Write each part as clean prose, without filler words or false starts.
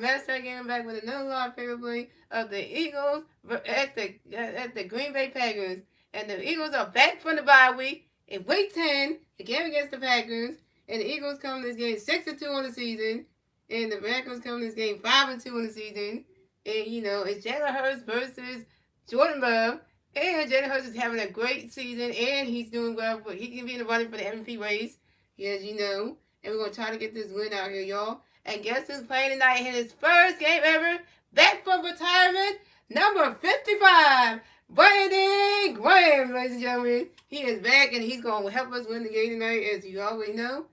Master getting back with another live favorite play of the Eagles at the Green Bay Packers. And the Eagles are back from the bye week in week 10, the game against the Packers. And the Eagles come to this game 6-2 on the season. And the Packers come to this game 5-2 on the season. And you know, it's Jalen Hurts versus Jordan Love. And Jalen Hurts is having a great season, and he's doing well. But he can be in the running for the MVP race, as you know. And we're going to try to get this win out here, y'all. And guess who's playing tonight in his first game ever? Back from retirement, number 55, Brandon Graham, ladies and gentlemen. He is back, and he's going to help us win the game tonight, as you already know.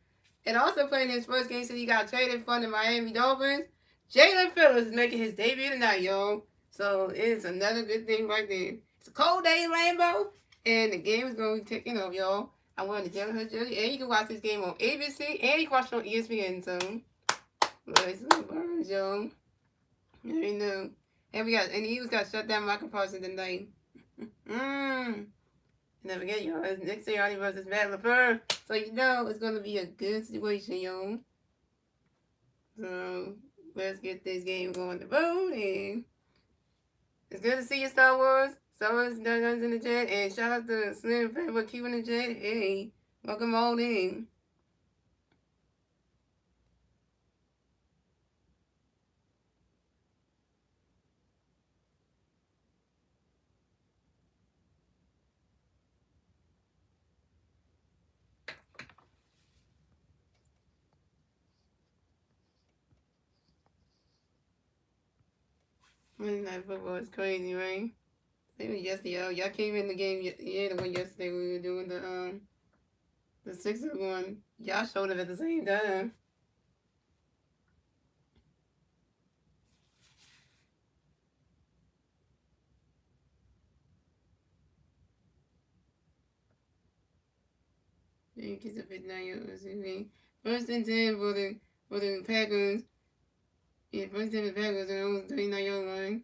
And also playing his first game since he got traded from the Miami Dolphins, Jaelan Phillips is making his debut tonight, y'all. So it's another good thing right there. It's a cold day in Lambeau, and the game is going to be taking off, y'all. I wanted to Jalen Hurts jersey, and you can watch this game on ABC, and you can watch it on ESPN, so let's burn, y'all. You know. And the Eagles got shut down Michael Parsons tonight. Never forget, y'all. It's Nick Sirianni versus Matt LaFleur. So you know it's going to be a good situation, y'all. So let's get this game going to road, and it's good to see you, Star Wars. Star Wars Dungeons in the chat, and shout out to Slim for keeping the chat. Hey, welcome all in. Monday Night Football is crazy, right? It was yesterday. Y'all came in the game. The one yesterday we were doing the 6-1. Y'all showed up at the same time. Yankees are 59 First and 10 for the Packers. Yeah, first 10 for the Packers on the 39-yard line.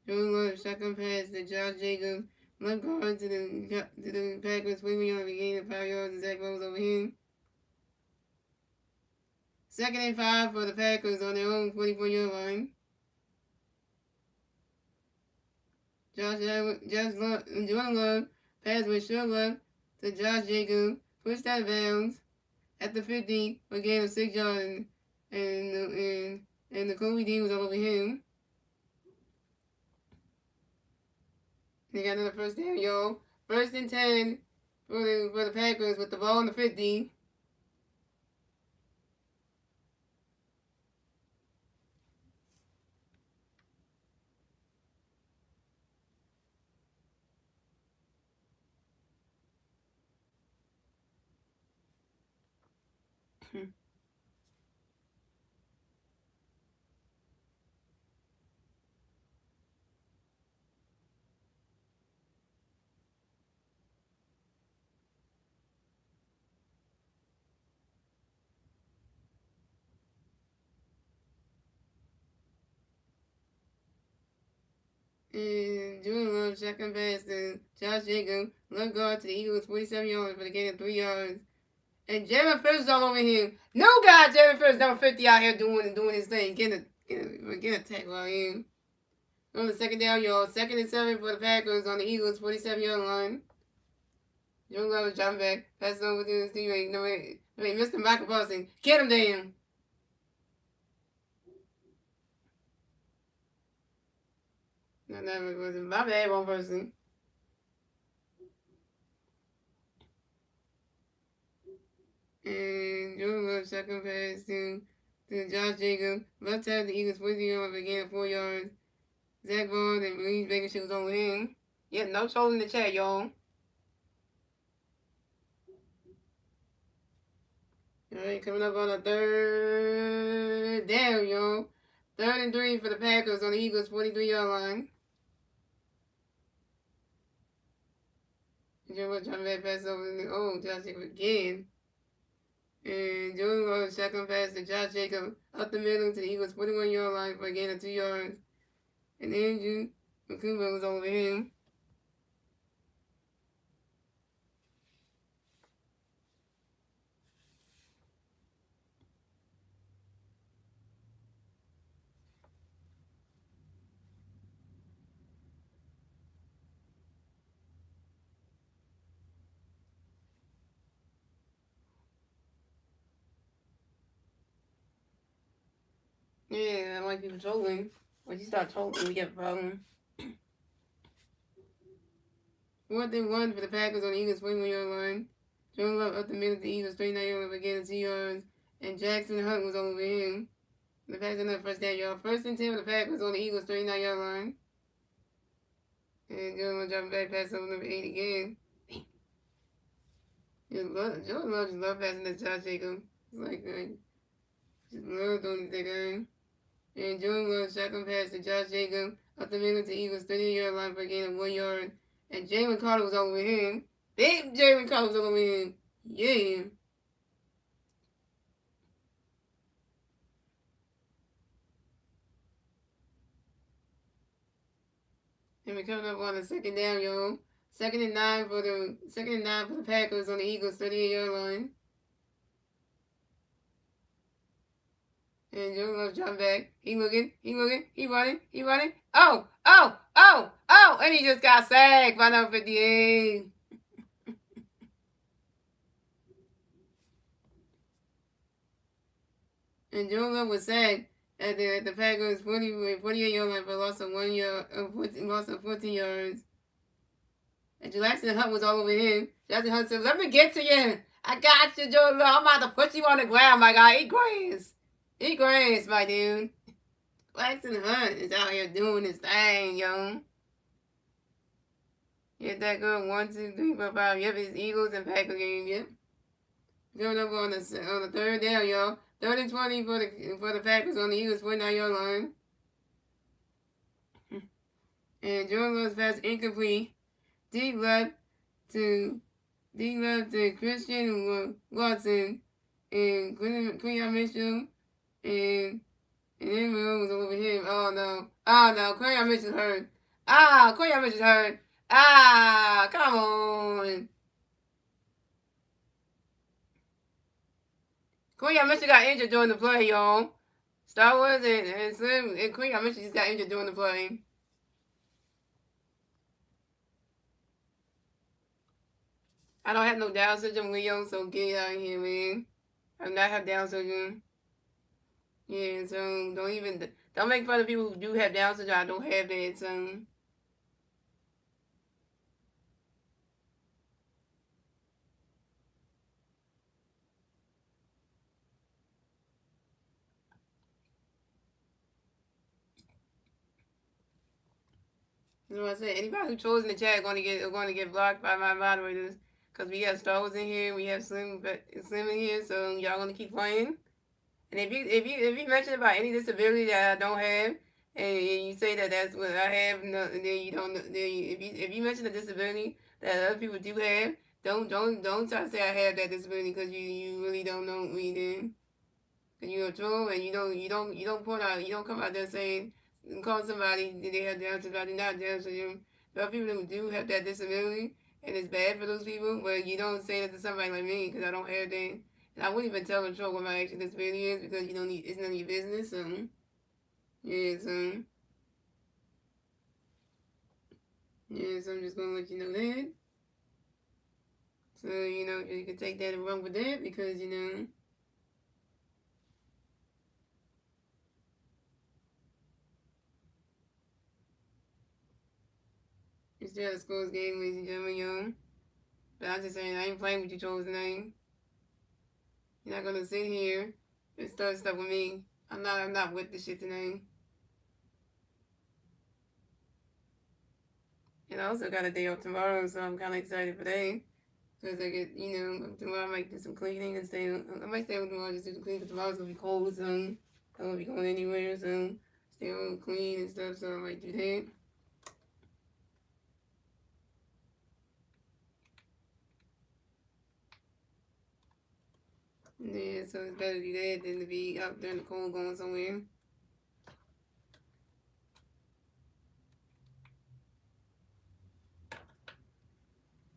Jordan Love, shotgun pass to Josh Jacobs. Left guard to the Packers, 41-yard gain of 5 yards, and Zach Rose over him. 2nd and 5 for the Packers on their own 44-yard line. Jordan Love, pass with short left to Josh Jacobs, pushed out of bounds at the 50 for a gain of 6 yards, and the Kobe Dean was all over him. They got another first down, y'all. 1st and 10 for the Packers with the ball on the 50. And Jordan Love, shotgun pass to Josh Jacobs. Left guard to the Eagles, 47 yards for the gain of 3 yards. And Jalen Phillips all over him. No guy, Jalen Phillips, number 50 out here doing his thing. Getting a tackle out here. On the 2nd down, y'all. 2nd and 7 for the Packers on the Eagles, 47-yard line. Jordan Love is dropping back. Pass over to his teammate. No, wait, Mr. Michael Parsons. Get him, damn. No, that was my bad, one person. And Jordan Love, second pass to Josh Jacobs. Left side of the Eagles, 40 yards, again, 4 yards. Zach Bond and Louise Baker, she was over him. Yeah, no troll in the chat, y'all. Alright, coming up on a 3rd down, y'all. 3rd and 3 for the Packers on the Eagles, 43-yard line. Joe trying to pass over in the Josh Jacobs again. And Jordan Love, second pass to Josh Jacobs up the middle to the Eagles, 41-yard line for a gain of 2 yards. And Andrew McCouber was over him. Yeah, I don't like people trolling. Once you start trolling, we get a problem. 4-1 for the Packers on the Eagles 41-yard line. Jordan Love up the middle of the Eagles 39-yard line again at 2 yards. And Jackson Hunt was all over him. The Packers another first down, y'all. 1st and 10 for the Packers on the Eagles 39-yard line. And Jordan Love dropping back pass over number 8 again. Jordan Love just love passing to Josh Jacobs. It's like, just love doing the thing. And Jordan Love shotgun pass to Josh Jacobs up the middle to Eagles 30-yard line for a gain of 1 yard. And Jalen Carter was all over him. Big Jalen Carter was all over him. Yeah. And we're coming up on the second down, y'all. Second and nine for the Packers on the Eagles 38-yard line. And Jordan Love dropping back. He looking, he running. Oh! And he just got sacked by number 58. And Jordan Love was sacked at the Packers 48-yard line for a loss of 1 yard, loss of 14 yards. And Jackson Hunt was all over him. Jackson Hunt said, "Let me get to you. I got you, Jordan Love. I'm about to put you on the ground, my guy. Eat grass. Eat grass, my dude." Jackson Hunt is out here doing his thing, yo. Get that good 1, 2, 3, 4, 5. Yep, it's Eagles and Packers game. Yep. Going up on the third down, y'all. 3rd and 20 for the Packers on the Eagles 49-yard line. And Jordan Love's pass incomplete. Deep left to Christian Watson and Quinyon Mitchell and then was over him. Oh no. Quinyon Mitchell's hurt. Quinyon Mitchell's hurt. Come on. Quinyon Mitchell got injured during the play, y'all. Star Wars and Slim and Quinyon Mitchell just got injured during the play. I don't have no Down syndrome, Leo, so get out of here, man. I do not have Down syndrome. Yeah, so don't make fun of people who do have Down syndrome. I don't have that, so. You know what I said? Anybody who trolls in the chat going to get blocked by my moderators because we have Star Wars in here, we have Slim in here, so y'all gonna keep playing. And if you mention about any disability that I don't have, and you say that that's what I have, no, then you don't. Then if you mention a disability that other people do have, don't try to say I have that disability because you really don't know me then. Cause you're a troll and you don't point out, you don't come out there saying call somebody they have Down syndrome, not Down syndrome. There are people who do have that disability and it's bad for those people, but you don't say that to somebody like me because I don't have that. And I wouldn't even tell a troll what my actual disability is because it's none of your business. So yeah, so I'm just gonna let you know that. So you can take that and run with that because it's just a scores game, ladies and gentlemen, yo. But I'm just saying I ain't playing with you trolls tonight. You're not gonna sit here and start stuff with me. I'm not with this shit tonight. And I also got a day off tomorrow, so I'm kind of excited for that. Because I get, tomorrow I might do some cleaning and stay. I might stay home tomorrow just do some cleaning. Because tomorrow's gonna be cold, so I won't be going anywhere. So stay home, clean and stuff. So I might do that. Yeah, so it's better to do that than to be out there in the cold going somewhere.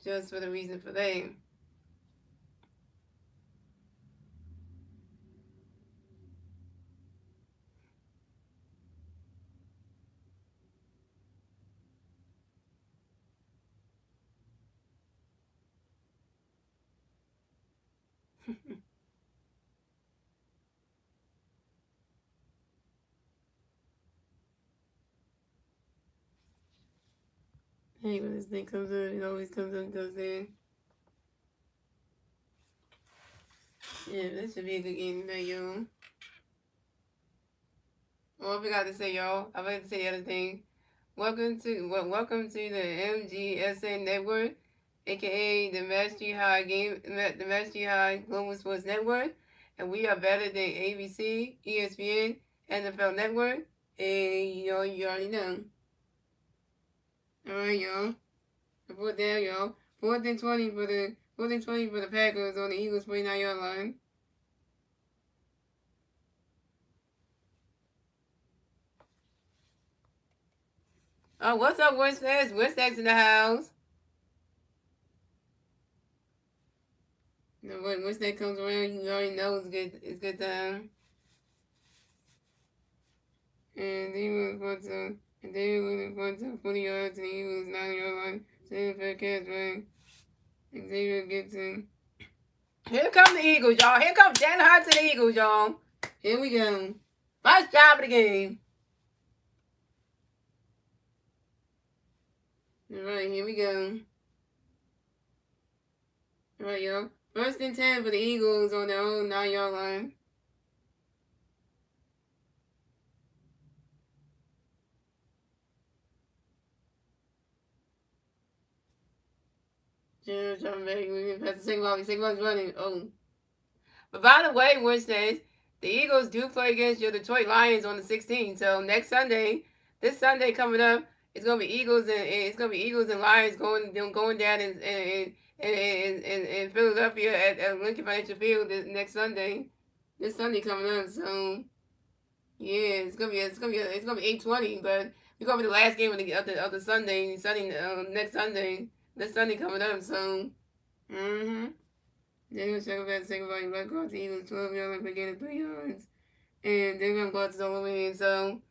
Just for the reason for that. hate when this thing comes up. It always comes up and goes in. Yeah, this should be a good game tonight, y'all. Well, I forgot to say, y'all. I forgot to say the other thing. Welcome to the MGSN Network, aka the Mastery High Global Sports Network, and we are better than ABC, ESPN, NFL Network, and you already know. All right, y'all. Report down, y'all. 4th and 20 for the Packers on the Eagles 49-yard line. Oh, what's up, Winstead? Winstead's in the house. You know, when Winstead comes around, you already know it's good. It's good time. And they went to 40 yards, and he was 9-yard line. Same for catch by Xavier Gibson. Here come the Eagles, y'all. Here comes Jalen Hurts and the Eagles, y'all. Here we go. First drive of the game. All right, here we go. All right, y'all. 1st and 10 for the Eagles on their own 9-yard line. John Beck, we can pass the second ball. The second ball's running. Oh. But by the way, Wednesdays, the Eagles do play against your Detroit Lions on the 16th. So next Sunday, this Sunday coming up, it's gonna be Eagles and Lions going down in Philadelphia at Lincoln Financial Field next Sunday. This Sunday coming up. So yeah, it's gonna be 8:20, but we're gonna be the last game of the Sunday next Sunday. This Sunday coming up. So they're gonna check about the second ball. Left guard to Eagles 12-yard line, beginning 3 yards, and they're gonna go out to the win. So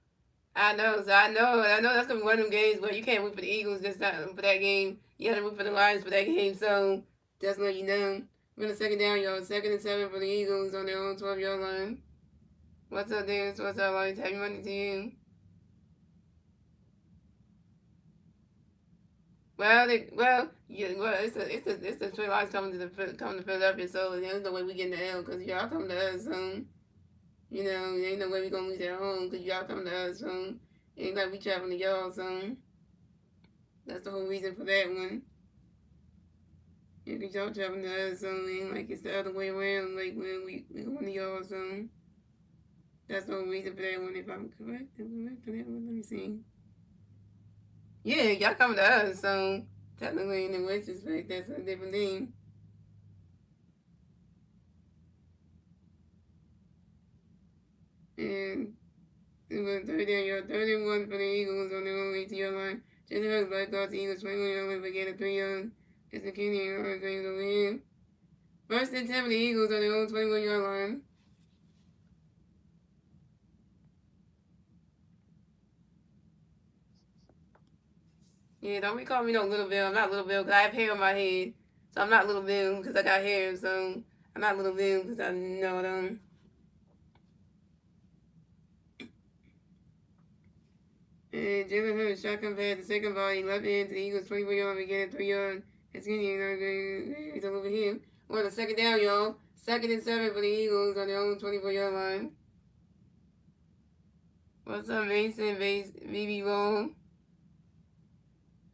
I know that's gonna be one of them games where you can't root for the Eagles this time for that game. You gotta root for the Lions for that game. So just let you know. We're gonna second down, y'all. 2nd and 7 for the Eagles on their own 12-yard line. What's up, Dennis? What's up, Lions? Happy Monday to you. It's the Detroit Lions coming to Philadelphia, so there's no way we getting the L because y'all coming to us soon. You know, there ain't no way we gonna lose at home because y'all coming to us soon. Ain't like we traveling to y'all soon. That's the whole reason for that one. Yeah, because y'all traveling to us soon. Ain't like it's the other way around. Like when we going to y'all soon. That's the whole reason for that one. If I'm correct, let me see. Yeah, y'all coming to us, so technically in the retrospect, that's a different thing. And it was 31 for the Eagles on their own 18-yard line. Jalen Hurts left off the Eagles 21-yard line, but get a 3 yards. It's McKinney and Hurts over here. 1st and 10 for the Eagles on their own 21-yard line. Yeah, don't be calling me no Little Bill. I'm not Little Bill because I have hair on my head. So I'm not Little Bill because I got hair. So I'm not Little Bill because I know them. And Jalen Hurts shotgun pass the second ball. He left hand to the Eagles 24-yard line, getting 3 yards. It's getting over here. We're on the second down, y'all. 2nd and 7 for the Eagles on their own 24-yard line. What's up, Mason? BB Long.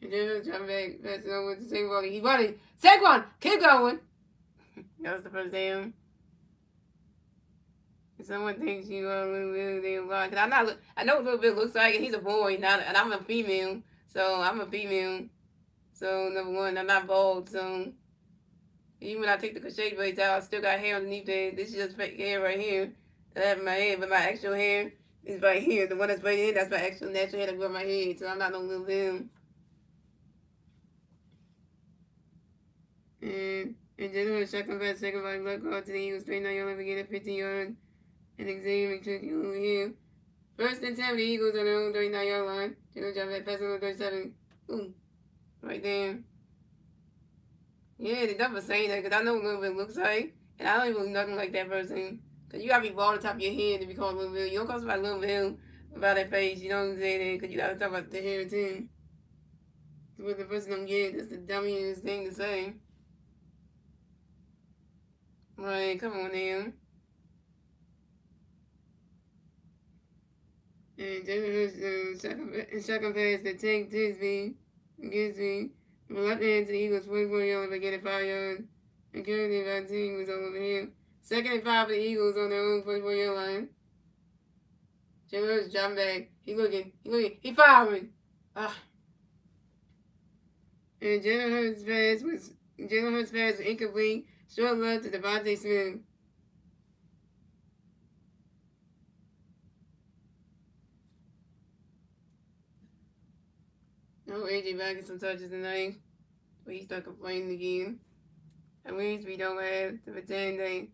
And then jump back, pass it over to Saquon. He's running. Saquon, keep going. That was the first down. Someone thinks you are really blind. Cause I know what a little bit looks like, and he's a boy, and I'm a female. So I'm a female. So number one, I'm not bald. So even when I take the crochet braids out, I still got hair underneath there. This is just fake hair right here that I have in my head, but my actual hair is right here. The one that's braided in, that's my actual natural hair that grew on my head. So I'm not no little Bill. And then second pass, second by left guard to the Eagles, 39-yard line, again at 15 yards. And Xavier McChicken over here. 1st and 10 for the Eagles on their own 39-yard line. They're going to drop that pass on 37. Ooh. Right there. Yeah, they definitely saying that because I know what Little Bit looks like. And I don't even look nothing like that person. Because you got to be bald on top of your head to be called Little Bit. You don't call somebody Little Bit about that face. You know what I'm saying? Because you got to talk about the hair too. What the person don't get, that's the dummiest thing to say. Right, come on now. And Jalen Hurts second pass to Tank Tisby against me. From the left hand to the Eagles, 44 yards, but get it 5 yards. And currently my team was over him. Second and 5 for the Eagles on their own 44-yard line. Jalen Hurts dropping back. He looking, he firing. Ah. And Jalen Hurts' pass was incomplete. Short left to Devontae Smith. No, AJ Brown get some touches tonight. But he start complaining again. At least we don't have to pretend they.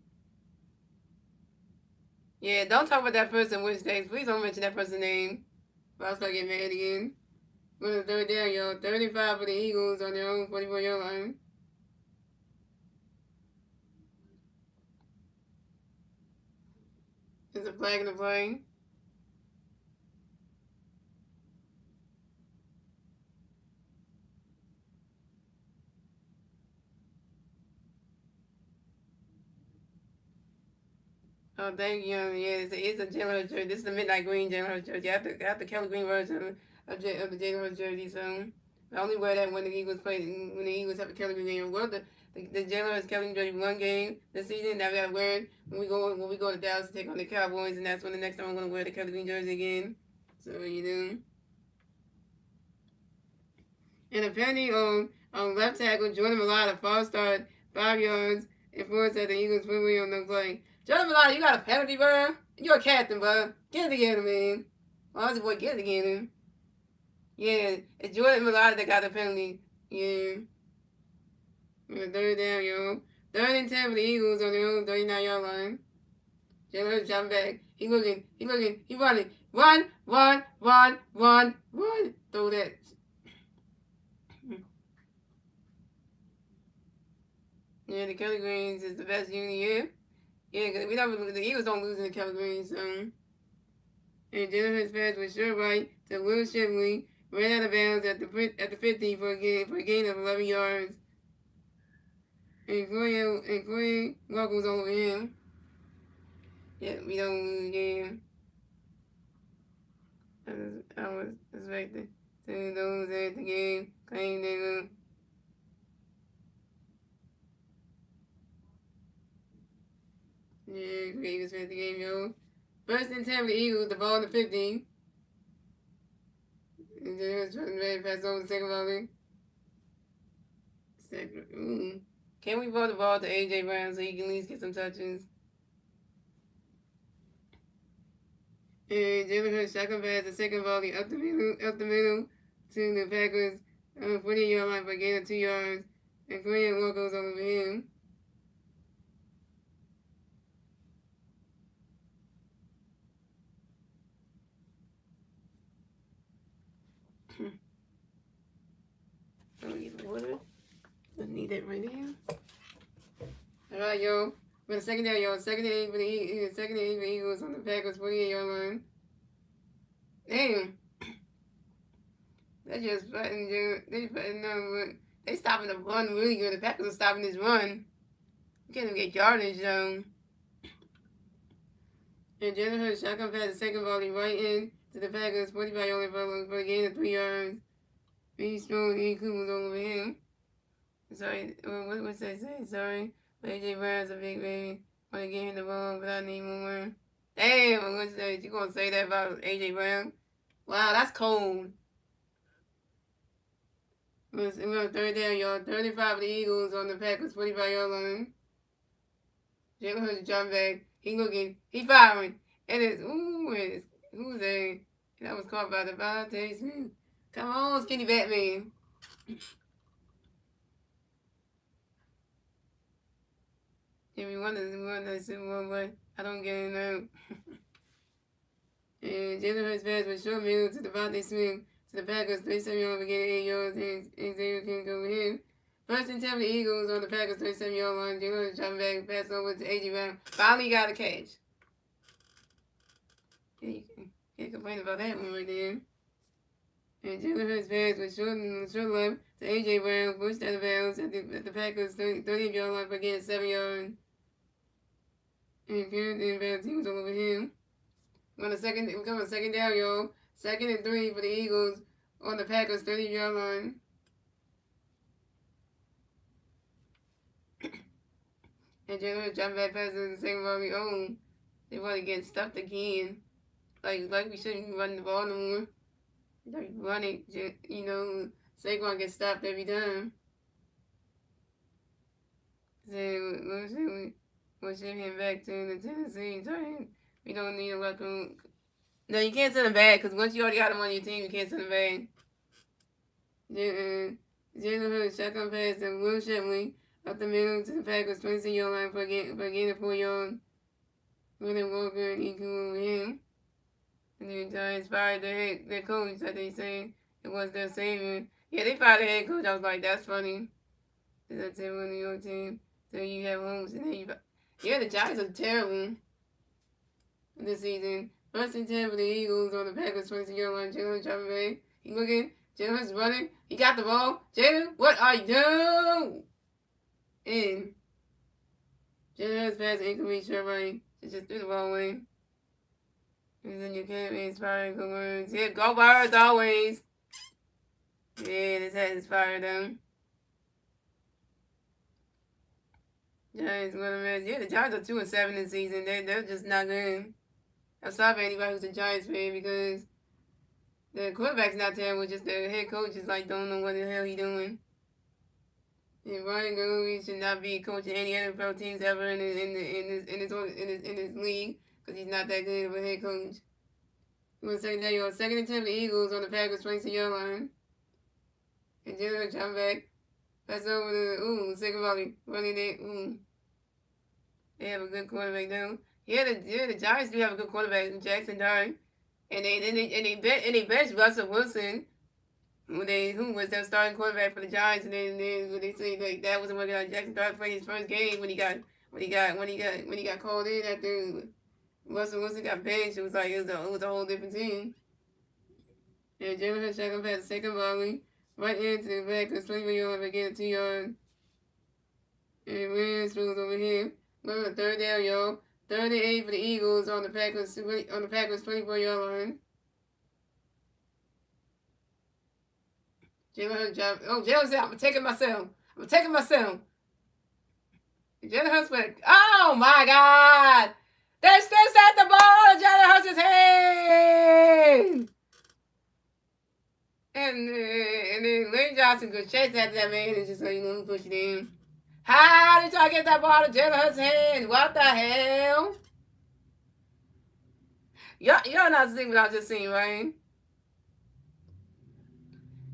Yeah, don't talk about that person which days. Please don't mention that person's name. Or I'll start getting mad again. Going to third down, y'all. 35 for the Eagles on their own 44-yard line. There's a flag in the play. Oh, thank you. Yeah, it's a Jalen Hurts jersey. This is the midnight green Jalen Hurts jersey. I have the Kelly Green version of the Jalen Hurts jersey. So I only wear that when the Eagles play. When the Eagles have a Kelly Green game. Well, the Jalen Hurts Kelly Green jersey one game this season. Now we got to wear it when we go to Dallas to take on the Cowboys, and that's when the next time I'm going to wear the Kelly Green jersey again. So you know. And a penalty on left tackle Jordan Mailata, false start, 5 yards, and forced at the Eagles put me on the play. Jordan Mailata, you got a penalty, bro. You're a captain, bro. Get it together, man. Aussie boy, get it together. Yeah, it's Jordan Mailata that got the penalty. Yeah. Third down, yo. 3rd and 10 for the Eagles on their own 39-yard line. Jalen Hurts jumping back. He looking, he running. Run. Throw that. Yeah, the Kelly Greens is the best unit here. Yeah, because the Eagles don't lose in the Kelly Greens. And Jalen Hurts pass was sure right to Will Shipley. Ran out of bounds at the 50 for a gain of 11 yards. And Corey Walker was over him. Yeah, we don't lose again. I was expecting to lose at the game. Claim they will. Yeah, Ravens win the game, yo. 1st and 10 for the Eagles, the ball in the 50. And then it was trying to pass over the second volley. Can we vote the ball to A.J. Brown so he can at least get some touches? And Jalen Hurts second pass, the second volley up the middle to the Packers 40-yard line for a gain of 2 yards. And Corey Walker goes over him. I'm gonna get the water. I need that right now. Alright, yo. For the second down, yo. Second and 8 for the Eagles on the Packers 48-yard line. Damn. They just they stopping the run really good. The Packers are stopping this run. You can't even get yardage, though. And Jalen Hurts shotgun pass the second volley right in to the Packers 45-yard line for a gain of 3 yards. He strong, he was over him. Sorry, what's that say? Sorry. But AJ Brown's a big baby. Want to get him the ball, but I need more. Damn, I'm gonna say, you gonna say that about AJ Brown? Wow, that's cold. We're on 3rd down, y'all. 35 of the Eagles on the Packers 45-yard line. Jalen Hurts jumping back. He looking, he firing. And it's, who's that? That was caught by the Devontae Smith. Come on, skinny Batman. Yeah, we won the Super Bowl, but I don't get it now. And Jalen Hurts pass was short middle to Devontae Smith to the Packers, 37 yards, getting 8 yards, and Xavier can go with him. 1st and 10 for the Eagles on the Packers, 37-yard line. Jalen Hurts dropping back, pass over to A.J. Brown. Finally got a catch. Yeah, you can't complain about that one right there. And Jalen Hurts pass was short left to A.J. Brown, pushed out of bounds at the Packers' 30-yard line for a gain of 7 yards. And the inbound team was all over him. We're on a second down, y'all. 2nd and 3 for the Eagles on the Packers' 30-yard line. And Jalen Hurts dropping back passes in the second ball. Oh, they want to get stuffed again. Like we shouldn't be running the ball no more. Like running, you know, Saquon gets stopped every time. So we'll ship him back to the Tennessee Titans. We don't need a welcome. No, you can't send him back because once you already got him on your team, you can't send him back. Jalen Hurts shotgun pass and Will Shipley up the middle to the Packers 26-yard line for a gain of 4 yards. William Walker and equal over him. And the Giants fired their coach that they say it was their savior. Yeah, they fired their head coach. I was like, that's funny. That's a terrible New York team. So you have Holmes and then you... Yeah, the Giants are terrible this season. 1st and 10 for the Eagles on the Packers 26-yard line. Jalen dropping back. He looking. Jalen's running. He got the ball. Jalen, what are you doing? And Jalen Hurts pass incomplete, short right. Just threw the ball away. And then you can't be inspiring good words. Yeah, go Birds always. Yeah, this has inspired them. Giants, yeah, the Giants are 2-7 this season. They're just not good. I'm sorry for anybody who's a Giants fan because the quarterback's not terrible, just the head coach is like don't know what the hell he's doing. And Ryan Gurley should not be coaching any NFL teams ever in this league because he's not that good of a head coach. We're second down, you're 2nd and 10 for the Eagles on the Packers 26-yard line. And Jalen jump back. Pass over to second volley. Running it. They have a good quarterback now. Yeah, the Giants do have a good quarterback, Jackson Dart. And they benched Russell Wilson, who was their starting quarterback for the Giants, and then they say like that wasn't working out. Jackson Dart played his first game when he got called in after Russell Wilson got benched. It was a whole different team. And Jalen Hurts shotgun pass the second volley right into the back of 20-yard line, again 2 yards. And Rams throws over here. We're on 3rd down, y'all. 3rd and 8 for the Eagles on the Packers 24-yard line. Jalen Hurts dropped. Oh, Jalen said, I'm taking myself. Jalen Hurts went, oh my God! They still set the ball in Jalen Hurts' hand! And then Lane Johnson goes chase after that man and just like, let me push it in. How did y'all get that ball to Jalen Hurts' hand? What the hell? Y'all not seeing what I just seen, right?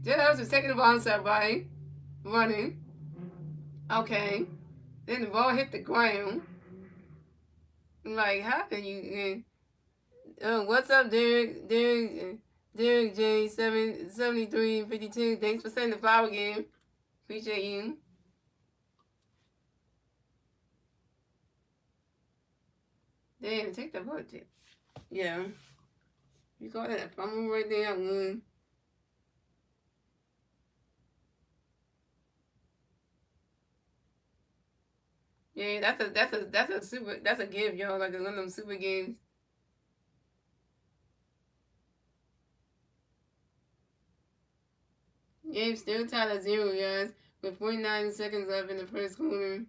Jalen Hurts was taking the ball himself, right? Running. Okay. Then the ball hit the ground. Like, how can you... what's up, Derek J, 7352. Thanks for sending the flower game. Appreciate you. Damn, take that ball. Yeah. You call that a fumble right there? I won. Yeah, that's a give, y'all. Like one of them super games. Game still tied at 0, guys, with 49 seconds left in the first quarter.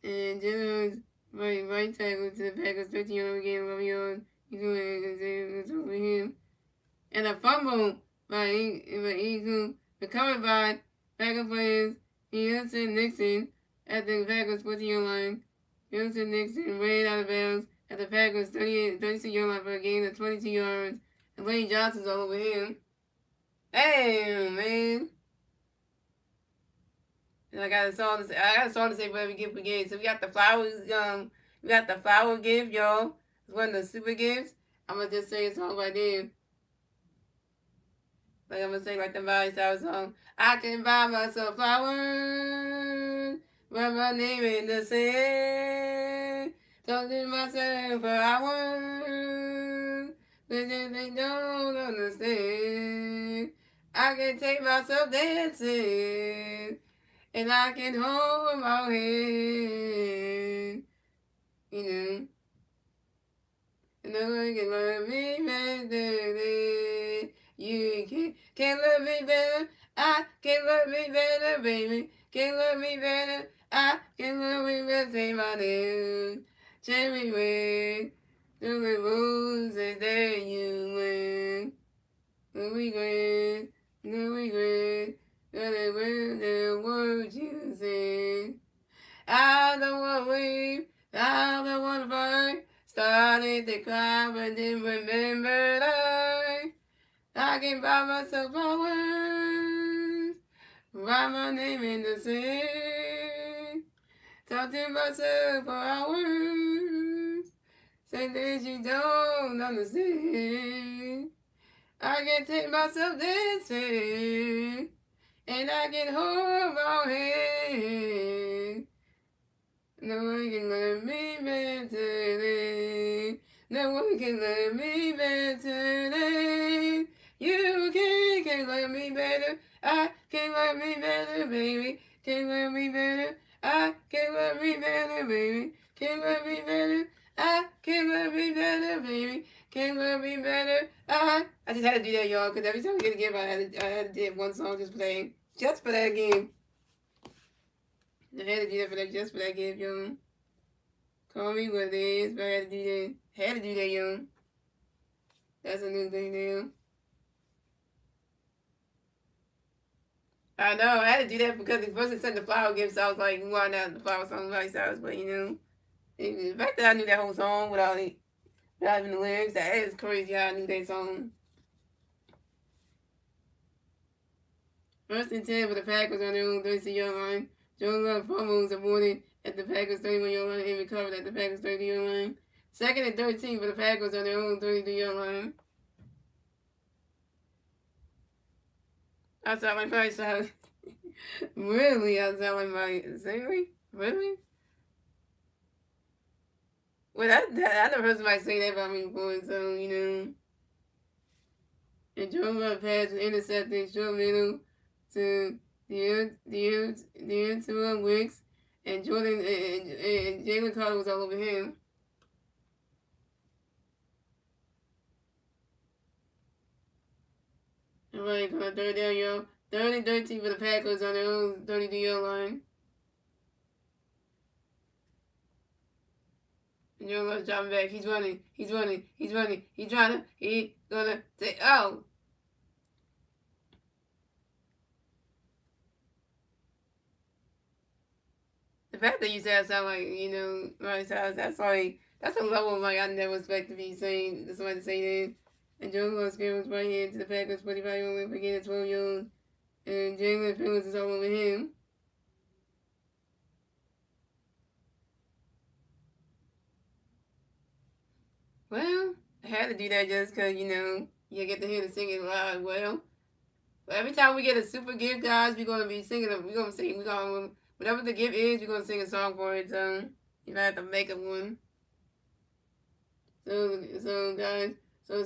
And Jalen right tackle to the Packers, 15-yard game, 11-yard. He's over him. And a fumble by Eagle, recovered by Packer players Houston Nixon at the Packers 14-yard line. Houston Nixon ran out of bounds at the Packers 36-yard line for a gain of 22 yards. And Lane Johnson's all over him. Damn, man. And I got a song to say for every gift we gave. So we got the flowers, we got the flower gift, y'all. It's one of the super gifts. I'm gonna just say a song right there. Like I'm gonna say like the Miley Cyrus song. I can buy myself flowers, Write my name in the sand. Talk to myself for hours. But they don't understand. I can take myself dancing. And I can hold my hand. You know. And no one can love me better. You can't love me better. I can love me better, baby. Can love me better. I can love me better. Say my name. Tell me when. Do the roses that you win. No regret. No regret. Gotta wear the words you say. I don't want to leave. I don't want to fight. Started to cry, but then remembered I can buy myself flowers. Write my name in the sand. Talk to myself for hours. Say that you don't understand. I can take myself dancing. And I can hold my hand. No one can love me better than. No one can love me better than. You can't love me better. I can love me better, baby. Can love me better. I can love me better, baby. Can love me better. I can love me better, baby. Can love me better. I just had to do that, y'all, because every time we get a game, I had to do one song just playing. Just for that game. I had to do that for that just for that game, y'all. Call me what it is, but I had to do that. Had to do that, young. That's a new thing now. I know, I had to do that because it's supposed to send the flower gift, so I was like, why not the flower song by ourselves? But you know, the fact that I knew that whole song without even the lyrics, that is crazy how I knew that song. First and 10 for the Packers on their own 30-yard line. Jones Love fumbles aborted at the Packers 31-yard line and recovered at the Packers 30-yard line. Second and 13 for the Packers on their own 32-yard line. I sound like myself. Really? I sound like my seriously? Really? Well, I never heard somebody say that about me before, so, you know. And Joe Love pass was intercepted short middle to the Wicks, and Jordan and Jalen Carter was all over him. All right, come on, third down, y'all. 3rd and 13 for the Packers on their own 32-yard line. And Joe Love's dropping back. He's running. He's running. He's running. He's trying to. He's gonna take. Oh! The fact that you said I sound like, you know, my size, that's like, that's a level like I never expect to be saying, somebody to say that. And Joe Love's was right here to the Packers 45 only for getting 12 yards. And Jalen Phillips is all over him. Well, I had to do that just because, you know, you get to hear the singing loud. Well, every time we get a super gift, guys, we're going to be singing, we're going to sing, whatever the gift is, we're going to sing a song for it. So, you might have to make up one. So guys, so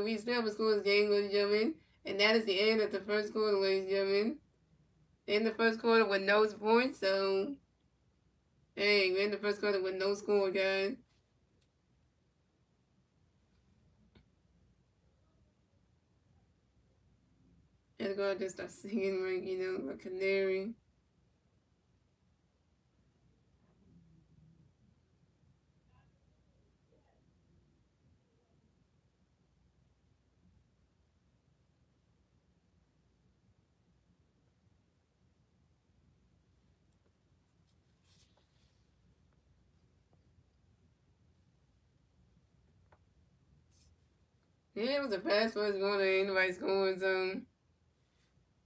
we still have a score game, ladies and gentlemen. And that is the end of the first quarter, ladies and gentlemen. In the first quarter with no points, so hey, we're in the first quarter with no score, guys. And go just start singing like, you know, a canary. Yeah, it was a fast first quarter, ain't nobody scoring, so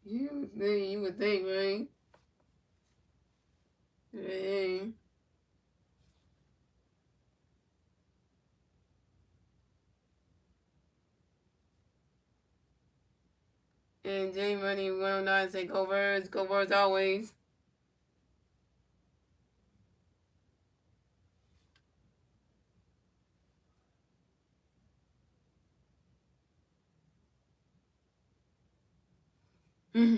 you would think, right? Hey. And J Money 109 say go birds always. No,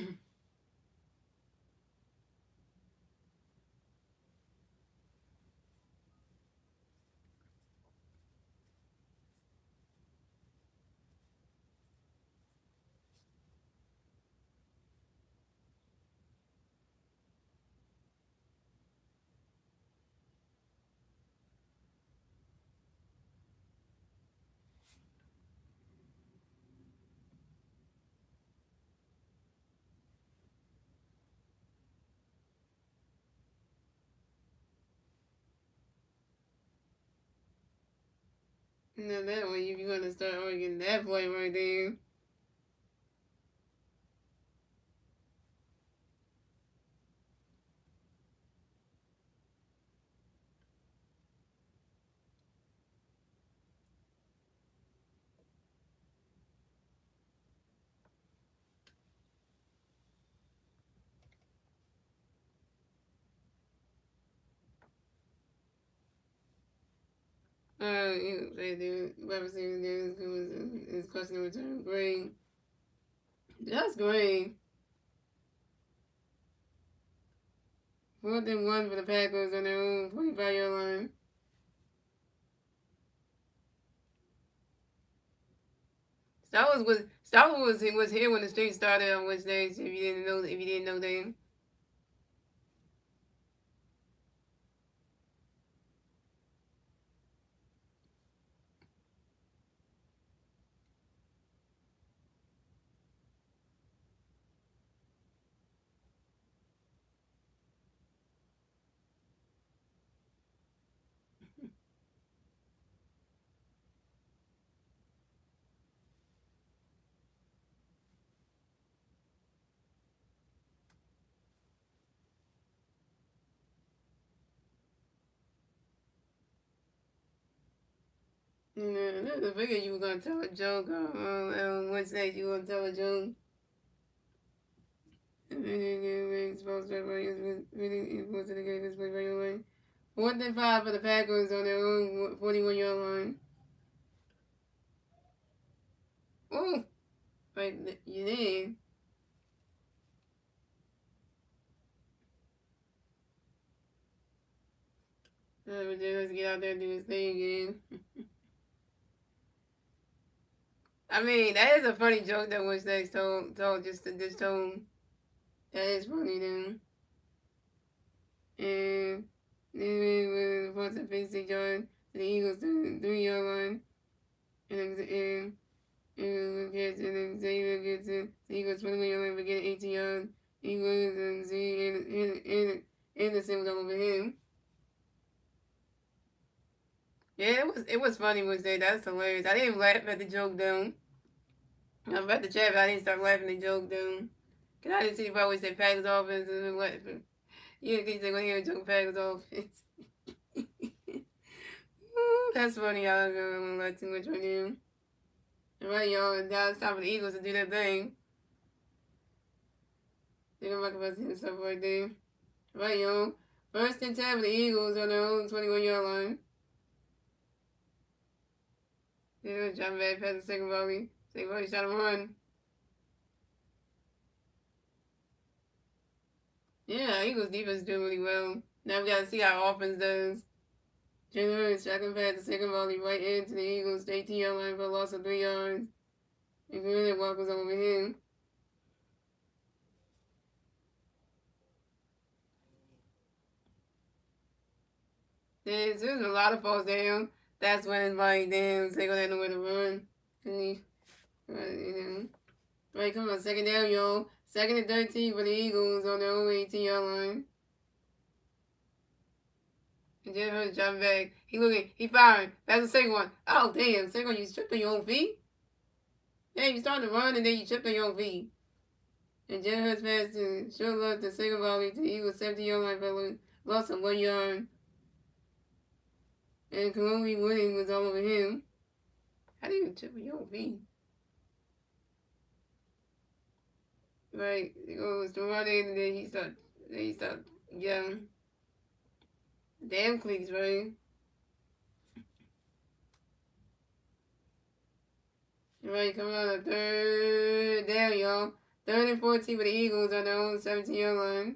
that way you're gonna start arguing that point right there. They do. Wide receiver is question return. Green. Just green. 4-1 for the Packers on their own 45-yard line. Star Wars was here when the streak started on Wednesdays. If you didn't know that. I figured you were gonna tell a joke on Wednesday. You were gonna tell a joke. Exposed that way is really influenced the game is played right away. 4-5 for the Packers on their own 41-yard line. Oh, right, you did. But then let's get out there and do this thing again. I mean, that is a funny joke that Wednesday told just told. That is funny then. And then once the 56 yard, the Eagles 3-yard line, and Xavier gets it. The Eagles 21-yard line, but getting 18 yards. Eagles and Z Anderson was all over him. Yeah, it was funny Wednesday. That's hilarious. I didn't even laugh at the joke though. I'm about to chat, but I didn't start laughing at the joke though. Cause I didn't see if I always say Packers offense and then laughing. Yeah, because they're gonna hear a joke Packers offense. Ooh, that's funny. I don't gonna laugh too much on you. All right, y'all. Now it's time for the Eagles to do their thing. They're gonna rock about and stuff right there. All right, y'all. 1st and 10 for the Eagles on their own 21-yard line. They're gonna jump back past the second volley. Second volley shot him run. Yeah, Eagles defense doing really well. Now we gotta see how offense does. Jalen Hurts shotgun pass the second volley right into the Eagles' 18-yard line for a loss of 3 yards. And Green Walker's over him. There's a lot of falls down. That's when it's like, damn, so they gonna have nowhere to run. Right, come on, second down, y'all. 2nd and 13 for the Eagles on their own 18-yard line. And Jalen Hurts jumping back. He firing. That's the second one. Oh, damn, second one, you tripped on your own feet? Yeah, you started to run and then you tripped on your own feet. And Jalen Hurts passed to short left the second volley to the Eagles' 70-yard line for loss of 1 yard. And Columbia Williams was all over him. How do you trip on your own feet? Right, it goes to run in and then he start yelling. Damn cleats, right? Right, come on, 3rd down, y'all. Third and 14 for the Eagles on their own 17-yard line.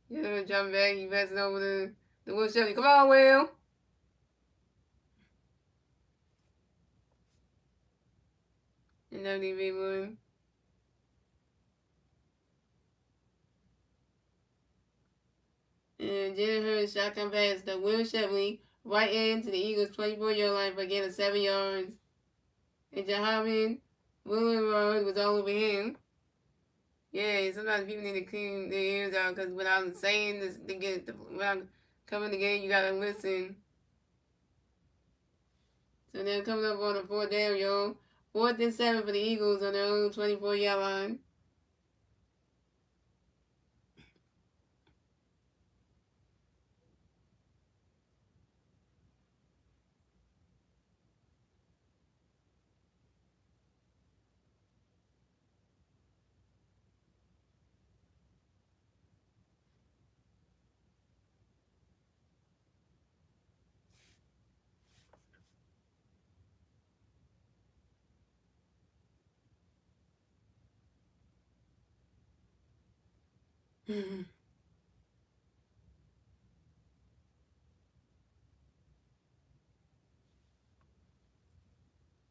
Yeah, jumping back. He passes over to Will Shelley. Come on, Will. And WB1. And Jalen Hurts shotgun pass to Will Shepley right into the Eagles' 24-yard line for a gain of 7 yards. And Jahamin Williams was all over him. Yeah, sometimes people need to clean their ears out because when I'm saying this, when I'm covering the game, you gotta listen. So they're coming up on a 4th down, y'all. 4th and 7 for the Eagles on their own 24-yard line.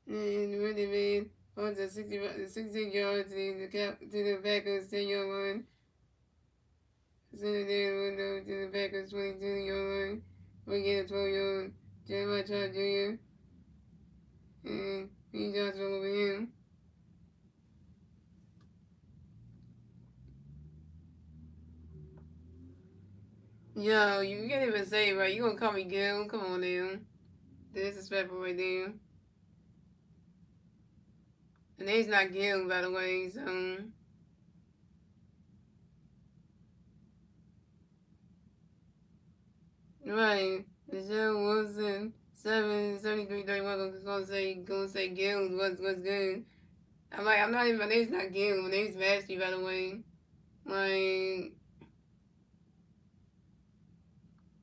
And really made on the 60 yards to the Packers 10-yard line. Send it there to the Packers 22-yard line. We get a 12-yard Jeremiah Todd Jr. And he Johnson over him. Yo, you can't even say it right. You gonna call me Gil? Come on now. Disrespectful right there. And he's not Gil, by the way, so. Right. Michelle Wilson, 77331 gonna say Gil, what's good. I'm like, I'm not even, my name's not Gil, my name's Vashti, by the way. Like,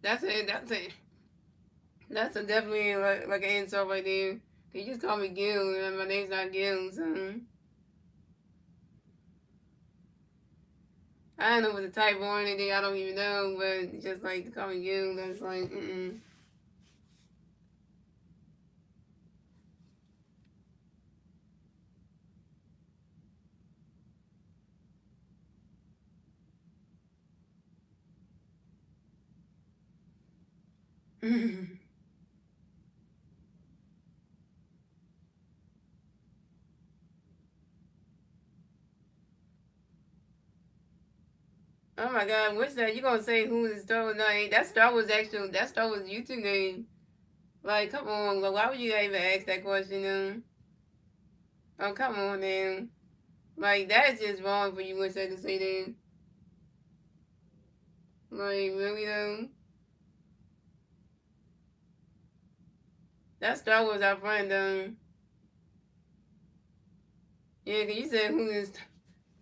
that's a definitely like an insult right there. They just call me Gil, and my name's not Gil, so. I don't know if it's a typo or anything, I don't even know, but just like to call me Gil, that's like, Oh my god, what's that? You gonna say who's the Star Wars name? That's Star Wars YouTube name. Like, come on, like, why would you even ask that question? Oh, come on, then. Like, that's just wrong for you wish I could say that. Like, really though? That's Star Wars our friend, Yeah, cause you said who is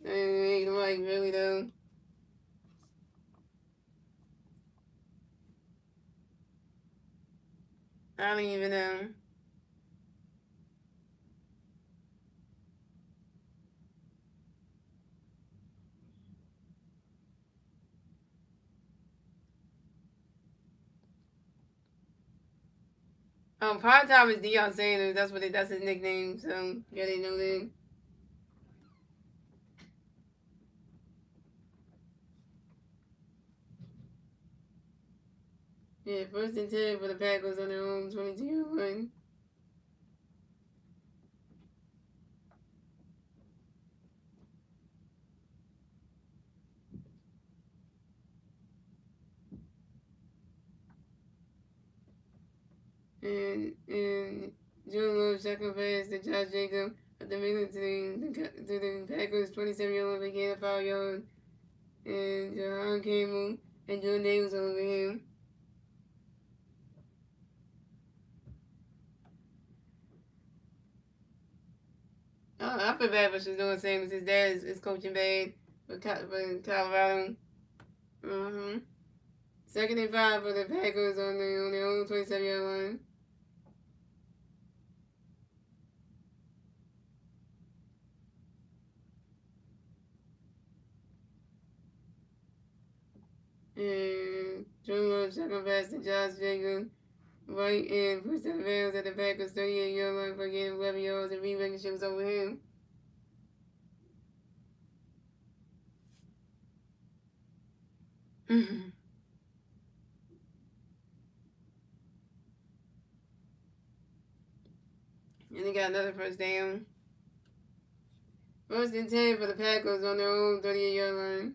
like really though. I don't even know. Prime Time is Deion Sanders. That's his nickname. So yeah, they know that. Yeah, 1st and 10 for the Packers on their own 22-yard line. And Joe Love second pass to Josh Jacobs at the middle to the Packers 27-yard line, they gain a 5 yards. And Jahan Campbell and Jordan Davis over him. I feel bad for Shador Sanders. His dad is coaching bad for Colorado. Mm-hmm. 2nd and 5 for the Packers on their own 27-yard line. And Drew Love second pass to Josh Jacobs. Right and push the Bears at the Packers 38-yard line for getting 11 yards and remaking shit was over him. And they got another first down. First and 10 for the Packers on their own 38-yard line.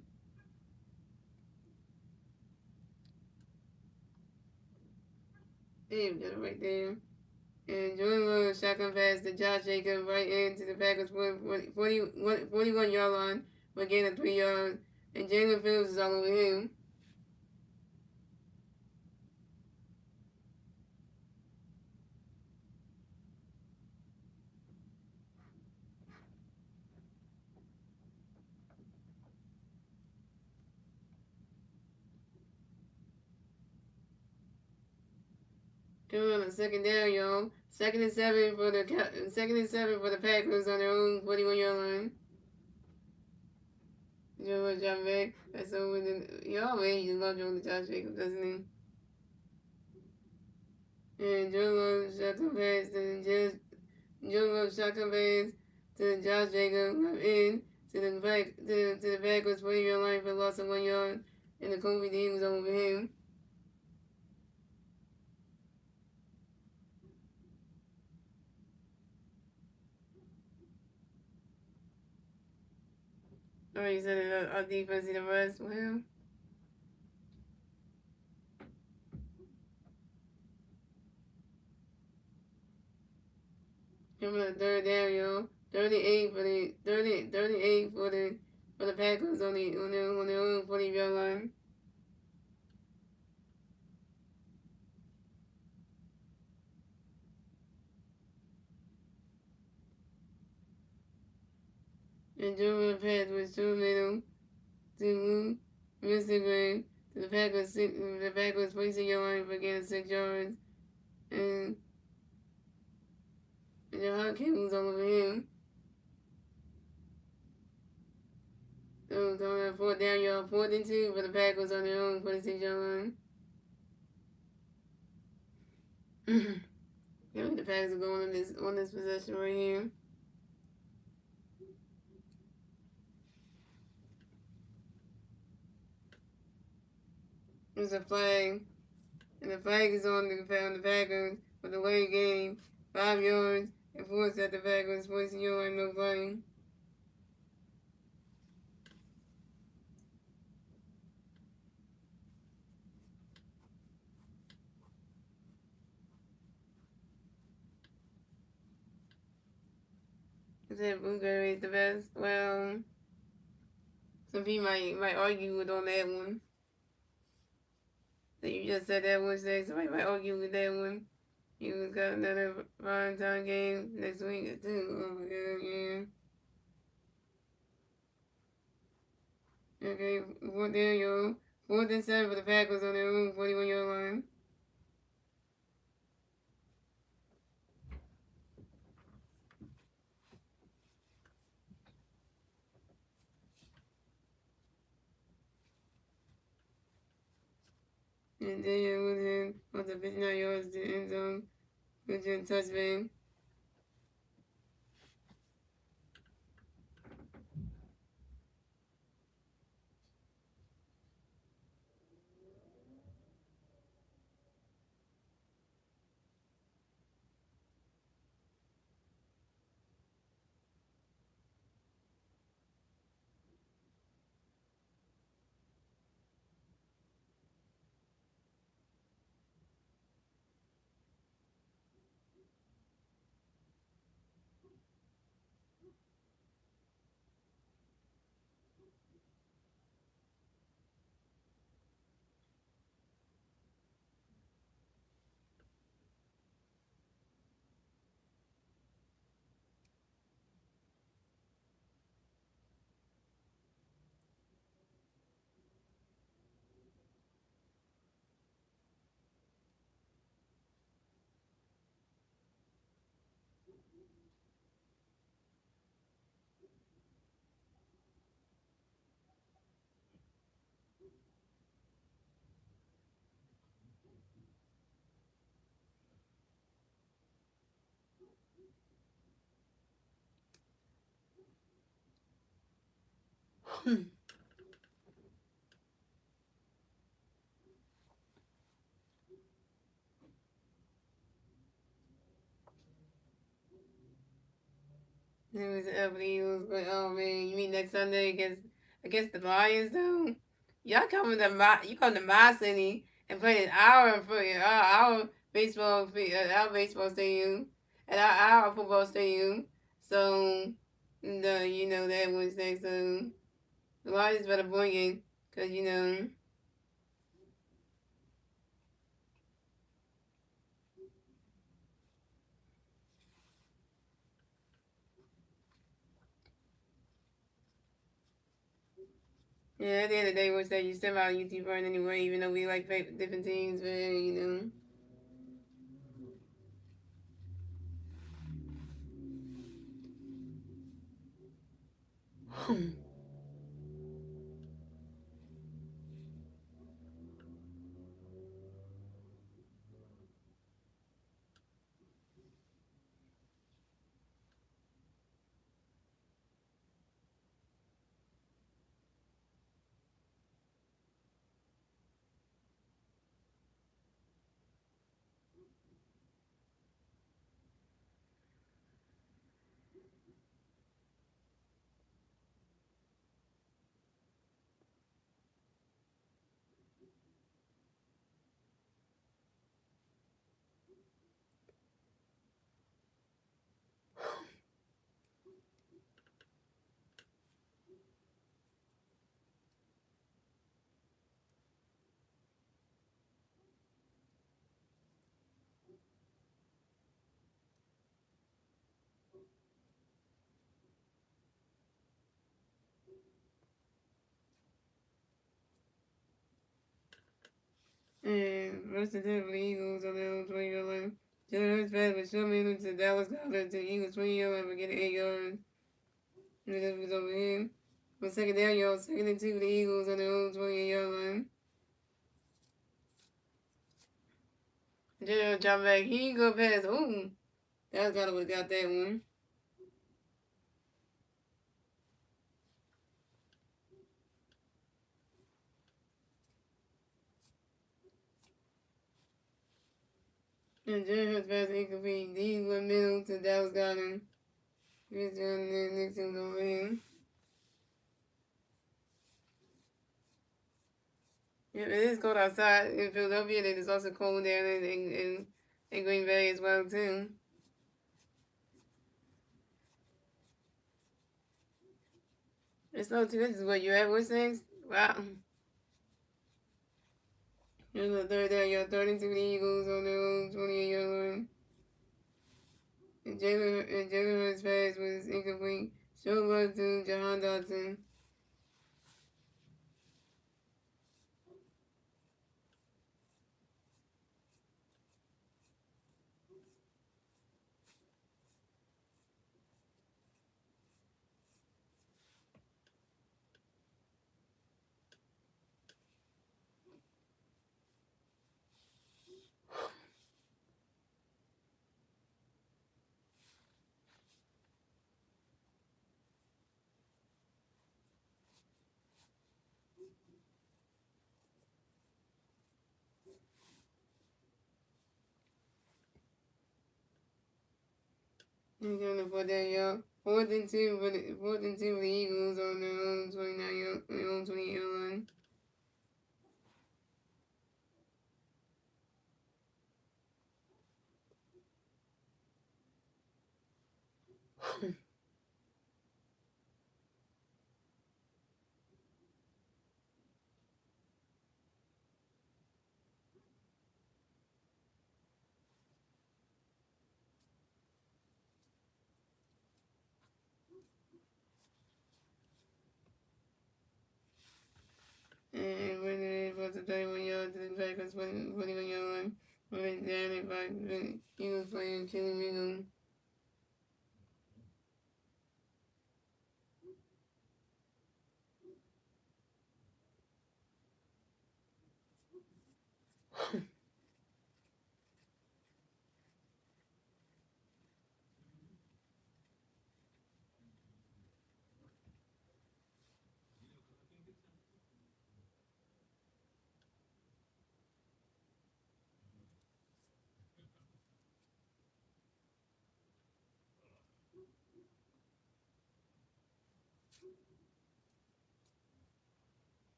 Damn, got it right there. And Jordan Love shotgun pass to Josh Jacobs right into the Packers 41-yard line for gain of 3 yards. And Jalen Phillips is all over him. Coming on a second down, y'all. Second and 7 for the Packers on their own 41-yard line. Joe John Vick. That's over the y'all man, he just love Joe Josh Jacobs, doesn't he? And Joe Love shotgun pass to Josh Jacobs in to the Packers 40-yard line for loss of 1 yard, and the Kobe Dean was over him. Alright, you said our defense did the rest. Well, coming on third down, y'all. 38 for the Packers on their own 40-yard line. And Joe pass was too little to Instagram to the Packers 46-yard line for getting 6 yards. And John King was all over him. So on that fourth down, y'all, 4th and 2 for the Packers on their own 46-yard line. The Packers are going on this possession right here. There's a flag, and the flag is on the Packers for the late game. 5 yards, and forced at the Packers, 40-yard, no flag. Is that Blueberry is the best? Well, some people might argue with on that one. So you just said that one today, somebody might argue with that one. You got another prime time game next week too. Oh my god, yeah. Okay, 4th down, y'all. 4th and 7 for the Packers on their own 41-yard line. And Daniel Woodhead on the 59 yards to the end zone, which is a touchdown. It was the Eagles, but oh man, you mean next Sunday against the Lions though? Y'all coming to my city and play an hour for our our baseball stadium and our football stadium. So the that Wednesday, so the Lions better bring it, cause yeah, at the end of the day, Wednesday you still out UT burn anyway, even though we like different teams, but and versus the Eagles on their own 20-yard line. Jalen Hurts pass was short minutes to Dallas Goddard to Eagles 20-yard line for getting 8 yards. And it was over here. On second down, y'all, second and 2 for the Eagles on their own 28-yard line. Jalen drop back. He go pass. Ooh, Dallas Goddard would have got that one. And Jalen Hurts pass incomplete. D went middle to Dallas Goddard. Here's the next one over here. Yeah, it is cold outside in Philadelphia. It is also cold down in Green Bay as well too. It's not too. This is what you have. What's next? Wow. Here's the third down. You're 32 the Eagles on their own 28-yard line. And Jalen Hurts' pass was incomplete. Short love to Jahan Dotson. He's going to put that, y'all. Fourth and two for the Eagles on their own 28-yard line. And when it was a 31 yards to the Packers 21-yard line. Went down it by the Eagles playing Chili Mingle.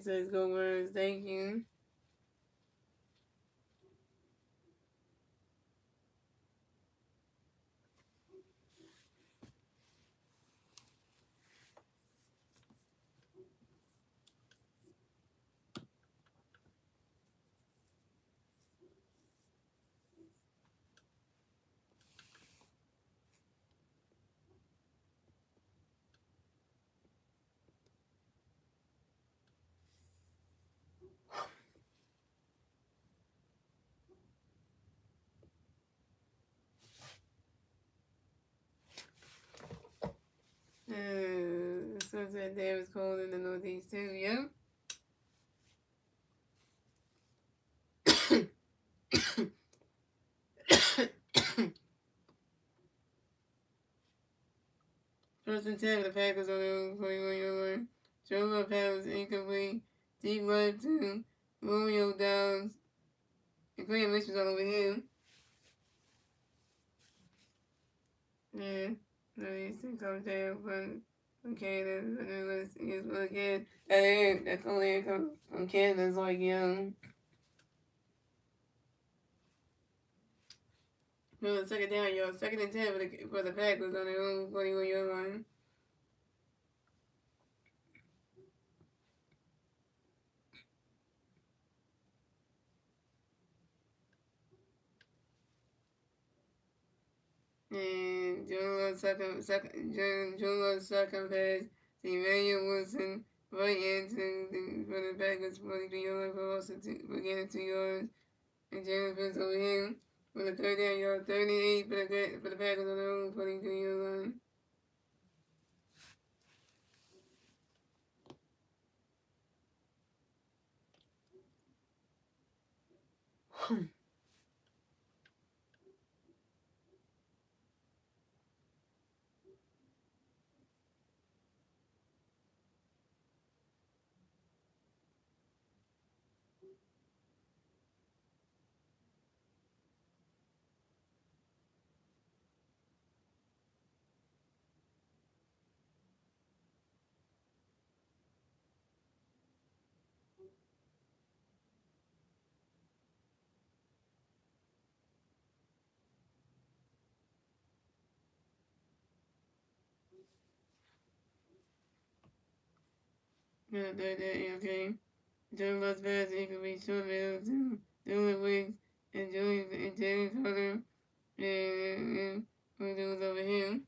Says go words. Thank you. Sunset there was cold in the Northeast too. Yep. First and 10 for the Packers on the 41-yard line. Joe Lopez was incomplete. Deep left to Romeo Downs. And Graham Lynch was all over him. Yeah. These things come down from Canada. And then let's look again. That's only come from Canada. It's like young. No, second down, y'all. Second and 10 for the Packers on their own 41-yard line. And Joe Love's second pass to Emmanuel Wilson right into for the Packers 43-yard line for also for getting 2 yards. And Jalen Fields over him for the third down yard, 38 for the Packers on their own 43-yard line. Yeah, okay. Joe Love's pass incomplete short middle to Dylan Wicks and Jalen Carter and who was over him.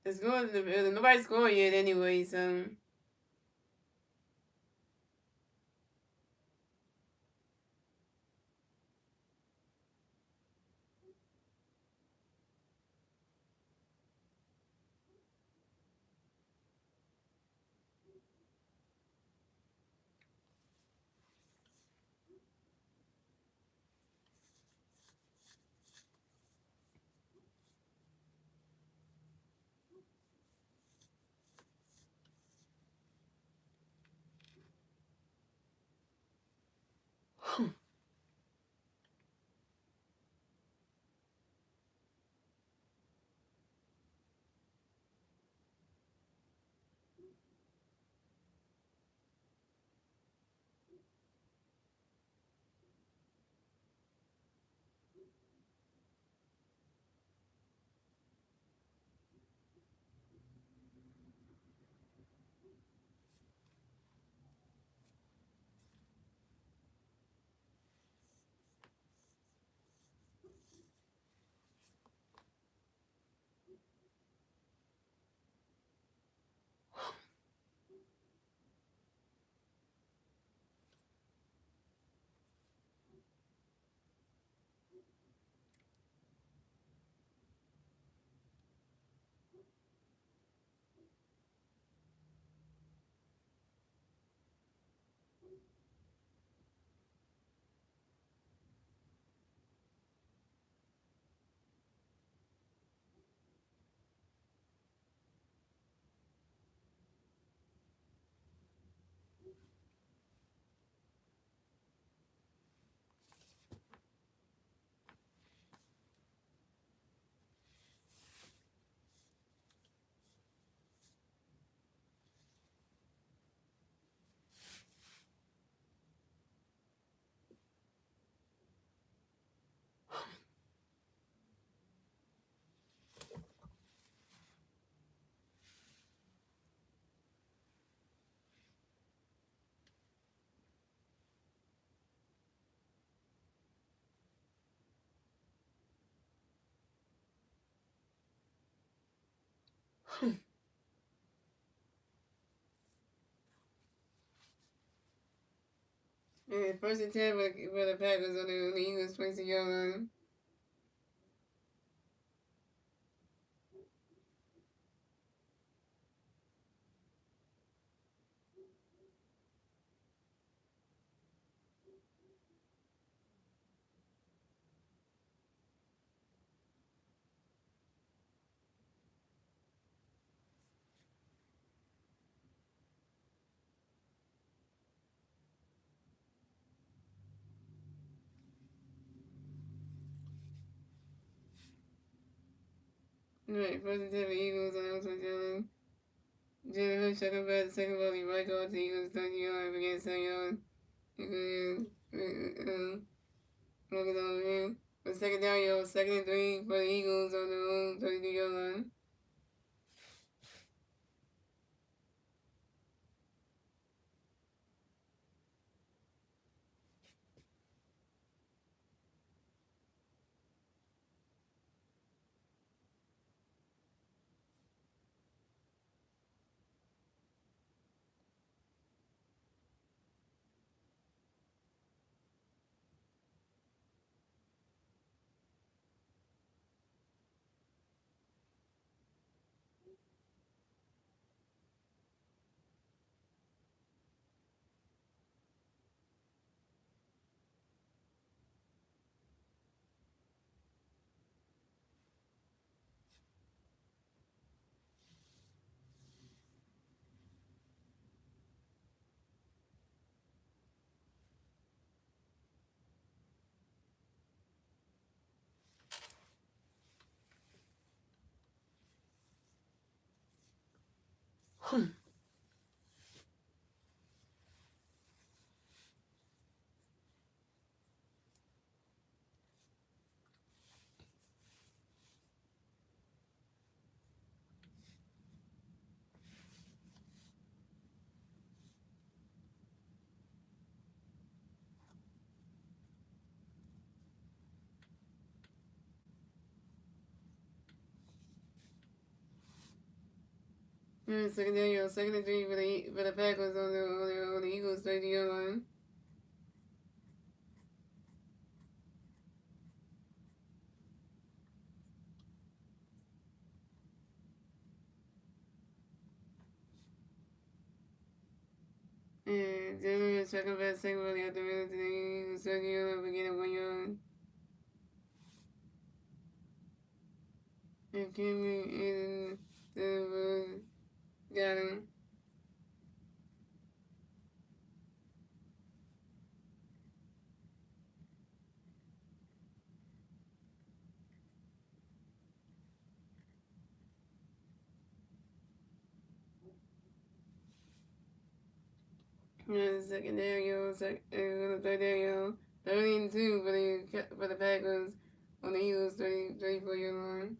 The score, nobody scored yet anyway, so. And first and 10 for the Packers on the Eagles, place the yellow line. Right, first and 10 for the Eagles on the Oakland yellow. Jalen Hurts second pass, second ball, right guard to Eagles 30 yard against 7 yard. Look over here. For second down, yo, second and 3 for the Eagles on their own 32 yard line. Second down, yo, second and 3 for the Packers on the Eagles 30 yard line. And Jalen Hurts second pass, second ball, after minute to the Eagles 30 yard line again at 1 yard. And Cameron in the got him. Second down, yo, third down, yo. 30 and 2 for the Packers on the Eagles 34 yard line.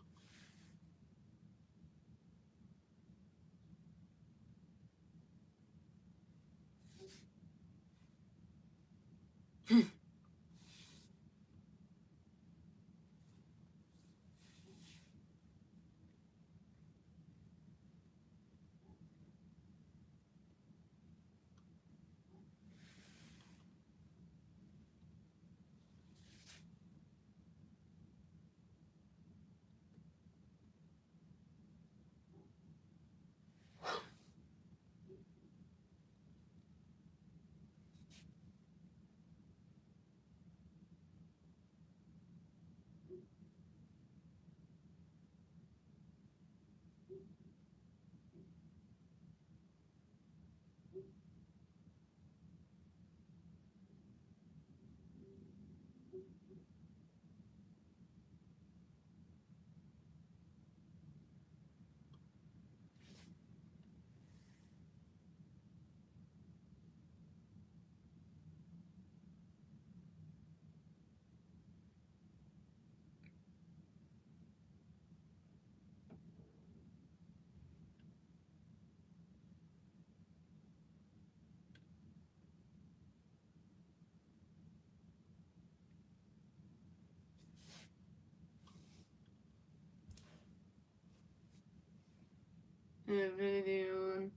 And ability on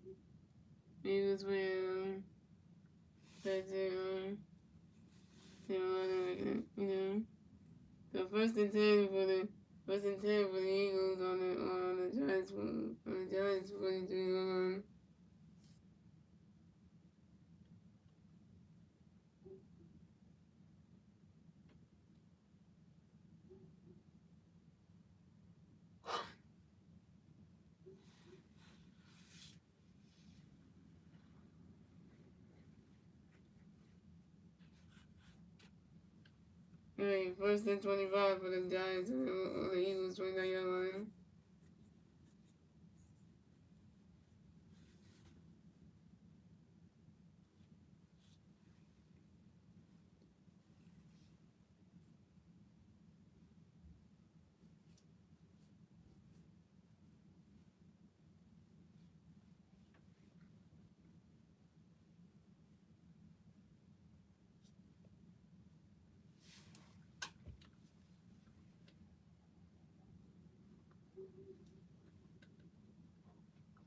Eagles win. That's it. You know. The first and 10 for the Eagles on the Giants 43 Right, first and 25 for the Giants on the Eagles 29-yard line.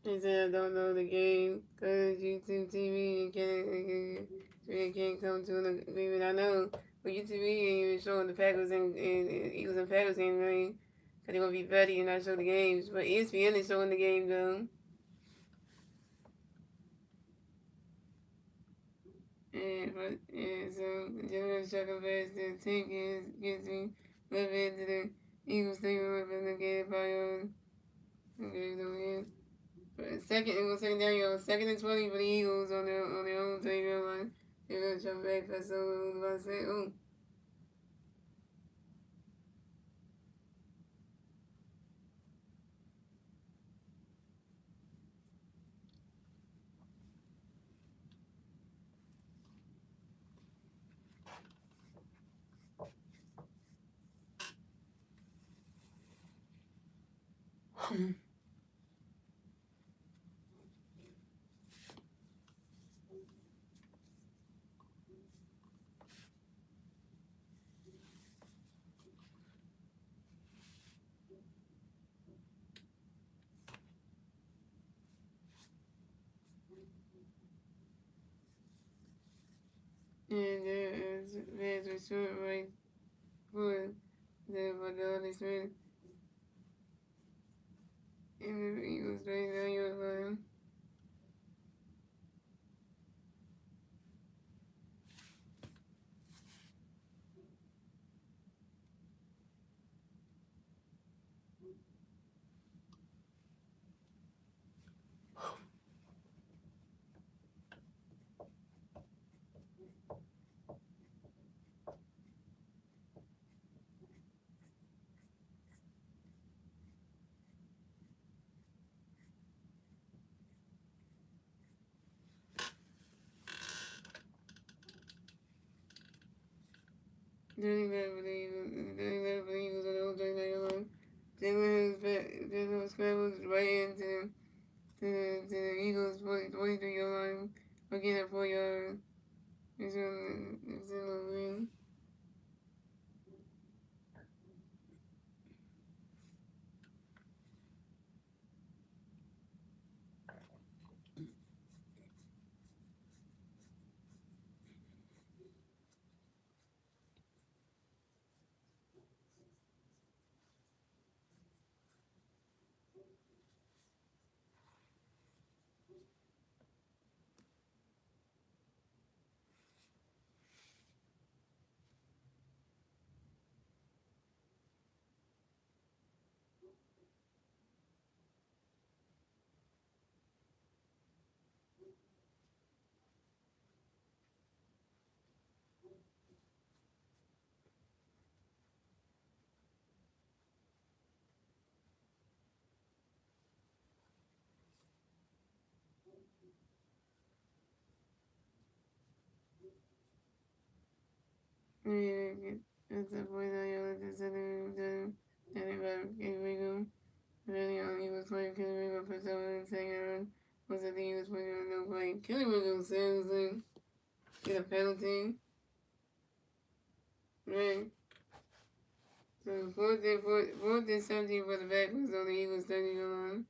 He said, I don't know the game because YouTube TV can't come to an agreement. I know, but YouTube ain't even showing the Packers and Eagles and Packers game, right? Because they're going to be ready and not show the games. But ESPN is showing the game, though. And so the general second best the tank gets me left into the Eagles stadium up in the game by okay, so yeah. But second it was second down, second and 20 for the Eagles on their own 30-yard line. They're gonna jump back fast, so I was about to say, oh. And there's a short right for the other Smith in the Eagles 39-yard line. Danny left for the Eagles on the old 39-yard line. Jalen scrambles right into the Eagles 43-yard line. Again at 4 yards. It's in the green. It's a 49-yard interception. Danny left Ringo. Really on Eagles play. Kelly Ringo for 7 was it the Eagles playing on no play? Kelly Ringo seriously get a penalty. Right. So fourth and 17 for the back was on the Eagles 30-yard line.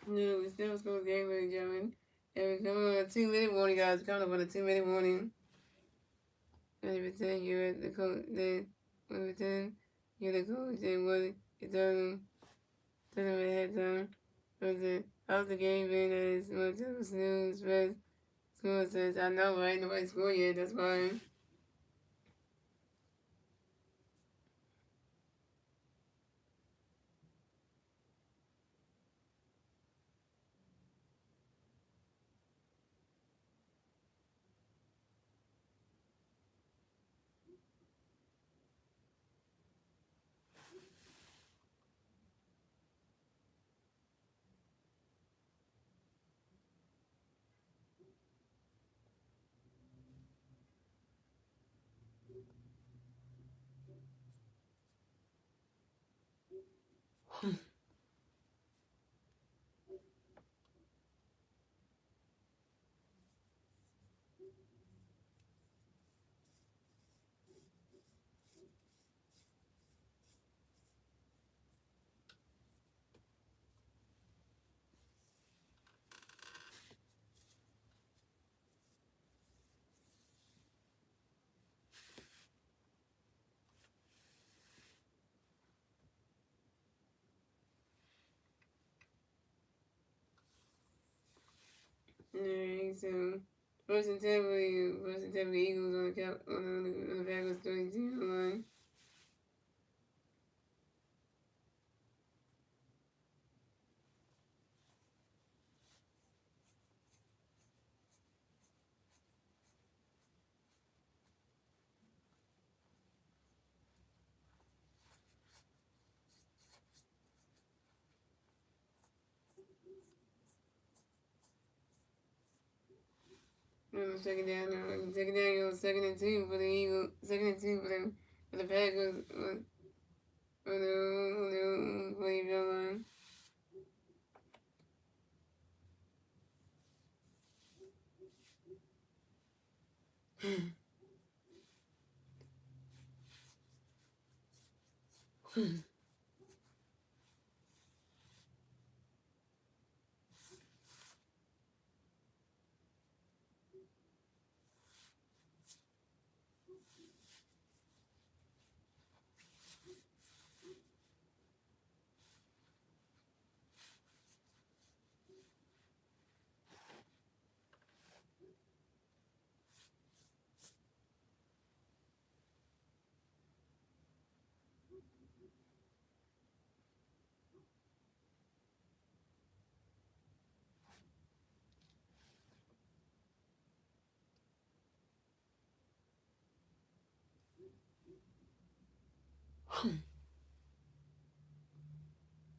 No, we still school game, ladies and gentlemen. And we're coming on a 2-minute warning, guys. We're coming up on a 2-minute warning. And pretend you're at the coach, then when pretend you're the coach, then what you tell them ahead of time. How's the game been? As much of a snooze, rest. School says, I know, right? Nobody's school yet, that's why. Alright, so first and 10 for the Eagles on the Packers 32 line. Second down goes second and 2 for the Eagles, second and 2 for the Packers on the Cleveland line.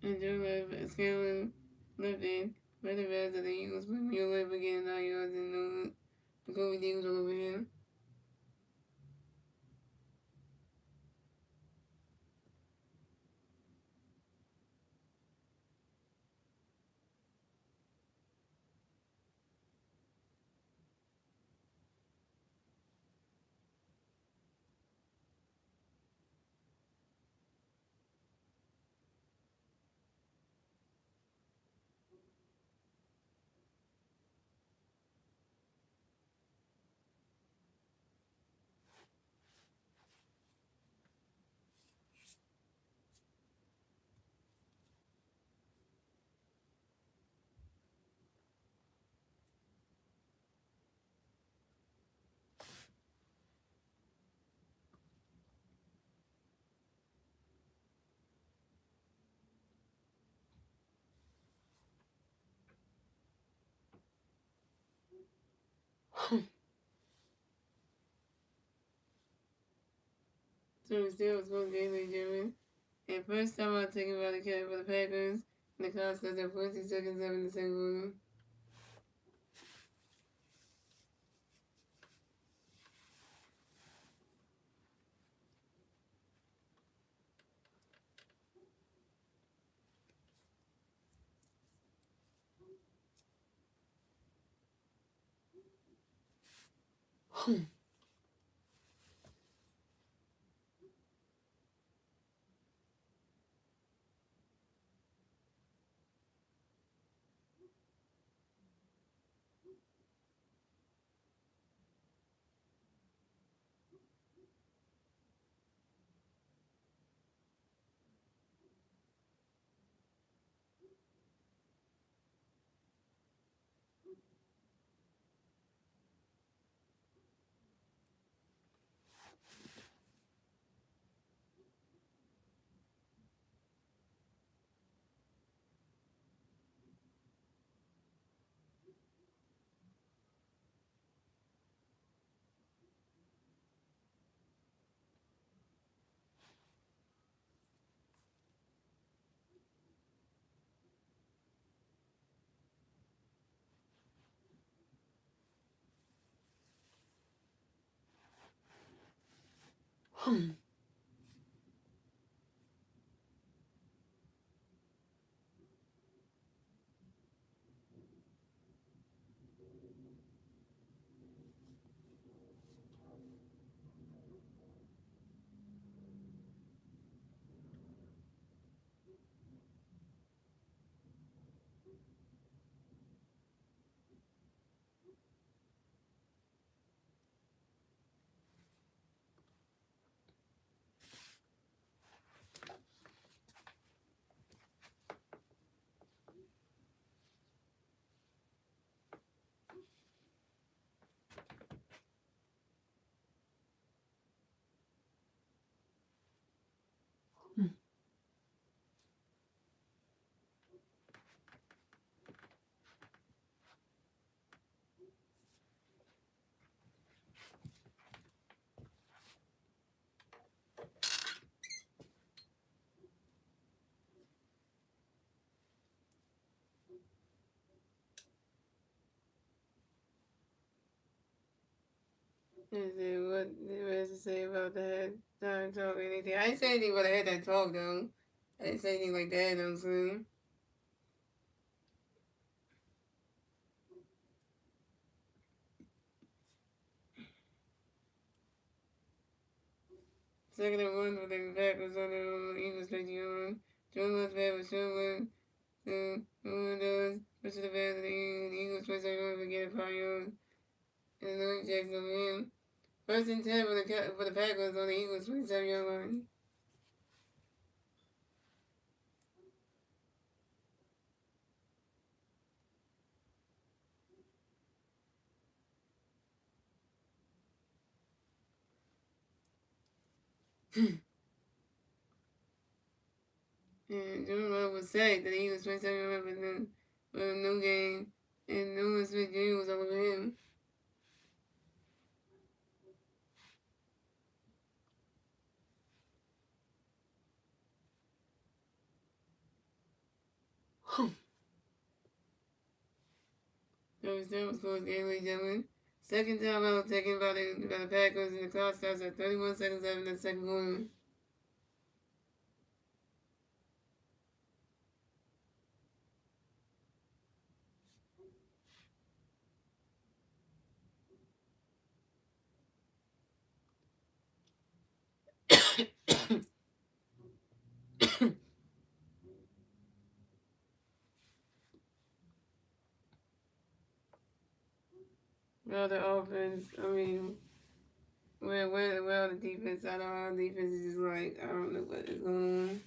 And Joe Scanlon lifted by the rest of the Eagles, but Mueller again 9 yards and the Kobe Eagles all over him. So still was supposed to be Lee German. And first time I taken by the cat for the Packers. And the clock starts at 14 seconds left in the second quarter. What has to say about that? Time talk anything. I didn't say anything about I had that talk though. I didn't say anything like that, I'm saying. Second and one with the Packers on the Eagles picking on. Joe was bad with Sherwood. Who does? Push the bad of the Eagles play second one again Pio. And Louis Jackson over him. First and 10 for the Packers on the Eagles 27-yard line. And Jimmy Love was sacked that he was 27 for the new game. And Noah Smith Jr. was all over him. So still was close game, ladies and gentlemen. Second time out taken by the Packers, and the clock starts at 31 seconds left in the second quarter. Well, the offense, I mean, well, the defense, I don't know, the defense is just like, I don't know what is going on.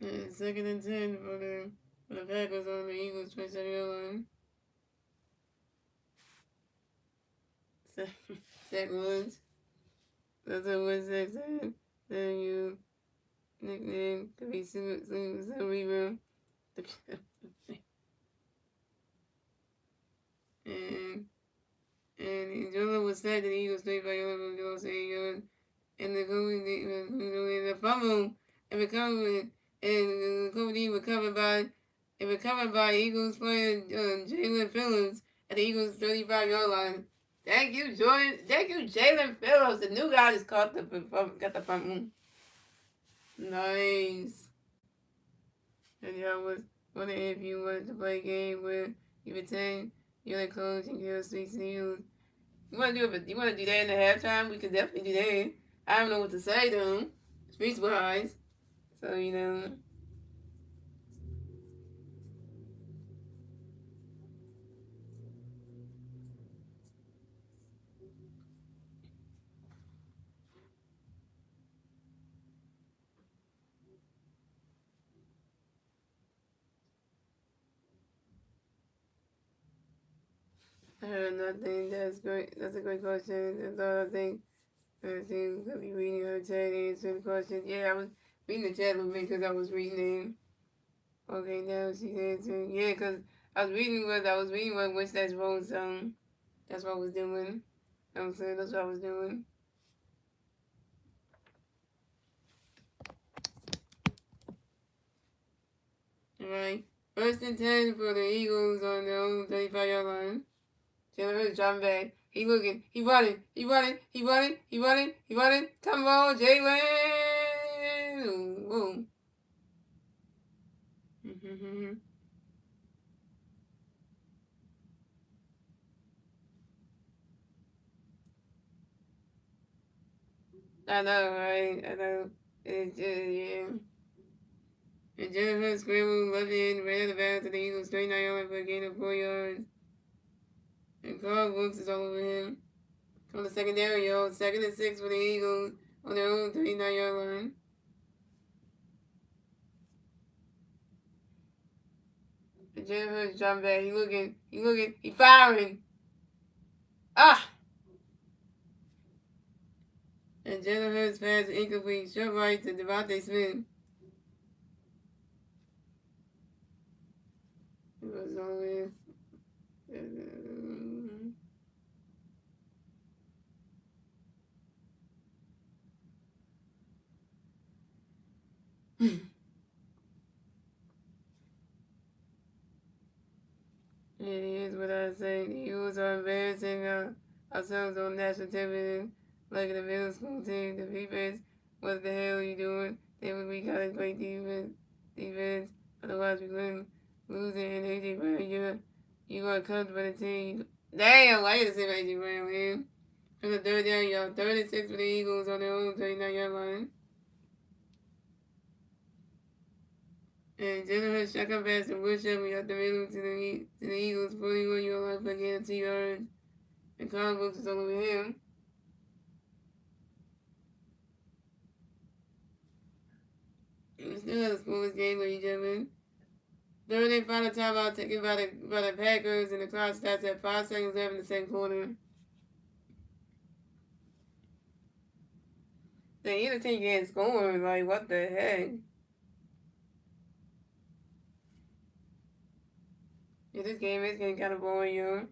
And 2nd and 10 for the Packers on the Eagles 27-yard line. Zach Woods. That's a Woods said. Then you nickname could be some rebound. And Jordan was sacked and the Eagles played by 11 yards, 8 yards. And the fumble and the Kobe recovered by Eagles player Jalen Phillips at the Eagles 35-yard line. Thank you, Jordan. Thank you, Jalen Phillips. The new guy just got the fumble. Nice. And y'all was wondering if you wanted to play a game where you pretend you're the coach and you're speaks to you. You want to do that in the halftime? We could definitely do that. I don't know what to say though, speech wise. So you know. I heard nothing. That's great. That's a great question. That's all I think. I think I'll be reading her chat and answering the questions. Yeah, I was reading the chat a little bit because I was reading it. Okay, now she's answering. Yeah, because I was reading what Wish That's Wrong song. That's what I was doing. I'm saying that's what I was doing. Alright. 1st and 10 for the Eagles on their own 35-yard line. Jalen Hurts dropping back. He looking. He running. Come on, Jalen. Whoa. I know, right? I know. Yeah. And Jalen Hurts scrambled left end, ran the bounds to the Eagles 39 yards for a gain of 4 yards. And Carl Brooks is all over him. On the secondary, yo. 2nd and 6 for the Eagles on their own 39-yard line. And Jalen Hurts dropping back. He looking. He firing. Ah! And Jalen Hurts pass incomplete. Short right to Devontae Smith. It was only. And here's what I say. The Eagles are embarrassing ourselves on national television like the middle school team. The defense, what the hell are you doing? We got a great defense. Otherwise, we wouldn't lose it. And AJ Brown, you are coached by the team. Damn, I gotta say AJ Brown, man. On the 3rd down, y'all. 3rd and 6 for the Eagles on their own 39-yard line. And Jalen Hurts shotgun pass to Woodshop. We got the middle to the Eagles 41-yard line for a gain of 2 yards. And Carl Brooks is all over him. And we still have a scoreless game, ladies and gentlemen. 3rd and final timeout taken by the Packers, and the clock starts at 5 seconds left in the 2nd quarter. Then either team can't score. Like, what the heck? Yeah, this game is getting kind of boring, yo.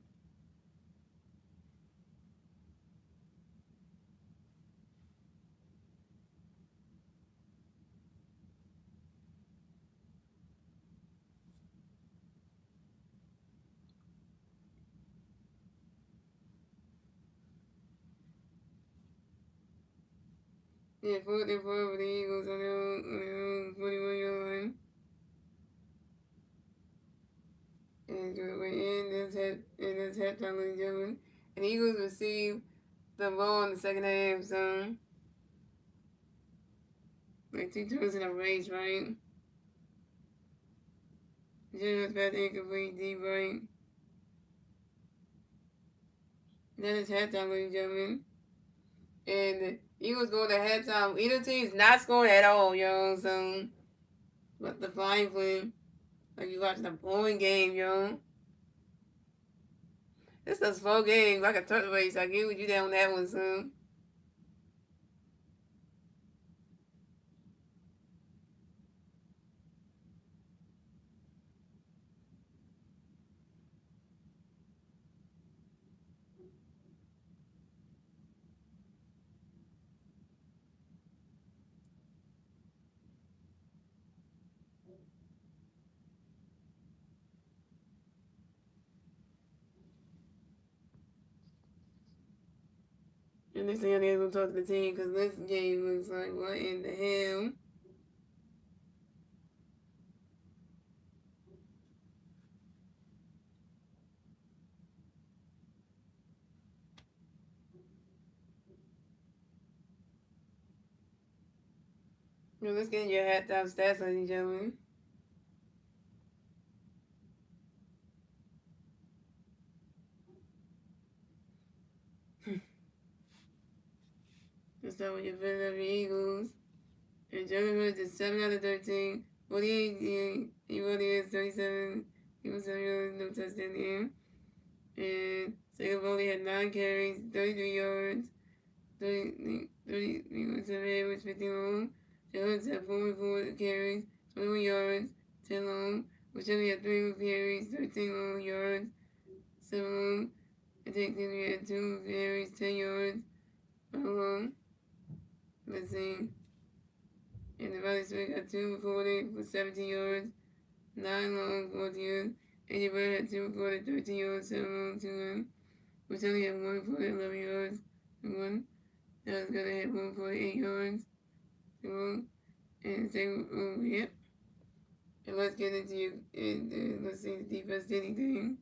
Yeah, 4th and 4 for the Eagles on their own 41-yard line. And we're in this halftime, ladies and gentlemen. And the Eagles receive the ball in the second half, so like 2 turns in a race, right? Just pass incomplete, deep right. That is halftime, ladies and gentlemen. And the Eagles go to halftime. Either team's not scoring at all, yo. So But the flying flame, like you watching a boring game, yo. It's a slow game, like a turtle race. I get with you down that one soon. And next thing I need to go talk to the team because this game looks like what in the hell? Yo, let's get your hat down stats, ladies and gentlemen. Let's start with your Philadelphia Eagles. And Jalen Hurts is 7 out of 13. 48, he really is 37. He was 7 yards, no touchdown game. And Jacob only had 9 carries, 33 yards, 30 was 50 long. Jones had 44 carries, 21 yards, 10 long. Whichever had 3 carries, 13 long yards, 7 long. I think then we had 2 carries, 10 yards, 1 long. Let's see. And the Valley Smith got 2 recorded for 17 yards, 9 long, 14 yards. Andy Bird had 2 recorded, 13 yards, 7 long, 2 long. Which only had 1 recorded, 11 yards, and 1. That was gonna hit 1 for 8 yards, 2 long. And same, yep. And let's get into you, and let's see if the defense did anything.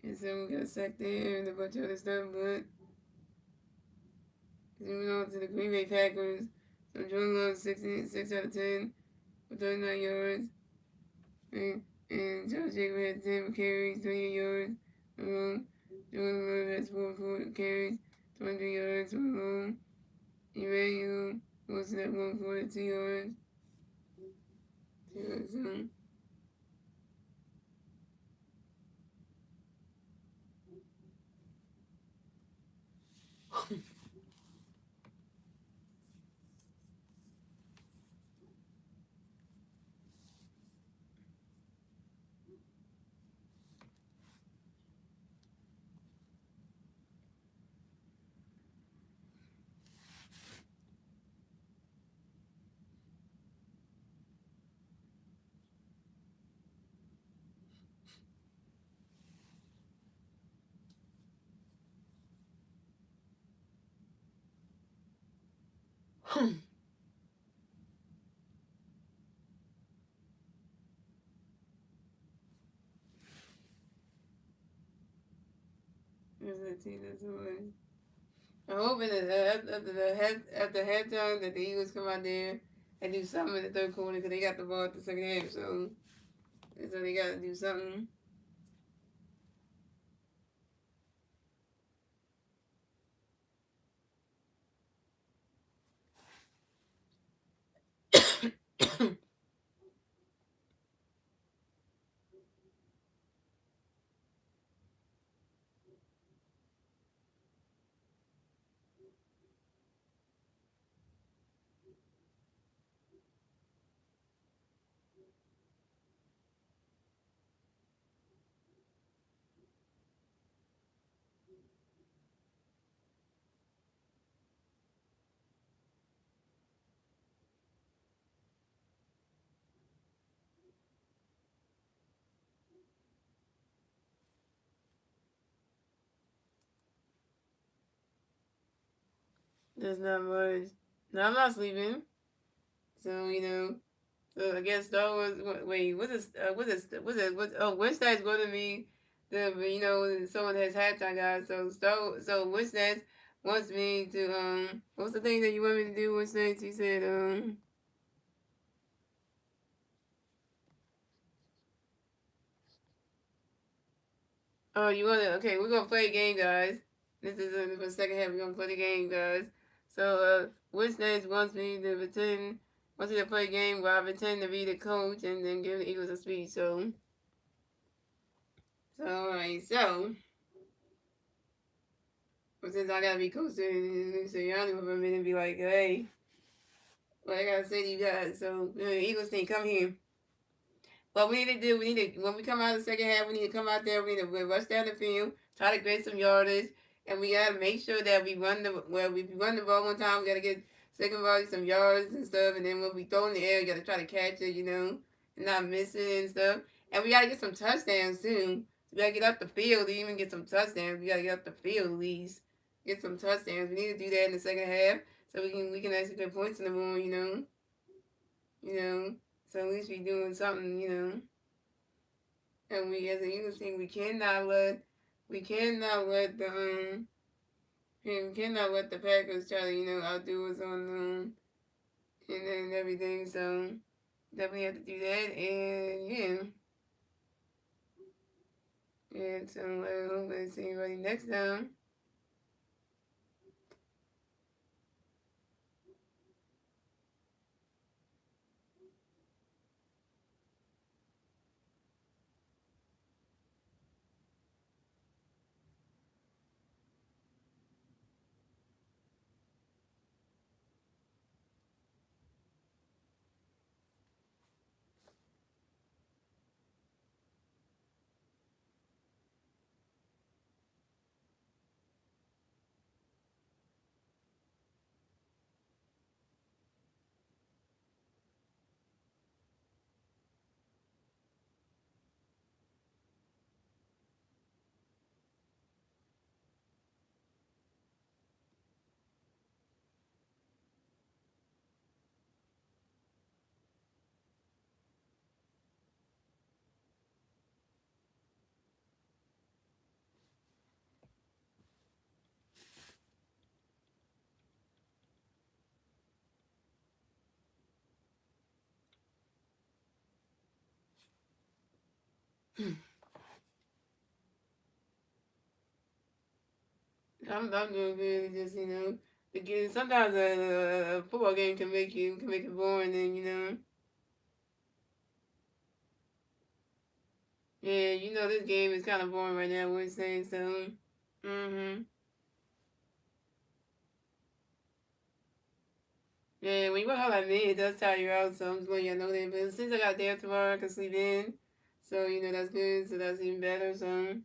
And so we got sacked there and a bunch of other stuff, but moving on to the Green Bay Packers. So Jordan Love, 6 out of 10 for 39 yards. And Josh Jacobs had 10 carries, 28 yards. Jordan Love has 4 carries, 23 yards alone. Emmanuel Wilson at 142 yards. 2 yards. That's what I'm hoping that after halftime that the Eagles come out there and do something in the third quarter because they got the ball at the second half. So they got to do something. There's not much. No, I'm not sleeping. So So I guess Star Wars. Wait, what's this? Wednesday's going to be someone has halftime guys. So Wednesday wants me to What's the thing that you want me to do Wednesday? You said Oh, you want to? Okay, we're gonna play a game, guys. This is the second half. We're gonna play the game, guys. So Wednesday wants me to pretend wanted to play a game where I pretend to be the coach and then give the Eagles a speech. Alright, but since I gotta be coach, so y'all for a minute and be like, hey, what I gotta say to you guys. So, Eagles team, come here. What we need to do, when we come out of the second half, we need to come out there, we need to rush down the field, try to get some yardage, and we gotta make sure that we run we run the ball one time, we gotta get second body some yards and stuff, and then when we throw in the air, you gotta try to catch it, and not miss it and stuff. And we gotta get some touchdowns too. We gotta get up the field to even get some touchdowns. We gotta get up the field at least. Get some touchdowns. We need to do that in the second half so we can actually get points in the room, You know. So at least we doing something. And we as an Eagles team we cannot let the Packers try to, outdo us on and everything. So definitely have to do that and yeah. So hopefully see everybody next time. I'm doing good. Just because sometimes a football game can make it boring, and yeah, this game is kind of boring right now. We're saying so. Mhm. Yeah, when you work hard like me, it does tire you out. So I'm just letting y'all know that. But since I got there tomorrow, I can sleep in. So that's good. So that's even better. So.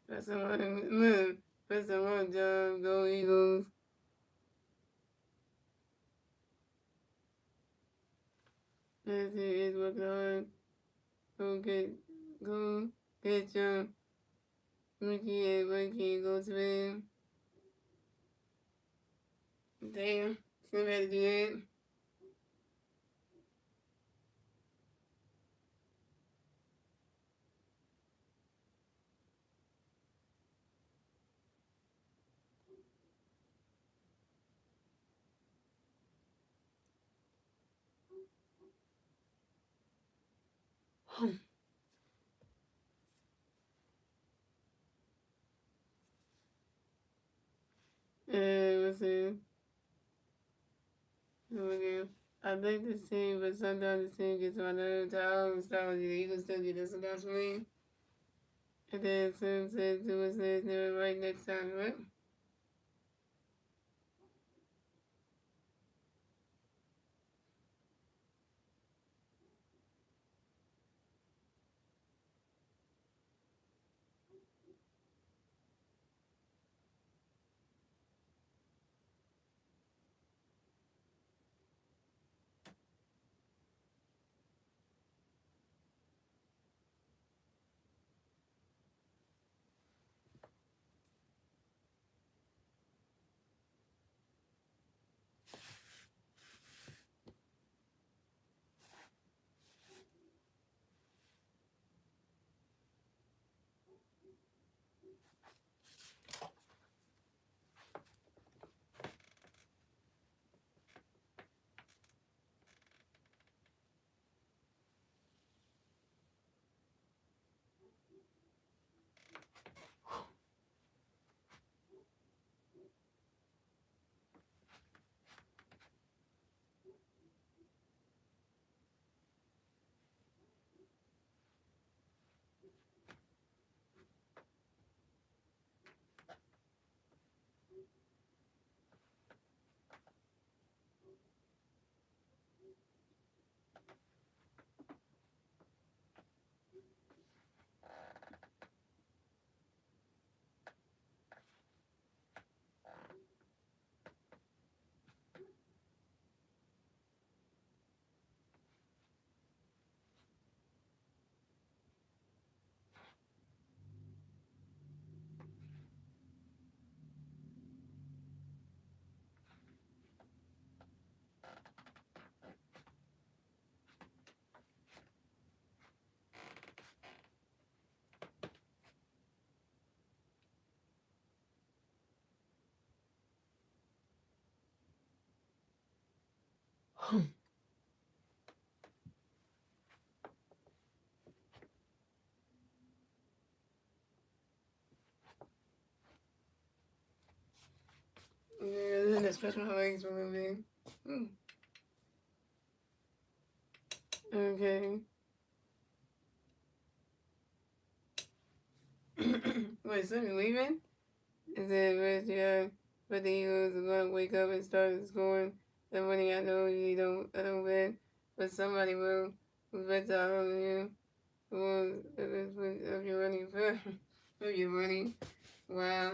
That's a one. That's a one job. Go Eagles. This is what God. Go get. Go get your Ricky and Ricky. Go to bed. Damn. Somebody do that. And let's see. Okay. I like this team, but sometimes this team gets my nerves. I always start with the Eagles still get this sometimes for me. And then Sim said to us never right next time, right? Yeah, then I stretch my legs a little bit. Okay. Wait, so you leaving? Is it but the Eagles are gonna wake up and start scoring the money? I know you don't I don't bet, but somebody will who bets out on you. Well, if you're running for if you're running. Wow.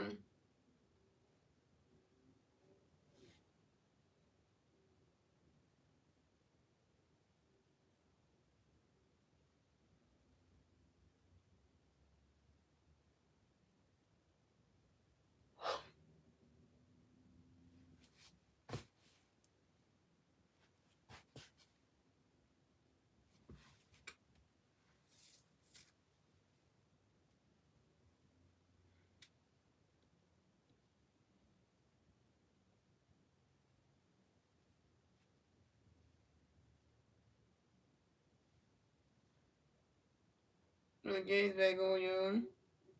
The game's back on, yo.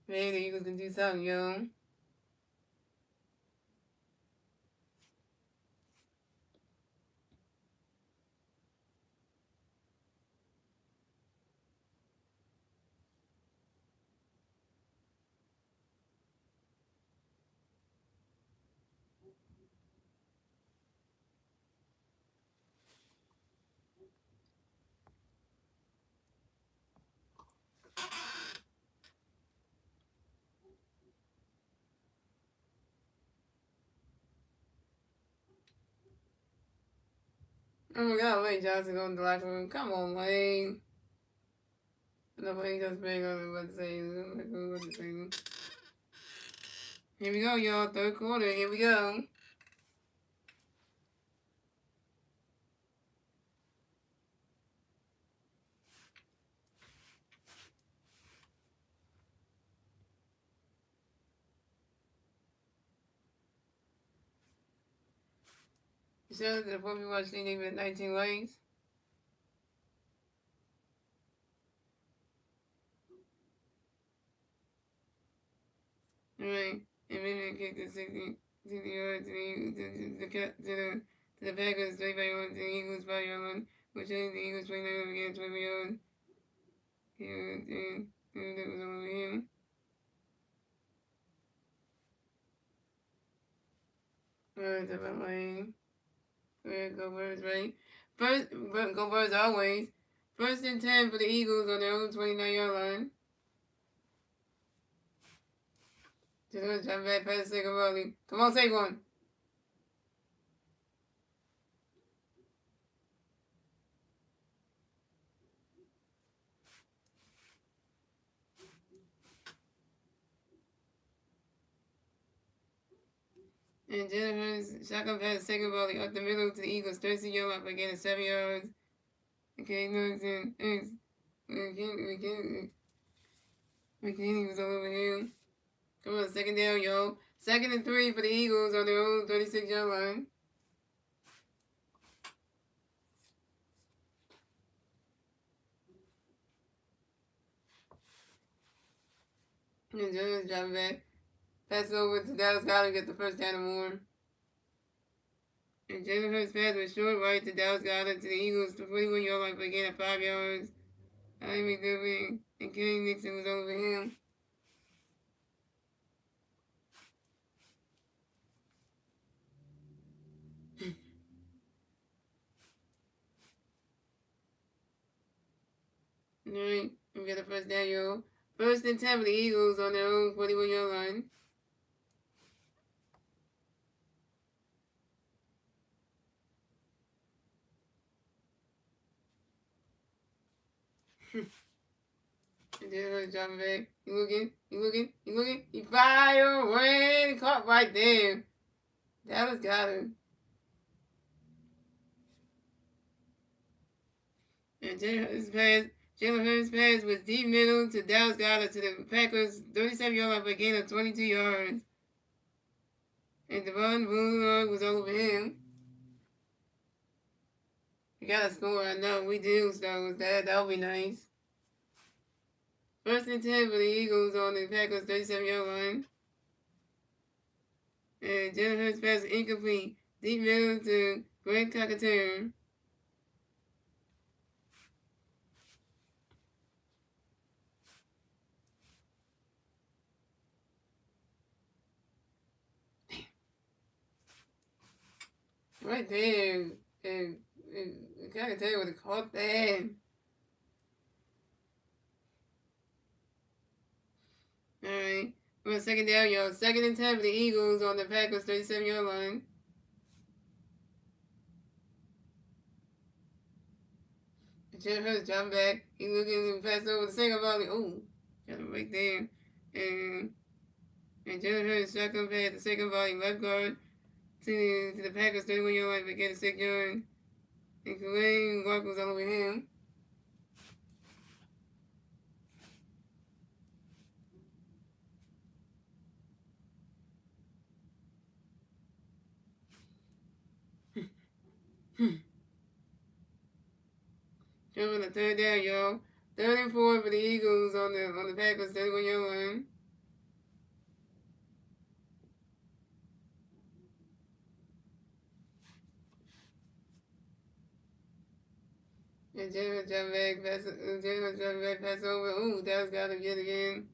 Maybe the Eagles can do something, yo. Oh my god, Lane Johnson going to the locker room. Come on, Lane. Nobody just bang on what to say. Here we go, y'all. Third quarter. Here we go. Shout out to the folks who watched with 19 likes. Alright. And maybe kick the 60 yards to the Packers, 35 yards, to the Eagles, 5 yard line. Which I think the Eagles playing them again, 20 yards. And that was over him. Alright, about Lane. Go Birds, right? First, go Birds always. 1st and 10 for the Eagles on their own 29-yard line. Just jump back past Saquon. Come on, Saquon. And Jennifer's shotgun pass second volley up the middle to the Eagles. 13 yard line for getting 7 yards. Okay, no, it's McKinney was all over him. Come on, second down, yo. 2nd and 3 for the Eagles on their own 36-yard line. And Jones dropping back. Pass it over to Dallas Goddard, get the first down and more. And Jalen Hurts' pass was short right to Dallas Goddard to the Eagles to 41-yard line for a gain of 5 yards. Ali McDuffie and Kenny Nixon was over him. Alright, we got the first down, yo. 1st and 10 for the Eagles on their own 41-yard line. And then dropping back. You looking. He fire away. Caught right there. Dallas got him. And Jalen Hurts' pass was deep middle to Dallas Goddard to the Packers 37-yard line for a gain of 22 yards. And Devon Bulldog was over him. got a score. I know we do, so that'll be nice. 1st and 10 for the Eagles on the Packers 37-yard line. And Jalen Hurts pass incomplete. Deep middle to Grant Cockatoo. Right there. And Cockatoo would have caught that. Alright. We're 2nd down, y'all. 2nd and 10 for the Eagles on the Packers 37-yard line. Jalen Hurts dropping back. He looking to pass over the second volley. Oh, got him right there. And Jalen Hurts shotgun pass the second volley left guard to the Packers 31-yard line, but get a 6-yard. And Kareem Walker was all over him. Jumping the 3rd down, y'all. 3rd and 4 for the Eagles on the Packers 31-yard line. And Jalen jumping back, pass over. Ooh, Dallas got him yet again.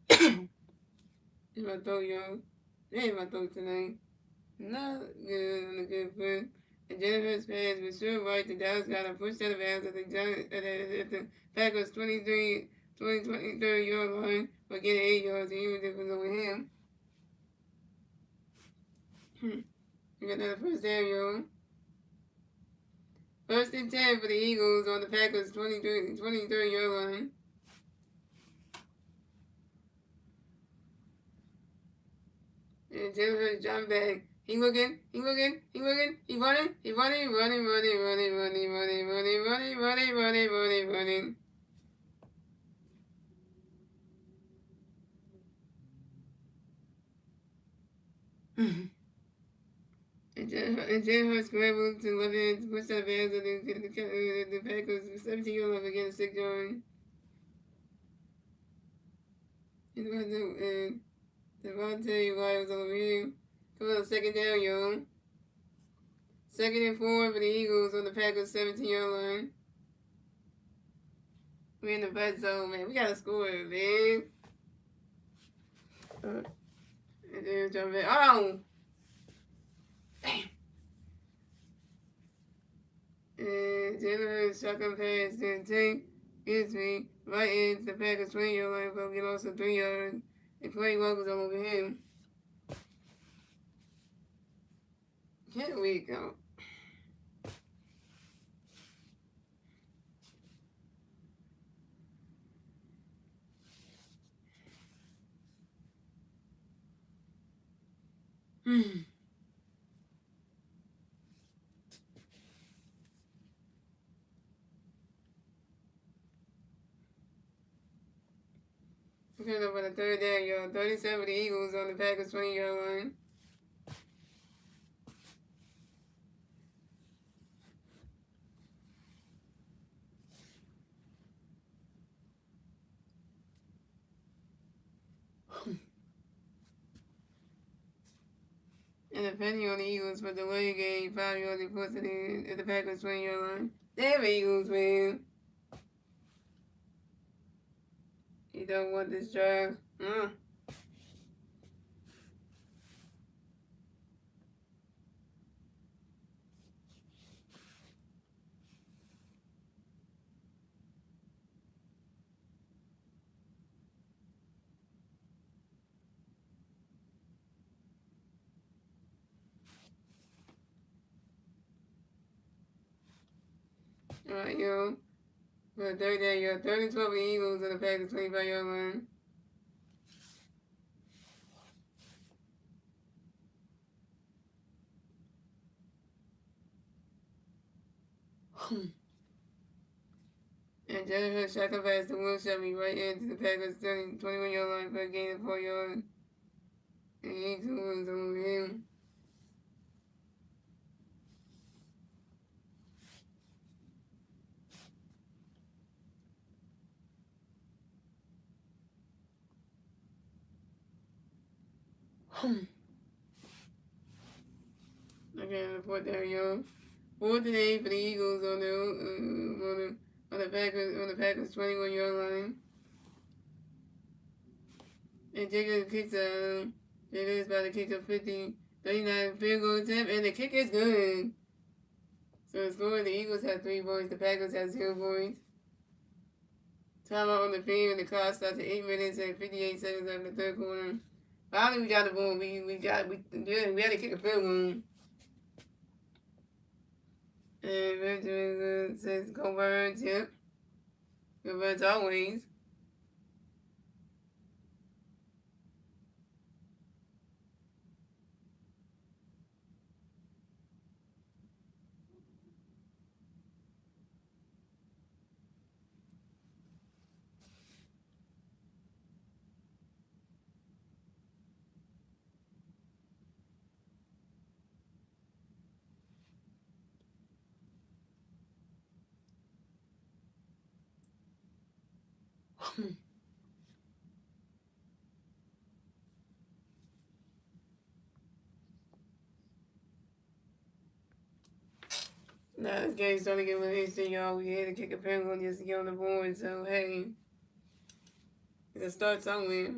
In my throat, y'all. In my throat tonight. Not good on the good foot. And Jalen Hurts pass was sure right to Dallas got a push out of bounds at the Packers 23rd-yard line, but getting 8 yards, even if it was over him. You got another 1st down, y'all. 1st and 10 for the Eagles on the Packers 23rd-yard line. And Jalen Hurts jumping back. He running. And Jalen Hurts scrambled to left hand to push out of bounds of the Packers 17-yard line again, 6-yard. And Devontae Wyatt was over him. Come on, 2nd down, y'all. 2nd and 4 for the Eagles on the Packers 17-yard line. We're in the red zone, man. We gotta score, man. And then jump in. Oh! Damn. And Jalen Hurts shotgun pass to Tank. Gets me right into the Packers 20-yard line, but we lost a 3 yards. And Clay Walker's all over him. Here we go. Okay, over the 3rd down, y'all. 37 for the Eagles on the Packers 20-yard line. And depending on the Eagles for the delay game, 5 yards he puts it in at the Packers 20-yard line. Damn Eagles, man. You don't want this drive. Alright, yo. For the 3rd down, yo. 3rd and 12 for the Eagles on the Packers 25-yard line. And Jalen Hurts shotgun pass to Will Shelby right into the Packers 21-yard line for a gain of 4 yards. And Eagles was over him. Okay, report there, yo. 4th and 8 for the Eagles on the Packers 21-yard line. And Jacobs about to kick a 39 field goal attempt, and the kick is good. So the score, the Eagles have 3 points, the Packers have 0 points. Timeout on the field, and the clock starts at 8 minutes and 58 seconds after the third quarter. Finally, we got the ball. We had to kick a field goal. And Benjamin says, go Birds, yep. Go Birds always. Now this game's starting to get a little interesting, y'all. We had to kick a field goal just to get on the board, so hey, it's a start somewhere.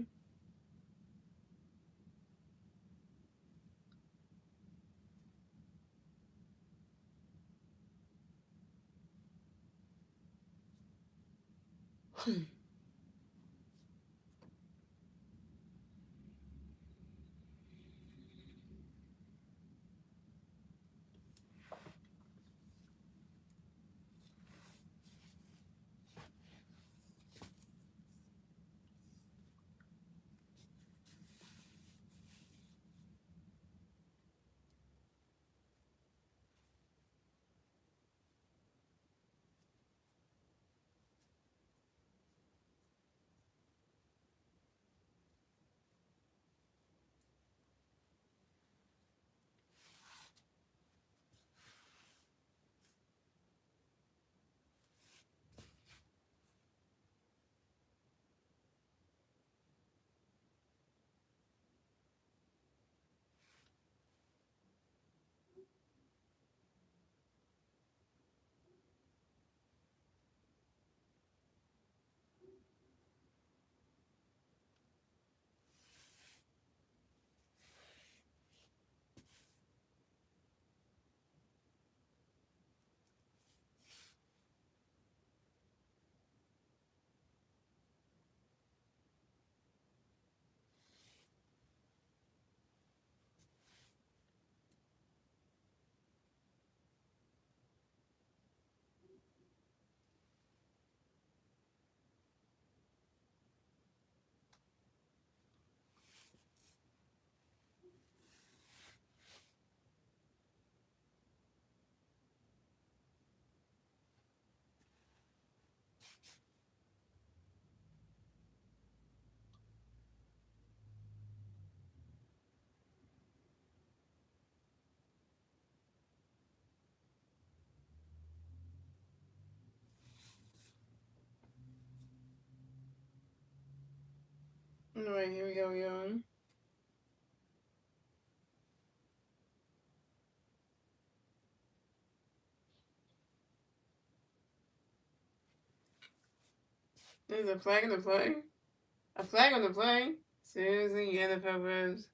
Alright, here we go, y'all. There's a flag on the play. A flag on the play. Seriously, yeah, the Peppers.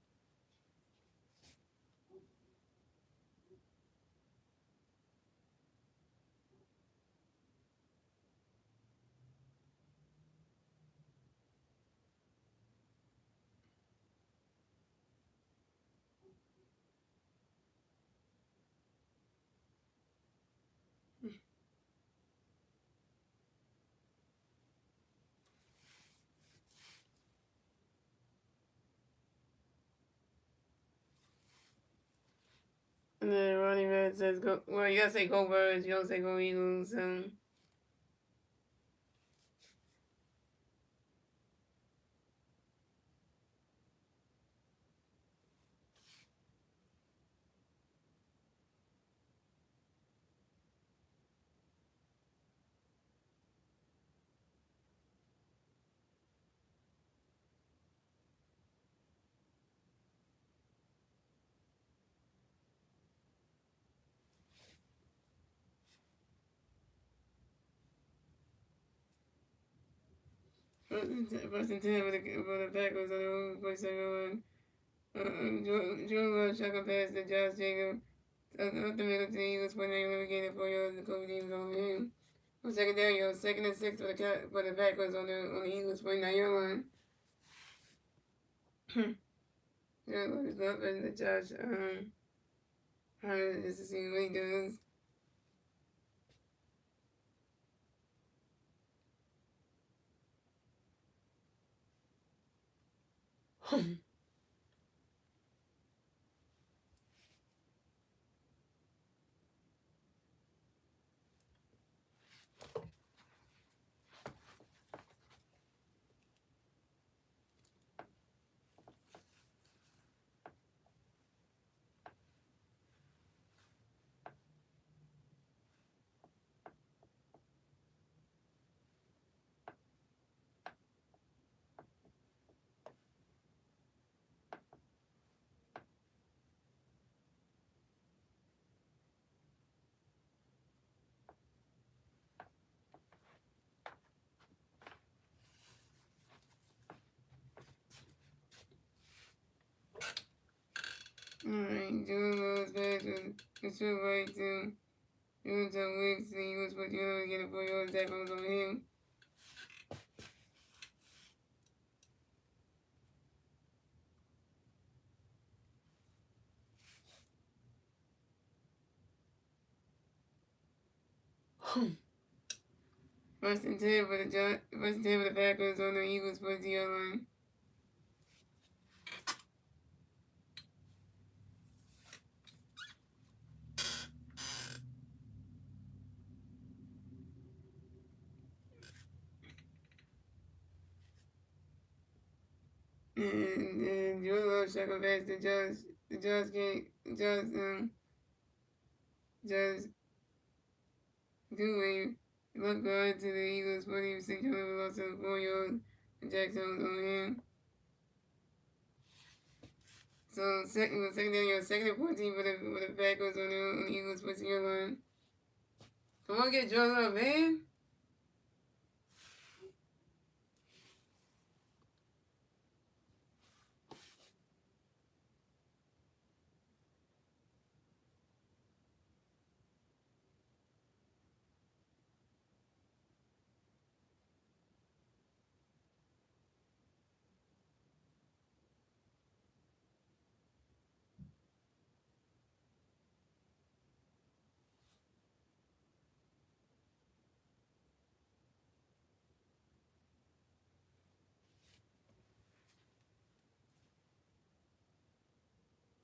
And then Ronnie Red says, go. Well, you gotta say go Birds. You don't say go Eagles. So. First and 10 for the Packers on the road for second one. Jordan Love second pass to Josh Jacobs. Up the middle to the Eagles, 49 gained 4 yards, and Kobe Davis over him. On second down, yo, 2nd and 6 for the Packers on the Eagles, 49-yard line. Jordan Love is not better than Josh. Just to see what he does. Alright, Jordan Love's pass was short right to Jonathan Wicks. The Eagles put you over to get a 4-yard tackle on him. First and 10 for the Packers on the Eagles 40-yard line. And Jordan Love second pass to Josh Dewey. Left guard to the Eagles 46-yard loss of 4 yards. And Jackson was on him. So second down, 2nd and 14 for the Packers on the Eagles 40-yard line. Come on, get Jordan Love, man.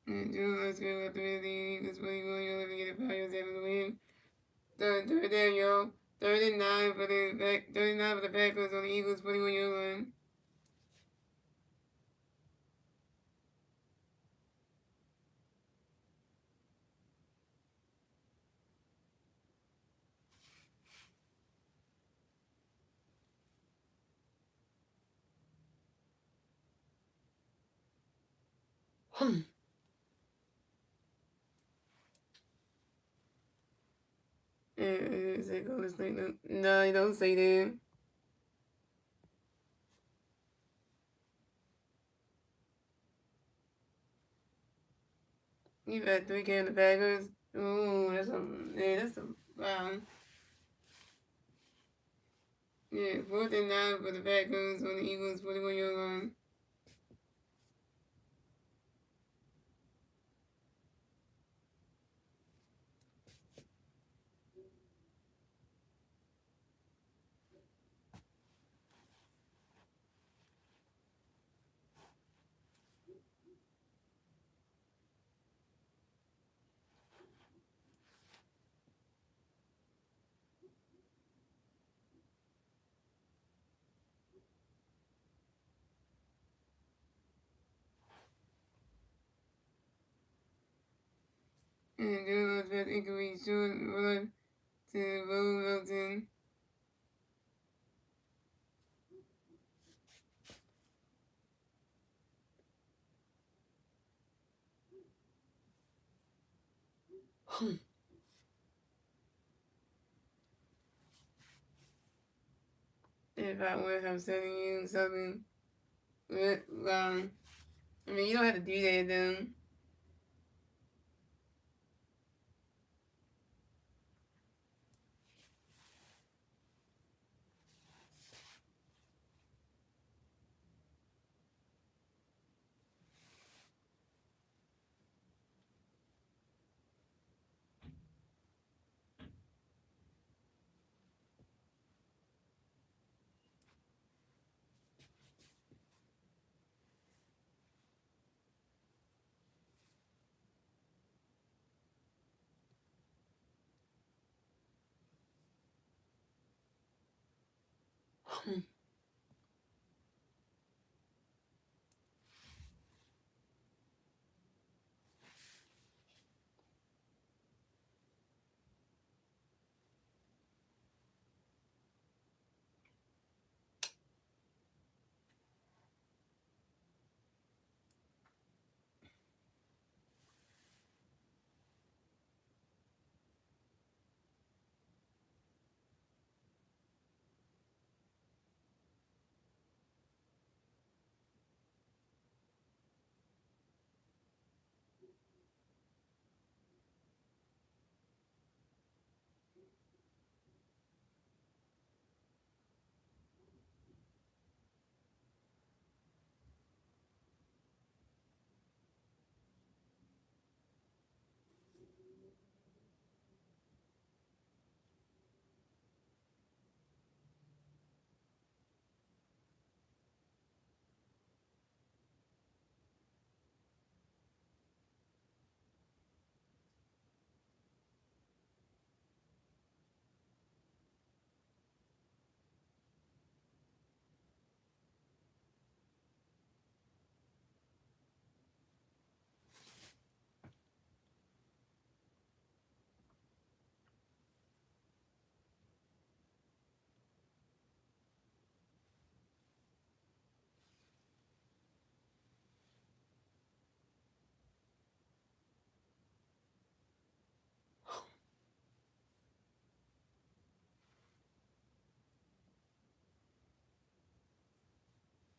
And Jordan Love's good with the Eagles 41-yard line to get a 5-yard tackle to win. Third down, y'all. 39 for the Packers on the Eagles 41-yard line. Say go to sleep. No, you don't say that. You got 3 can the Packers. Ooh, that's a yeah, 4th and 9 for the Packers on the Eagles 41-yard line. And Jordan Love's pass incomplete short run to Bo Melton. if I was, I'm sending you something. I mean, you don't have to do that though.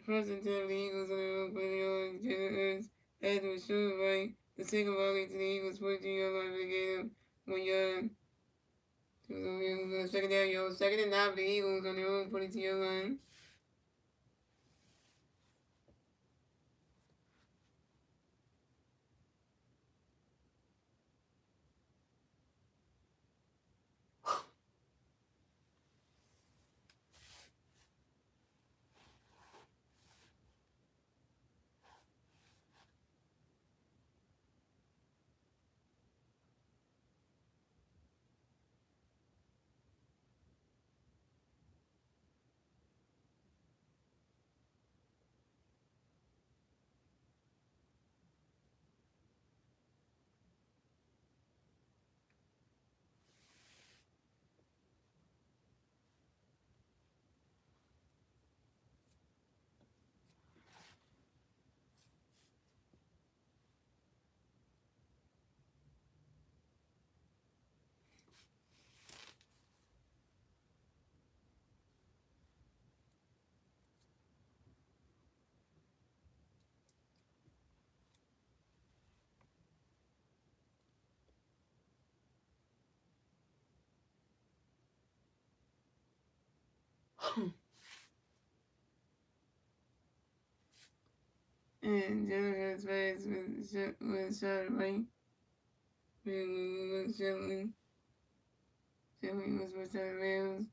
Positive Eagles on the video generous as was shown by the second volley to the Eagles 14-yard line for the game 1 yard. To the second down, yo. Second and 9 for the Eagles on their own 42-yard line. And Jenna has face with shot right. Shelly was with the Rams.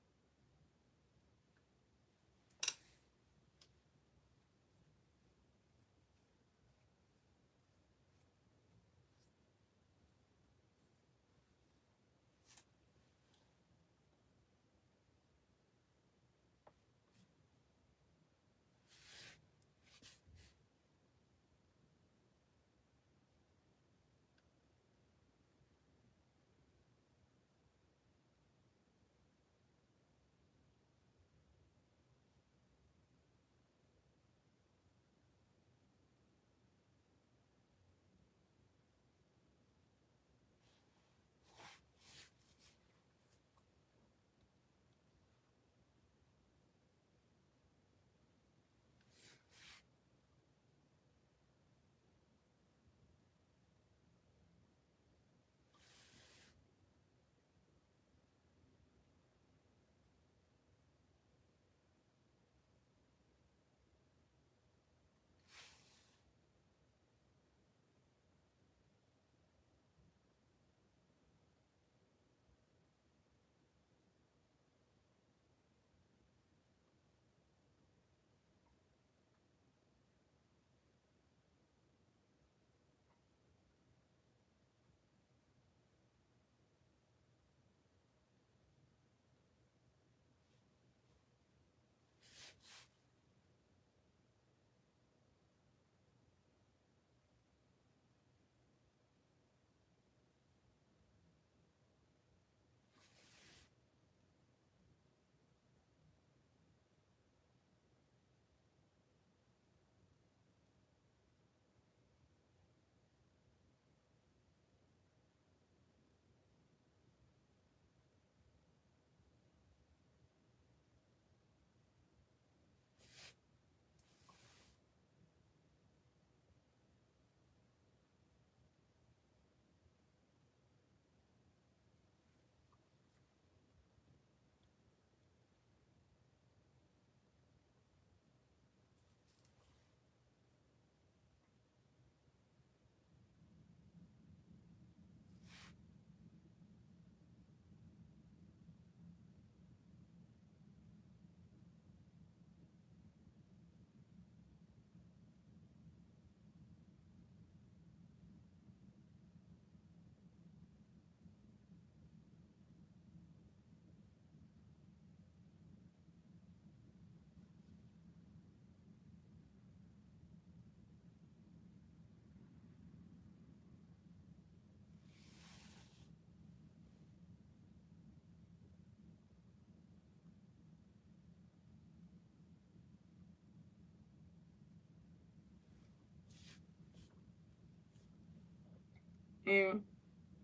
And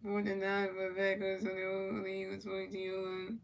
49 for the Packers and the Eagles 42.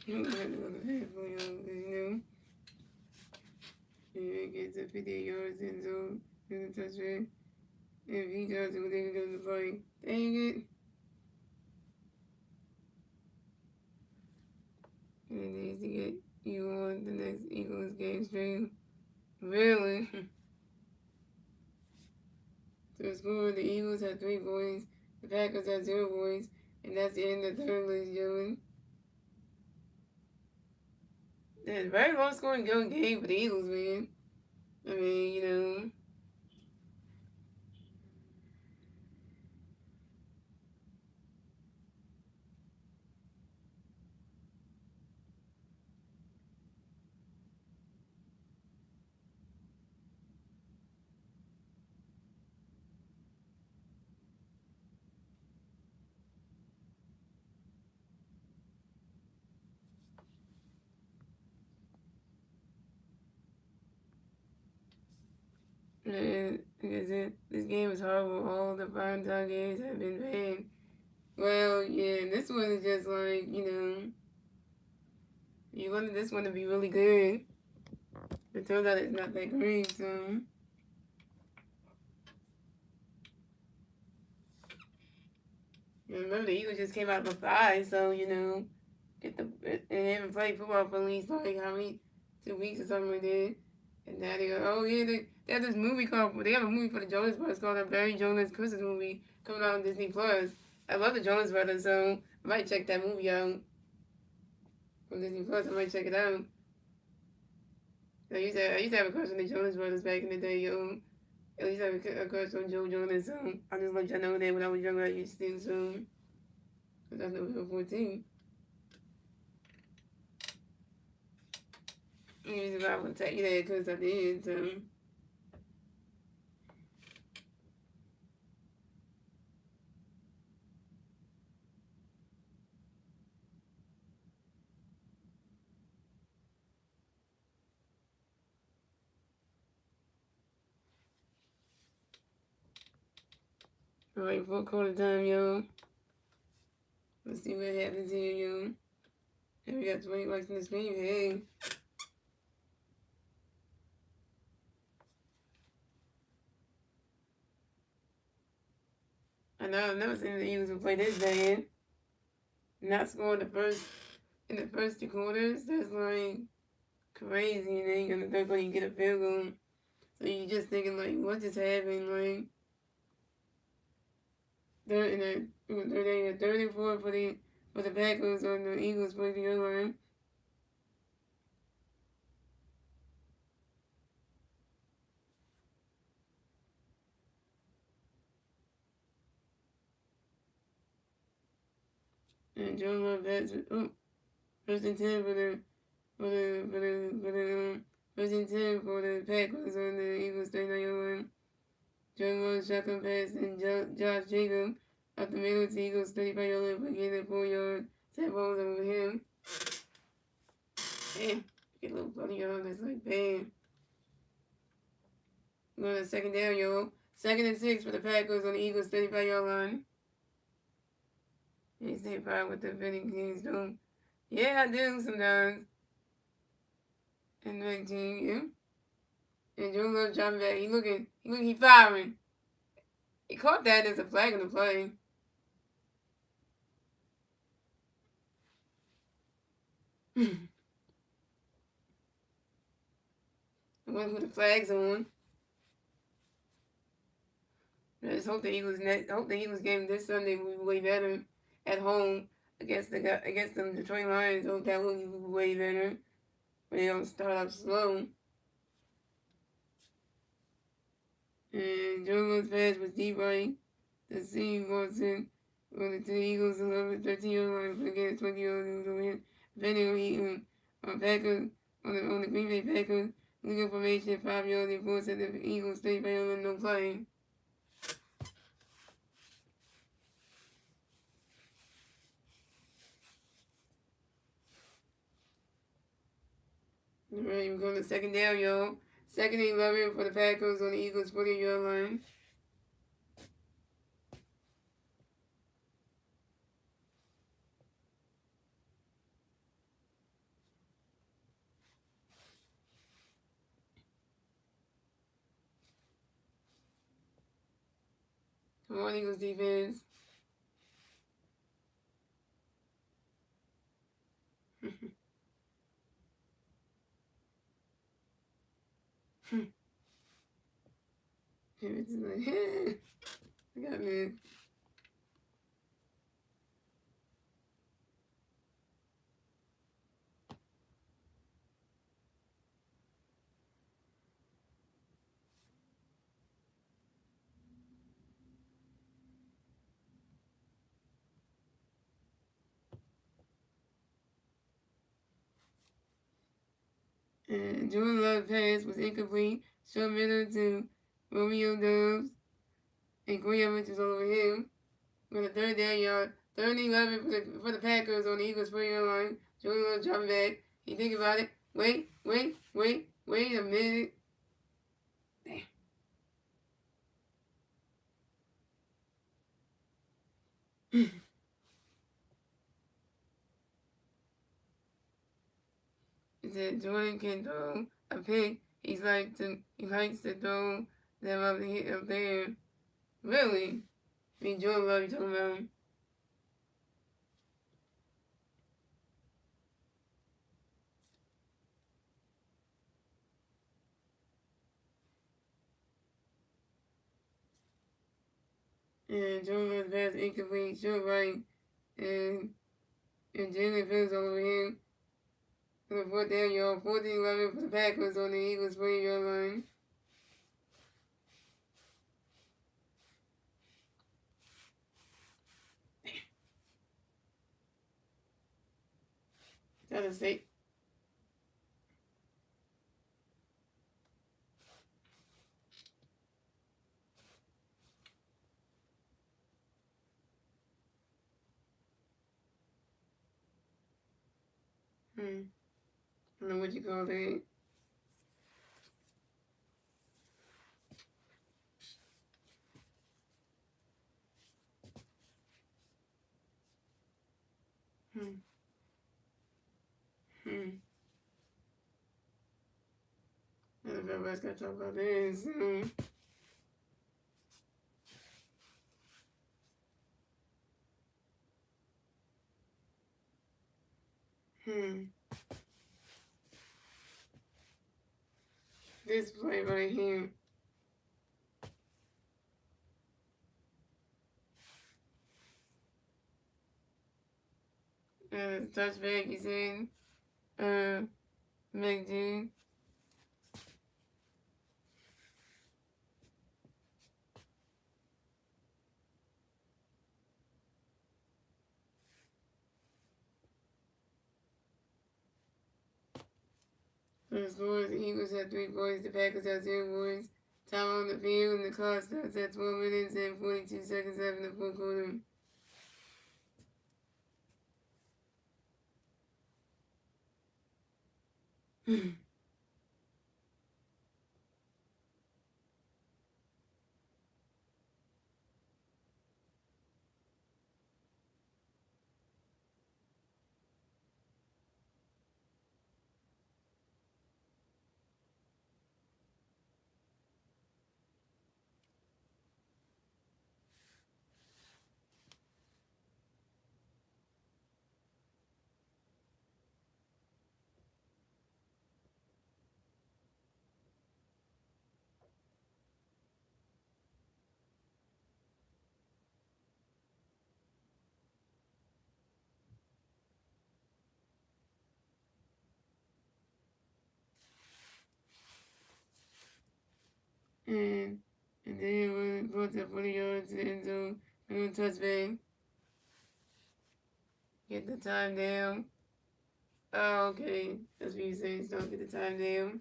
You know, he gets a 50 yards in zone in the touchdown. If he does it, then he goes to play. Dang it. And he needs to get you on the next Eagles game stream. Really? To score, the Eagles have 3 points, the Packers have 0 points, and that's the end of the third, ladies and gentlemen. It's a very low scoring game for the Eagles, man. I mean, you know. And like I said, this game is horrible. All the primetime games have been banned. Well, yeah, this one is just like, you know, you wanted this one to be really good. It turns out it's not that great, so. Remember, the Eagles just came out of a bye, so, get the and they haven't played football for at least like how many 2 weeks or something like that. And now they go, oh yeah, they have this movie called they have a movie for the Jonas Brothers called the Barry Jonas Christmas movie coming out on Disney Plus. I love the Jonas Brothers, so I might check that movie out on Disney Plus. I might check it out. I used to have a crush on the Jonas Brothers back in the day, yo. At least I have a crush on Joe Jonas, so I just let y'all know that when I was younger I used to, so because I know we were 14. The reason why I would tell you that because I did, so. Alright, 4 quarter time, yo. Let's see what happens here, yo. And we got 20 likes in this game, hey. I know I've never seen the Eagles play this bad. Not scoring in the first 2 quarters. That's like crazy. And then in the third quarter you get a field goal. So you're just thinking like, what just happened? Like, they're 34 for the Packers on the Eagles for the other line. And Joe Love bats. First and 10 first and 10 for the Packers on the Eagles 39-yard line. Joe Love shotgun pass and Josh Jacob up the middle to Eagles 35-yard line for getting a 4-yard tap balls over him. Damn, get a little bloody on. That's like bam. Going to second down, yo. 2nd and 6 for the Packers on the Eagles 35-yard line. They stay fine with the Vinny Kings, though. Yeah, I do sometimes. And 19, yeah. And Joe Love dropping back. He firing. He caught that as a flag in the play. I wonder who the flag's on. I just hope the Eagles game this Sunday will be way better at home against the Detroit Lions. Hope that will be way better. But they don't start off slow. And Jones' pass was deep right. The scene Watson on the Eagles 11, 13-yard line against 20-yard line. Depending on Eaton Packers on the Green Bay Packers. Legal formation 5 yards and force at the Eagles 35-yard line, no play. Alright, we're going to second down, yo. 2nd and 11 for the Packers on the Eagles 40-yard line. Come on, Eagles defense. It's like, I got me. And Jordan Love's pass was incomplete. Short middle to Romeo Doubs. And Corey Evans was over him. With a 3rd down yard. 3rd and 11 for the Packers on the Eagles 40-yard line. Jordan Love dropping back. He think about it. Wait a minute. Damn. He said Jordan can throw a pick. He likes to throw them up there. Really? I mean, Jordan Love, you talking about? And Joe runs past incomplete, short right, and Jalen Phillips over him. For the fourth down, y'all. 14-11 for the Packers on the Eagles 40-yard line. That's a safe. I don't know what you call that. Hmm. Everybody's got to talk about this. This play right here. Touchback, he's in. McG. So the score is the Eagles have 3 points, the Packers have 0 points. Time on the field, and the clock starts at 12 minutes and 42 seconds after the fourth quarter. and then we brought up 40 yards to the end zone. We're going to touchback. Get the time down. Oh, okay. That's what you're saying. So get the time down.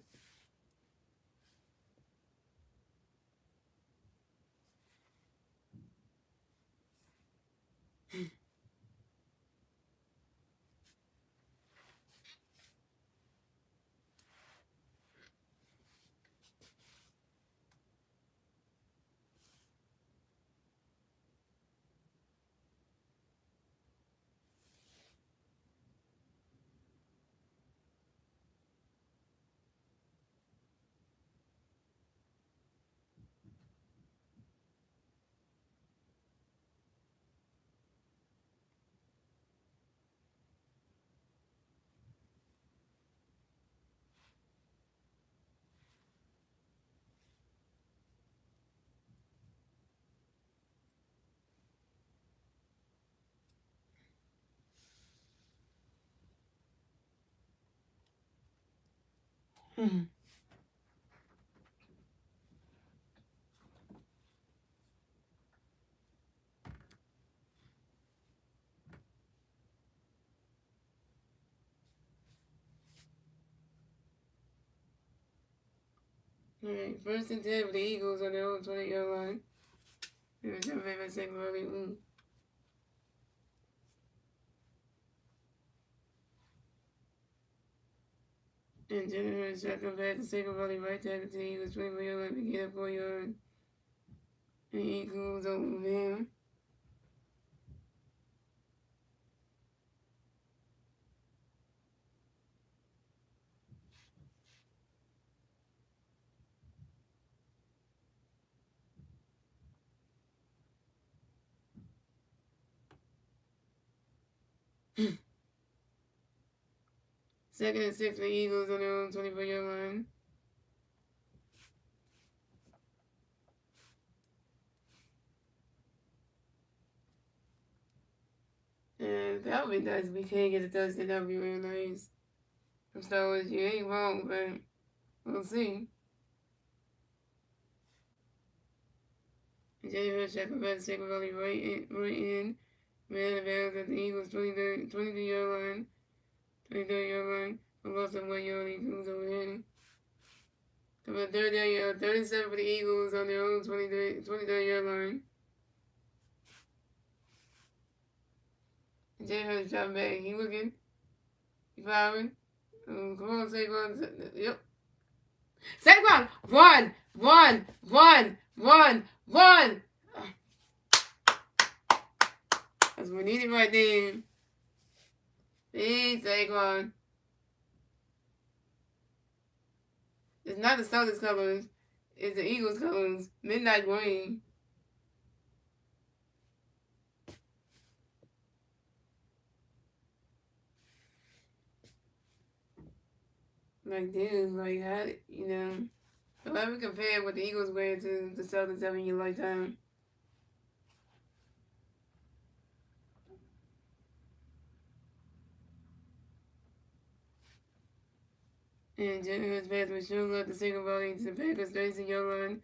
Alright, first and 10 for the Eagles on their own 20-yard line. And it's your favorite second early. And Jennifer shotgun back to second volley right tackle to the Eagles 20-yard line to get up 4 yards. And Eagles over him. Second and 6 for the Eagles on their own 24-yard line. That would be nice if we can get a touchdown. That would be real nice. I'm sorry, you ain't wrong, but we'll see. Jay Hurts shackled back to second volley right in. Man advanced at the Eagles 23-yard line. 23-yard line. A loss of 1 yard. Eagles over him. Come on, 37 for the Eagles on their own 23-yard line. Jay Hurts dropping back. He looking. He firing. Come on, Saquon. Yep. Saquon! Run! Run! Run! Run! Run! That's what we needed right there. Big Saquon. It's not the Celtics colors. It's the Eagles colors. Midnight green. Like, dude, like, how, you know, so ever compare what the Eagles wear to the Celtics ever in your lifetime? And Jalen Hurts pass was shown up the single volley to the Packers 36-yard line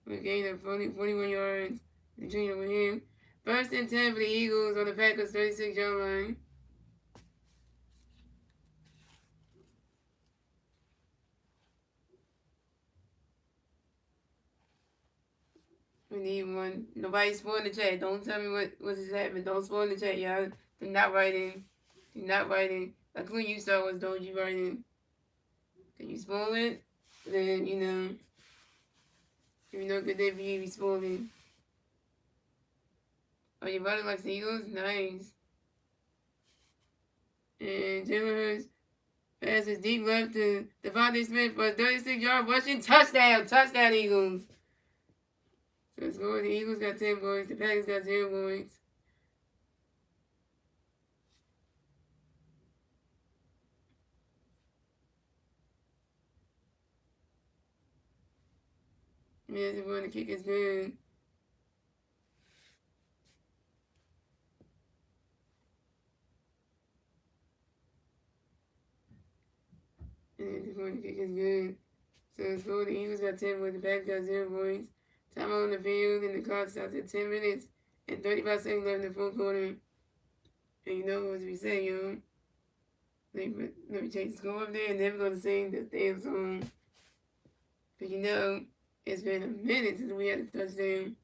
with a gain of 41 yards. The train over him. First and 10 for the Eagles on the Packers 36-yard line. We need one. Nobody spoil in the chat. Don't tell me what's happening. Don't spoil in the chat, y'all. Do not write in. Do not write in. Like when you Star Wars, don't you write in. Can you spoil it? Then, you know, if you know good day for you, be spoiling. Oh, your body likes the Eagles? Nice. And Jalen Hurts passes deep left to Devontae Smith for a 36-yard rushing touchdown. Touchdown, Eagles. So score, the Eagles got 10 points. The Packers got 0 points. Yes, the one to kick is good. And the one to kick is good. So score, the Eagles got 10 points. The Packers got 0 points. Time on the field, and the clock stops at 10 minutes and 35 seconds left in the fourth quarter. And you know what we say, yo. Let me change the score up there, and then we're going to sing the damn song. But you know, it's been a minute since we had a touchdown.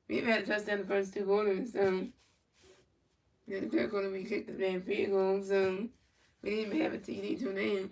We've had a touchdown the first 2 quarters, so in the third quarter we kicked the damn field goal, so we didn't even have a TD till then.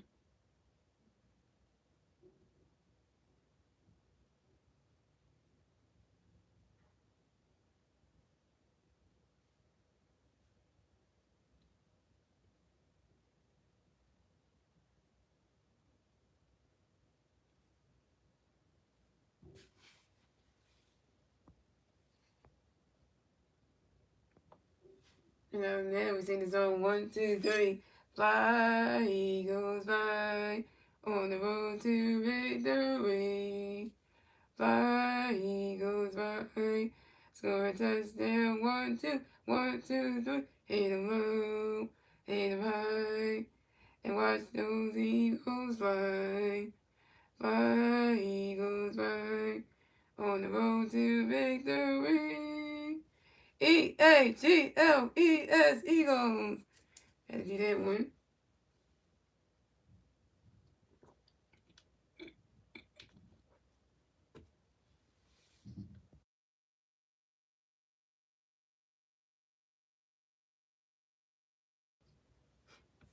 You know, now we sing the song 1, 2, 3. Fly, Eagles, fly, on the road to victory. Fly, Eagles, fly, score a touchdown. 1, 2, 1, 2, 3. Hit 'em low, hit 'em high, and watch those Eagles fly. Fly, Eagles, fly, on the road to victory. E-A-G-L-E-S, Eagles. Had to do that one.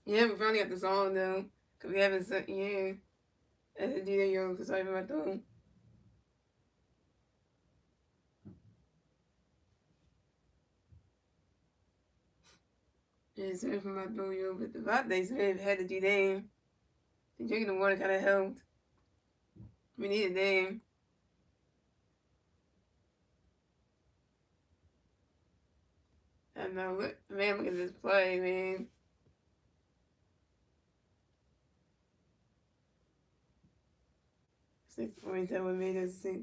Yeah, we finally got the song though. Cause we haven't sung, yeah. I had to do that, yo, cause I remember my thumb. Yeah, sorry for my thumb, yo, but the birthday Smith had to do that. The drinking the water kind of helped. We needed that. I know, look, man, look at this play, man. Six points, that would make us 6.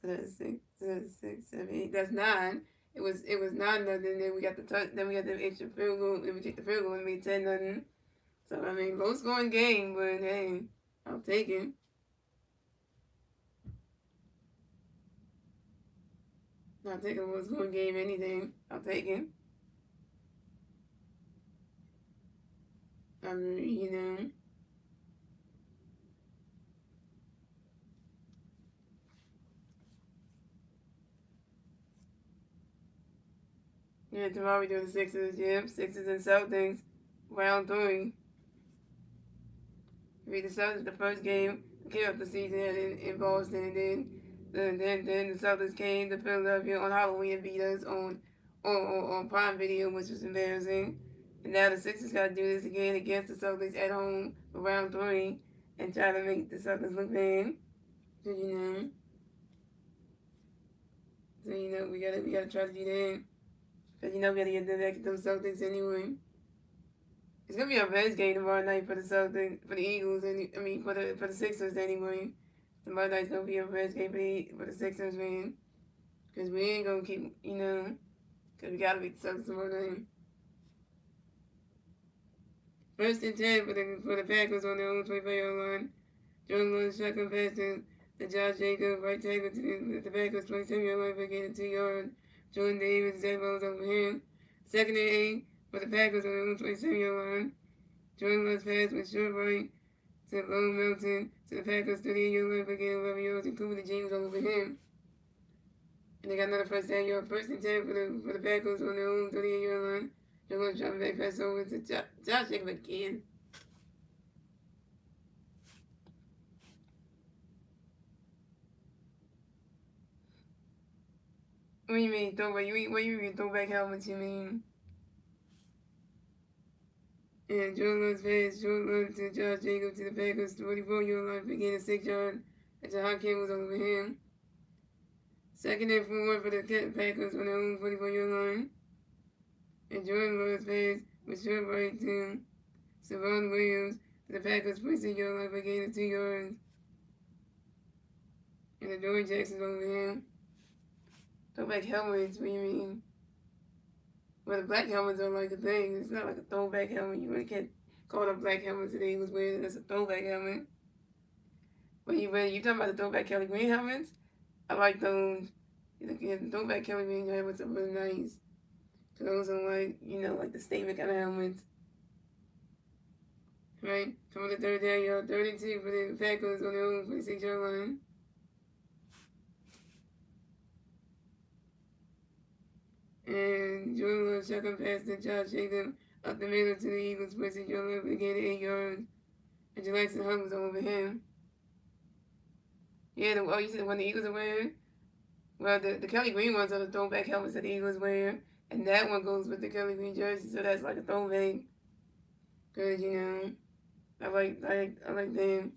So that's 6, so that's 6, 7, 8. That's 9. It was 9-0. Then we got then we got the extra field goal. Then we kicked the field goal and made 10-0. So I mean, low scoring game, but hey, I'll take it. I'll take a low scoring game, anything. I'll take it. I mean, Yeah, tomorrow we do the Sixers. Yep, Sixers and Celtics, round 3. We the Celtics the first game, kick off the season in Boston, and then the Celtics came to Philadelphia on Halloween and beat us on Prime Video, which was embarrassing. And now the Sixers got to do this again against the Celtics at home for round 3 and try to make the Celtics look bad. So we gotta try to do that. Cause we gotta get back at them Celtics anyway. It's gonna be a best game tomorrow night for the Celtics, for the Eagles, and I mean for the Sixers anyway. Tomorrow night's gonna be a best game for the Sixers, man. Cause we ain't gonna keep, cause we gotta beat the Celtics tomorrow night. 1st and 10 for the Packers on their own 25-yard line. Jordan Love shotgun pass to Josh Jacobs, right tackle to the Packers 27-yard line for getting 2 yards. Jordan Davis, Zach Bowles over him. 2nd and 8 for the Packers on their own 27-yard line. Jordan Love's pass was short right to Lone Melton to the Packers 38-yard line for getting 11 yards, including James all over him. And they got another first and 10 for the Packers on their own 38-yard line. They're going to drop back pass over to Josh Jacobs again. What do you mean throwback? What do you mean throwback helmets? You mean? And Jordan Love's pass, short love to Josh Jacobs to the Packers 44-yard line for getting 6 yards. As the hot was over him. 2nd and 4 for the Packers on their own 44-yard line. And Jordan Love's pass was short right to Savon Williams to the Packers 46-yard line for getting 2 yards. And the Dory Jackson's over him. Throwback helmets, what do you mean? Well, the black helmets are like a thing. It's not like a throwback helmet. You really can't call it a black helmet today. It was weird. That's a throwback helmet. But you talking about the throwback Kelly Green helmets? I like those. The throwback Kelly Green helmets are really nice. So those are like the statement kind of helmets. Right? Coming to third down, y'all. 32 for the Packers on their own 46-yard line. And Jordan Love shotgun pass to Josh Jacobs up the middle to the Eagles, pushing Jordan Love again 8 yards. And Jackson Hunt was over him. Yeah, you said when the Eagles are wearing? Well, the Kelly Green ones are the throwback helmets that the Eagles wear. And that one goes with the Kelly Green jersey, so that's like a throwback. Because, I like them.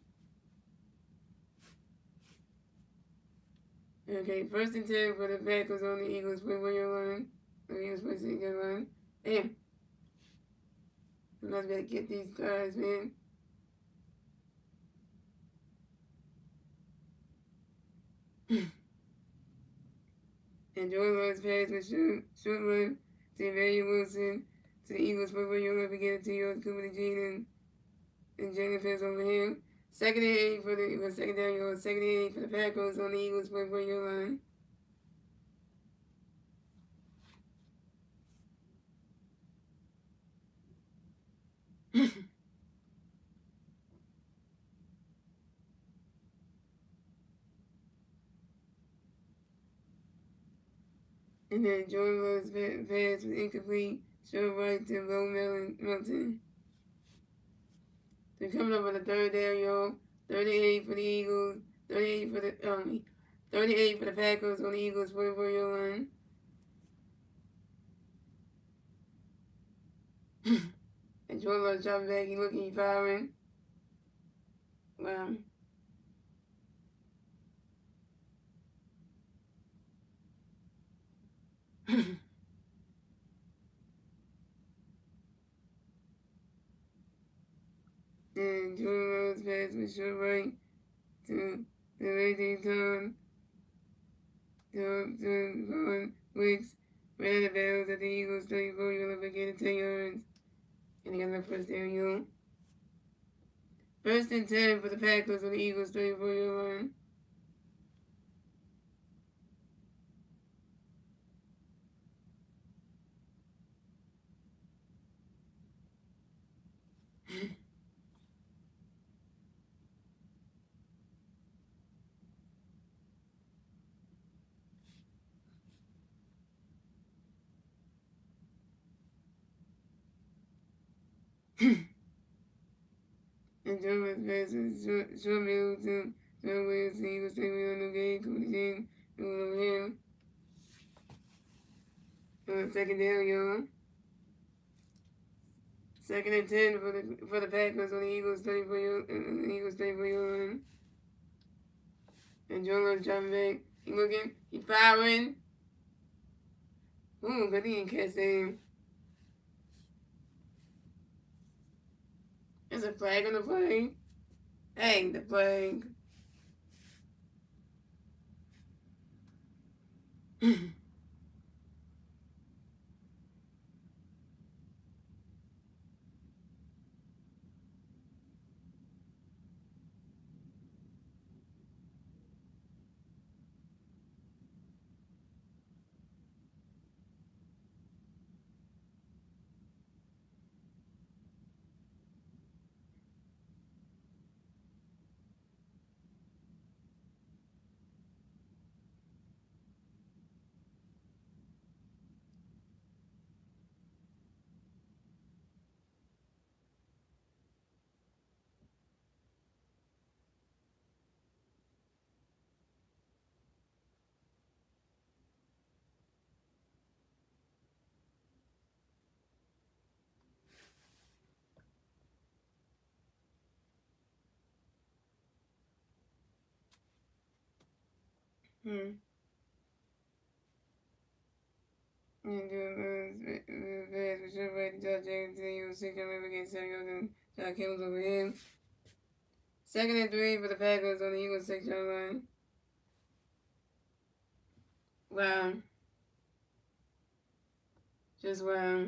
Okay, 1st and 10 for the Packers on the Eagles 1-yard line. The Eagles 1-yard line. Damn. I'm not going to get these guys, man. And Jordan Love's pass was short run to Emmanuel Wilson to the Eagles 1-yard line for getting 2 yards. Cooper to Jaden. And Jaden pass over him. 2nd and 8 for the second down yard. 2nd and 8 for the Packers on the Eagles 1-yard line. And then Jordan Love's pass was incomplete. Short right to Lone Melton. They're coming up on the 3rd down, y'all. 38 for the Eagles. 38 for the Packers on the Eagles 44-yard line. And Jordan Love dropping back. He firing. Wow. And Jordan Love's pass was short right to the Lady Tom. To Vaughn Wicks Ring the bells of the Eagles, 34, you're going to begin 10 yards. And you're going to first down, you. First and 10 for the Packers on the Eagles, 34-yard line. And Joe was passes, short Middleton, Joe Williams, the Eagles, 3 on the game, Cody King, over him. On the second down, y'all. Second and 10 for the Packers on the Eagles 34-yard line. And Joe Love dropping back. He looking. He firing. Ooh, but he didn't catch him. There's a flag on the play. Dang, the flag. And the pass was shot by Josh Jackson. He was 6 yards against Samuel and Josh Kim's over him. Second and 3 for the Packers on the Eagles 6-yard line. Wow. Just wow.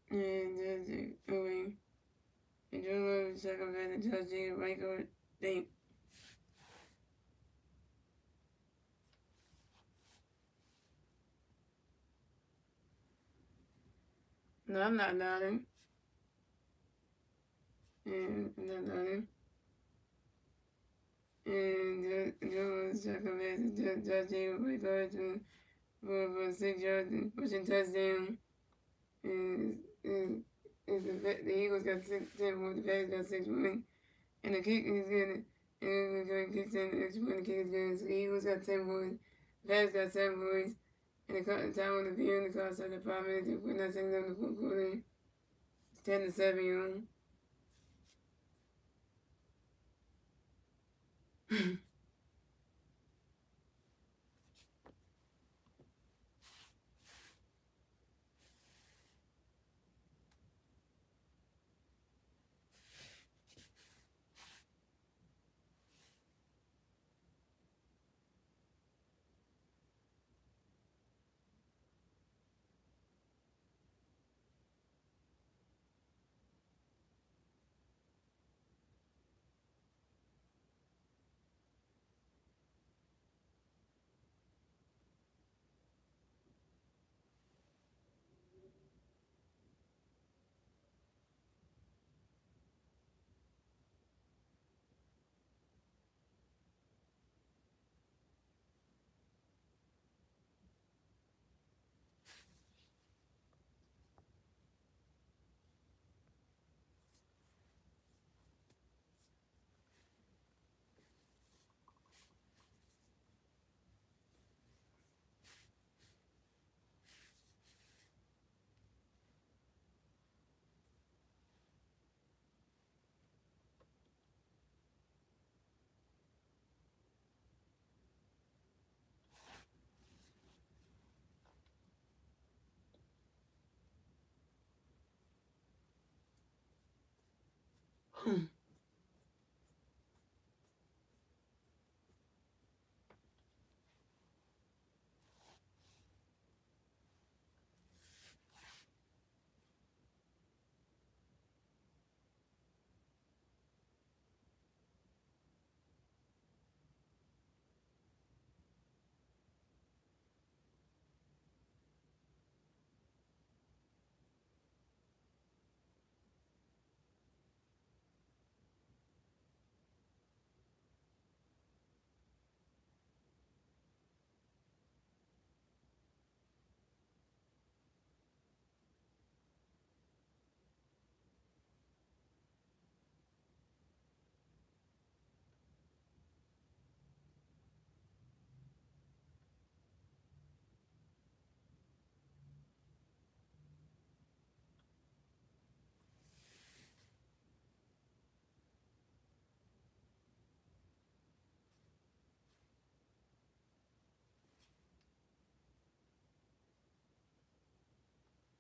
And Owen. And Joe Love second pass and Josh Jacob right guard. Think. No, I'm not nodding. And I'm not nodding. And Joe Love second pass and Josh Jacob right guard for 6 yards pushing touchdown. And the Eagles got 10 points, the Packers got 6 points. And the kick is good. And the kick is extra point, the kick is good. So the Eagles got 10 points, the Packers got 7 points. And the time on the field, the clock started 5 minutes and 49 seconds on the fourth quarter. It's 10-7, y'all.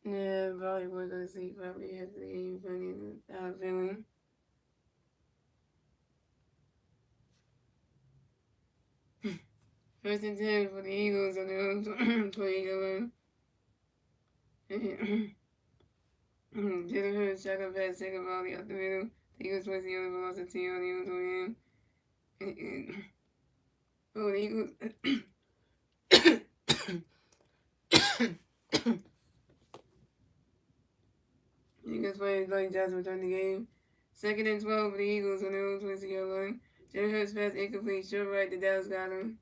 Yeah, probably would go to sleep. Probably have the game funny feeling. First and 10 for the Eagles on their own 20 Jalen Hurts shotgun pass, second volley up the middle. The Eagles was the only velocity on the Eagles win. Oh, the Eagles. Eagles playing Blake Johnson returned the game. Second and 12 for the Eagles on their own 20-yard line. Jalen Hurts pass incomplete, short right to Dallas Goedert.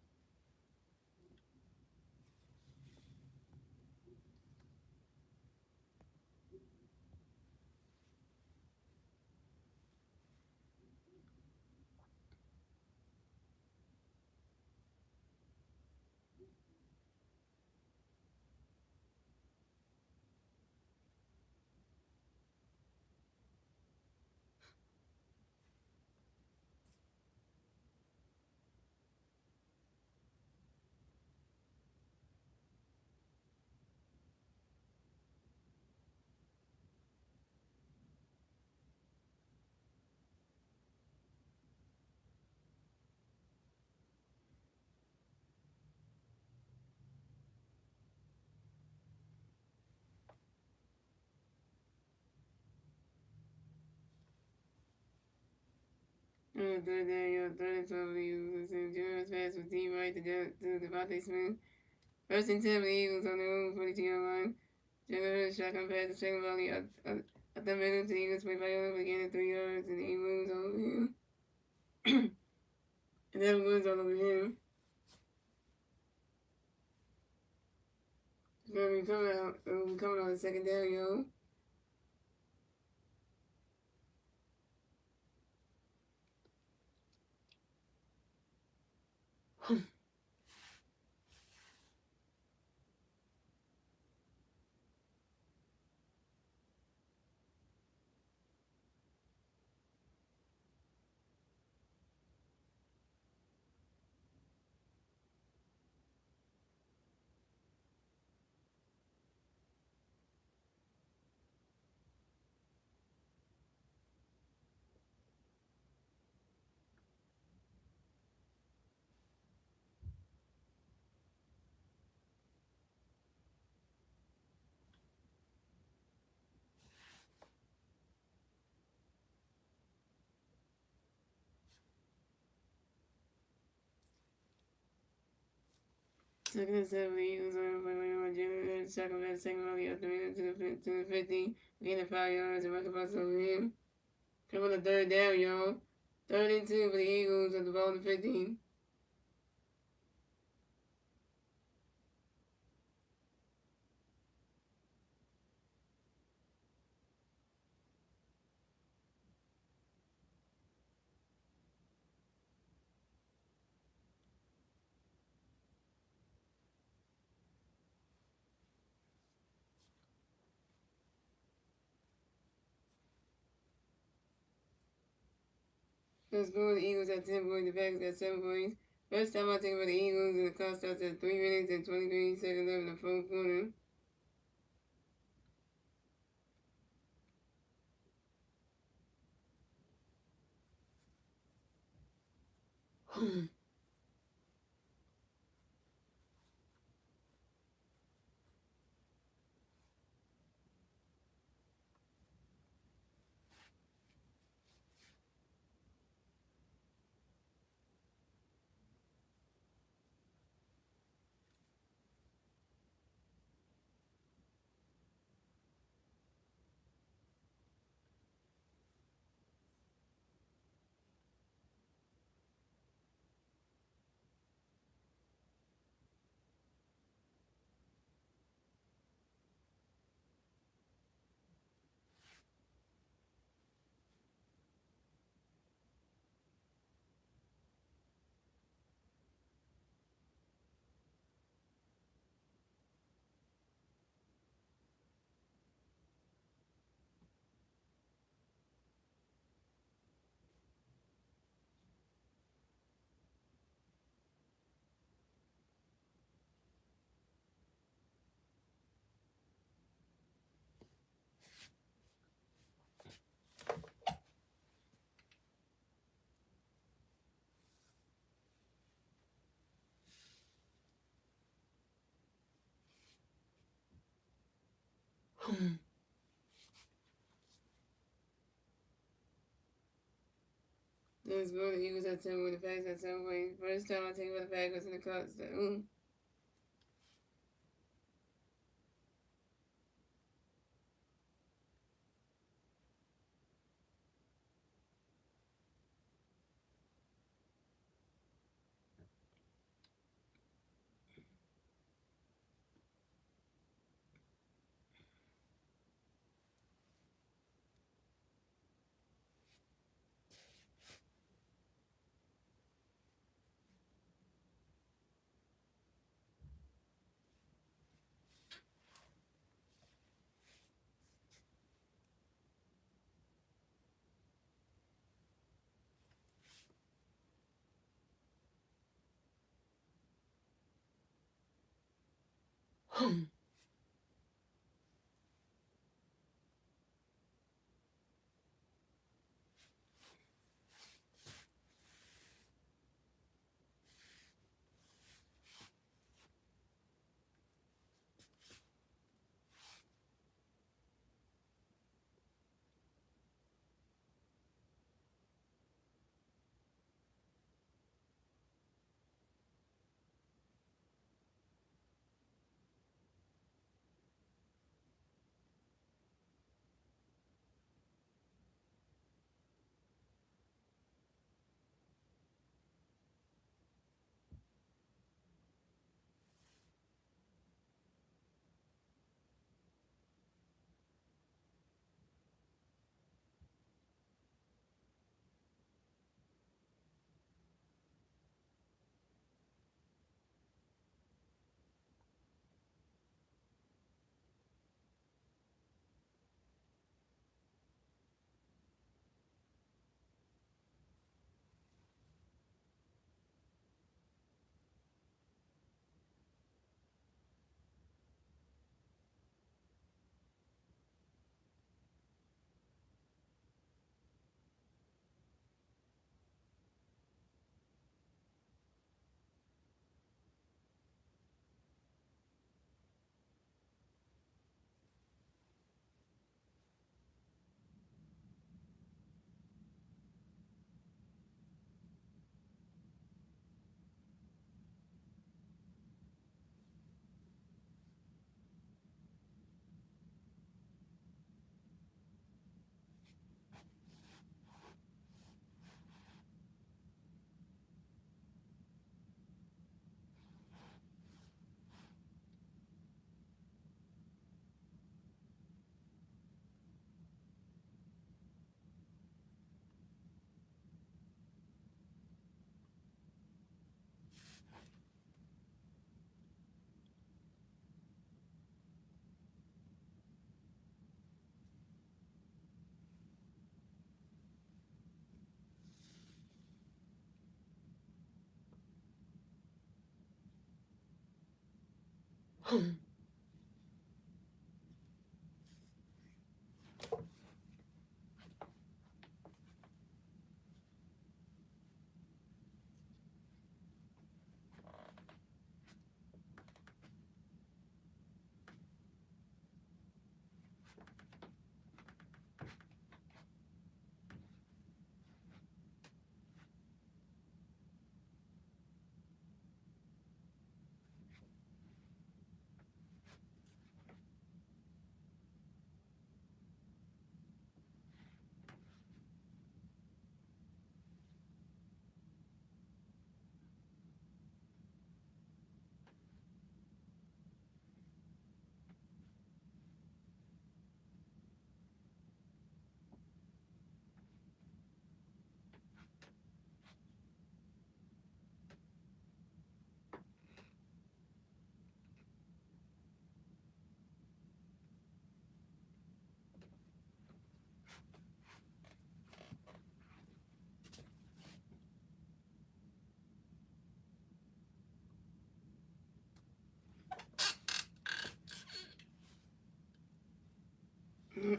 Third down, third and 12 for the Eagles. Jalen Hurts pass with deep right to Devontae Smith. First and 10 for the Eagles on their own 42-yard line. Jalen Hurts shotgun pass the second volley up the middle to the Eagles play Viola again at 3 yards, and he moves all over him. And then moves all over him. It's gonna be coming on the second down, yo. Second and 7 for the Eagles on Jalen Hurts shotgun pass second volley up the middle to the 50, gaining 5 yards, and Michael Pass over him. Coming on the third down, y'all. Third and 2 for the Eagles at the ball in the 15. The score, the Eagles at 10 points, the Packers got 7 points. First time I think about the Eagles, and the clock starts at 3 minutes and 23 seconds left in the fourth quarter. Let's go. The Eagles at 10 with the Packers at 7 points. First time I take with the Packers in the cups.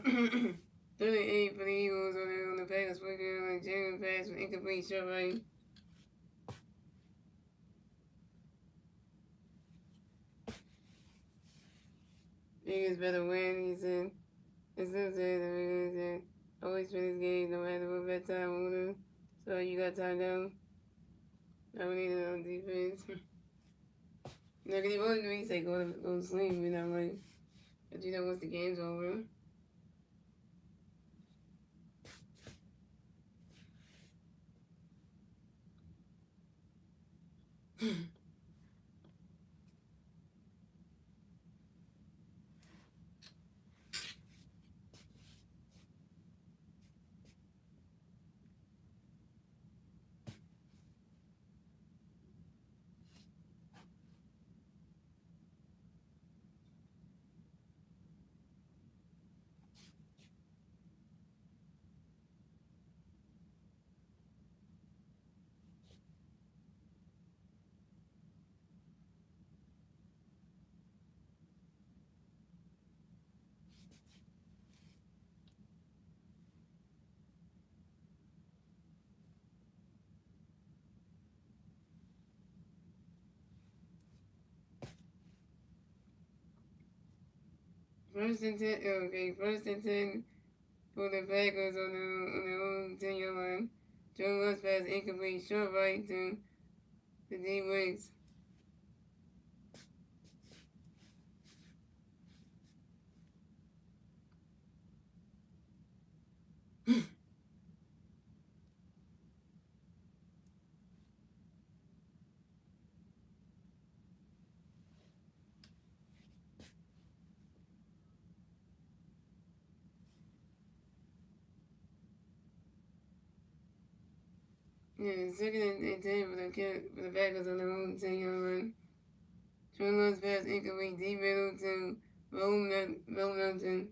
38 for the Eagles on the Packers quicker on Jalen pass with incomplete short right. Eagles better win, he said. It's still said the Eagles said always win this game no matter what bedtime order. So you got time down. Now we need it on defense. No, because he wanted me to say go to sleep, and I'm like, but you know once the game's over. First and 10, okay, first and 10 for the Packers on their own 10-yard line. Joe Lewis pass incomplete, short right to D Wicks. Yeah, second and 10 for the Packers on their own 10-yard line. Joe Lewis pass incomplete, deep middle to Will Melton.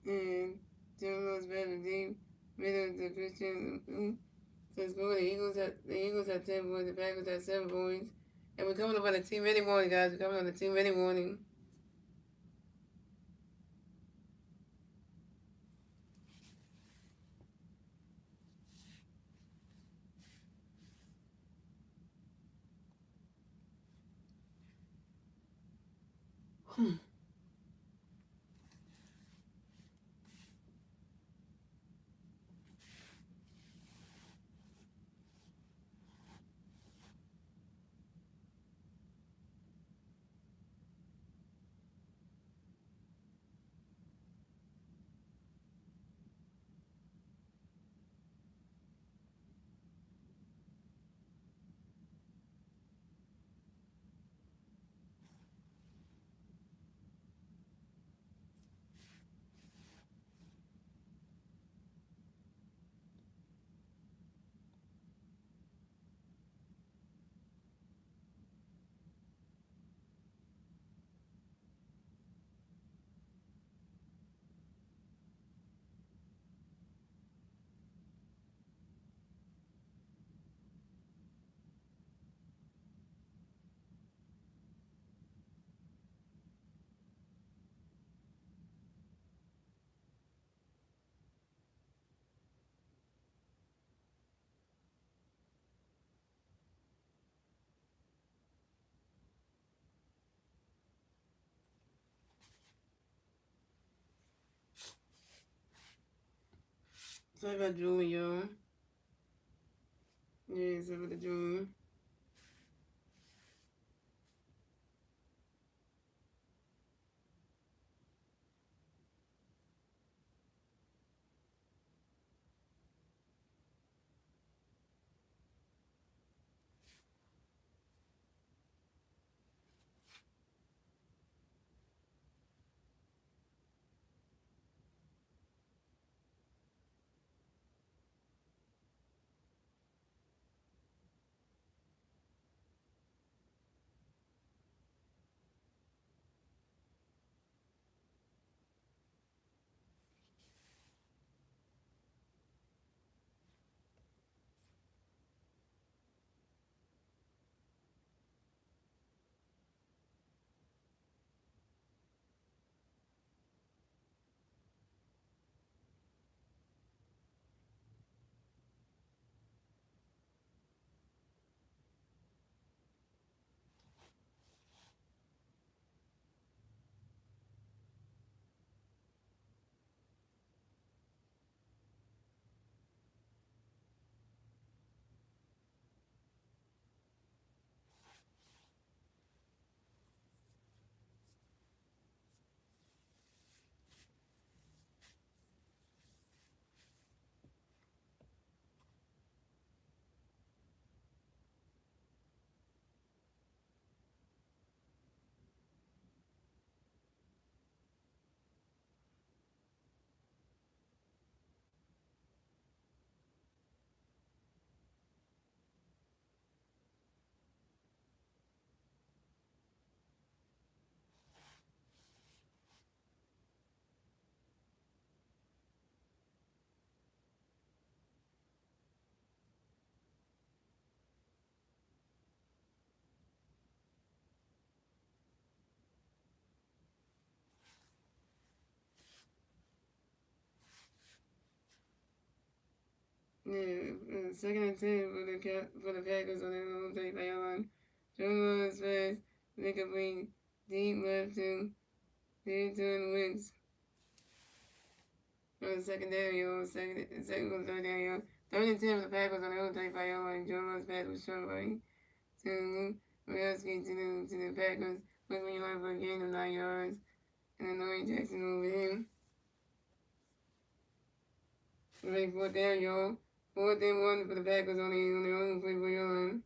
And Joe Lewis pass deep middle to Christian. So it's going. The Eagles have 10 points. The Packers have 7 points. And we're coming up on a team-ready warning, guys. We're coming on a team-ready warning. Sorry about Julie, y'all. Yeah, sorry about the Julie. Second and 10 for the Packers on their own 35-yard line. Jordan Love's pass, incomplete, deep left to the wings. On the secondary, second or third down, 3rd and 10 for the Packers on their own 35-yard line. Jordan Love's pass was short right to Rayoski to the Packers. With 1 yard for a gain of 9 yards. And then Laurie Jackson over him. Ready 4th down, y'all. 4th and 1 for the Packers on their own 44-yard line.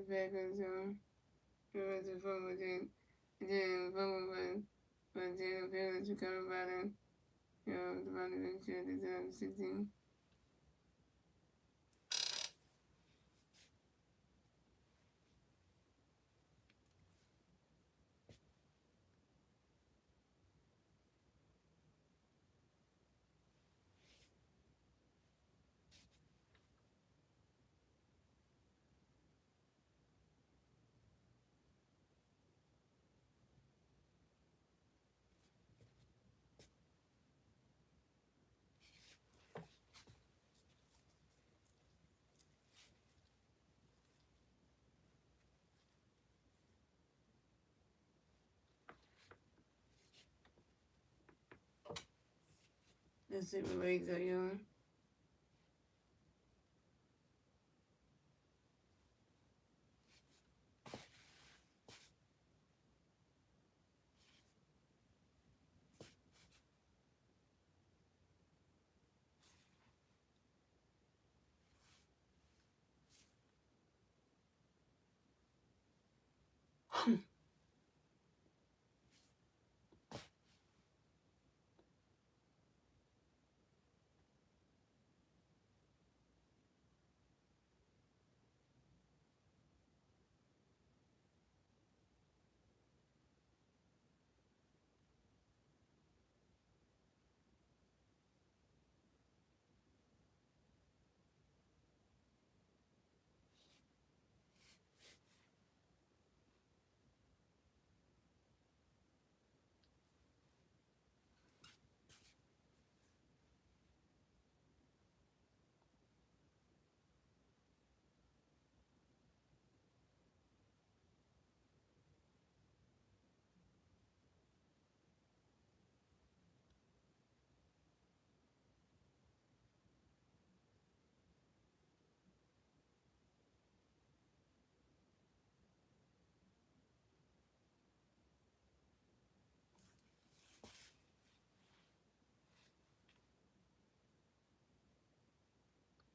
Packers, it was a fumble, then fumble, but Jalen Phillips recovered by the running back at the 16. Let's see what legs are young.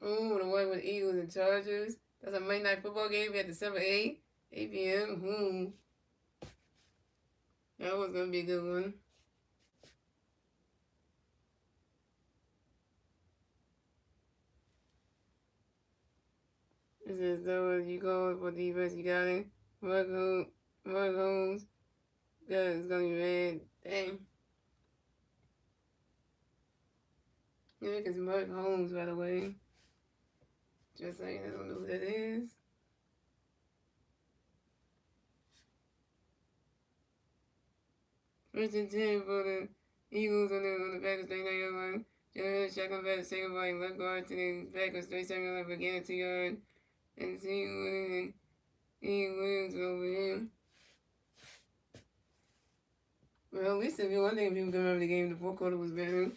Ooh, the one with Eagles and Chargers. That's a Monday Night Football game at December 8th, 8 p.m. That was going to be a good one. It says, though, you go for defense, you got it. Mark Holmes. Yeah, it's going to be red. Dang. I think it's Mark Holmes, by the way. Just saying, I don't know who that is. First and 10 for the Eagles on the Packers 39-yard line. Jalen shotgun pass saved by left guard to the Packers 37-yard line for gain of 2 yards. And see Ian Williams over him. Well, at least if you one thing, if people can remember the game, the fourth quarter was better.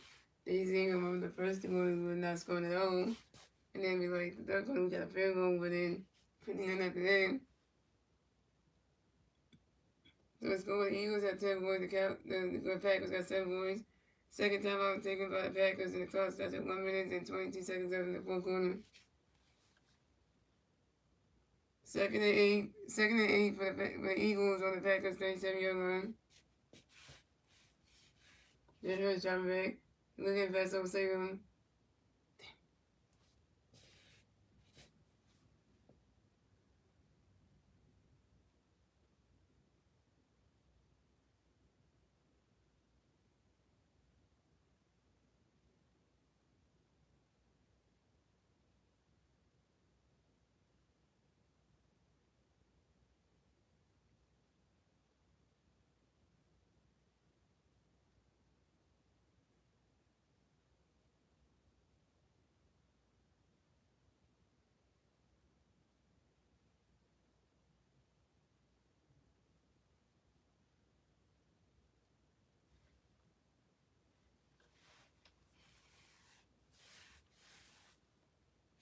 Daisy Ingram remember the first two quarters was not scoring at all. And then be like, the third quarter we got a field goal, but then 59 after that. So let's go with the Eagles at 10 points. The Packers got 7 points. Second time out taken by the Packers, and the clock starts at 1 minute and 22 seconds left in the fourth quarter. Second and 8. Second and 8 for the Eagles on the Packers 37-yard line. Then Hurts dropping back. Looking fast over Saban.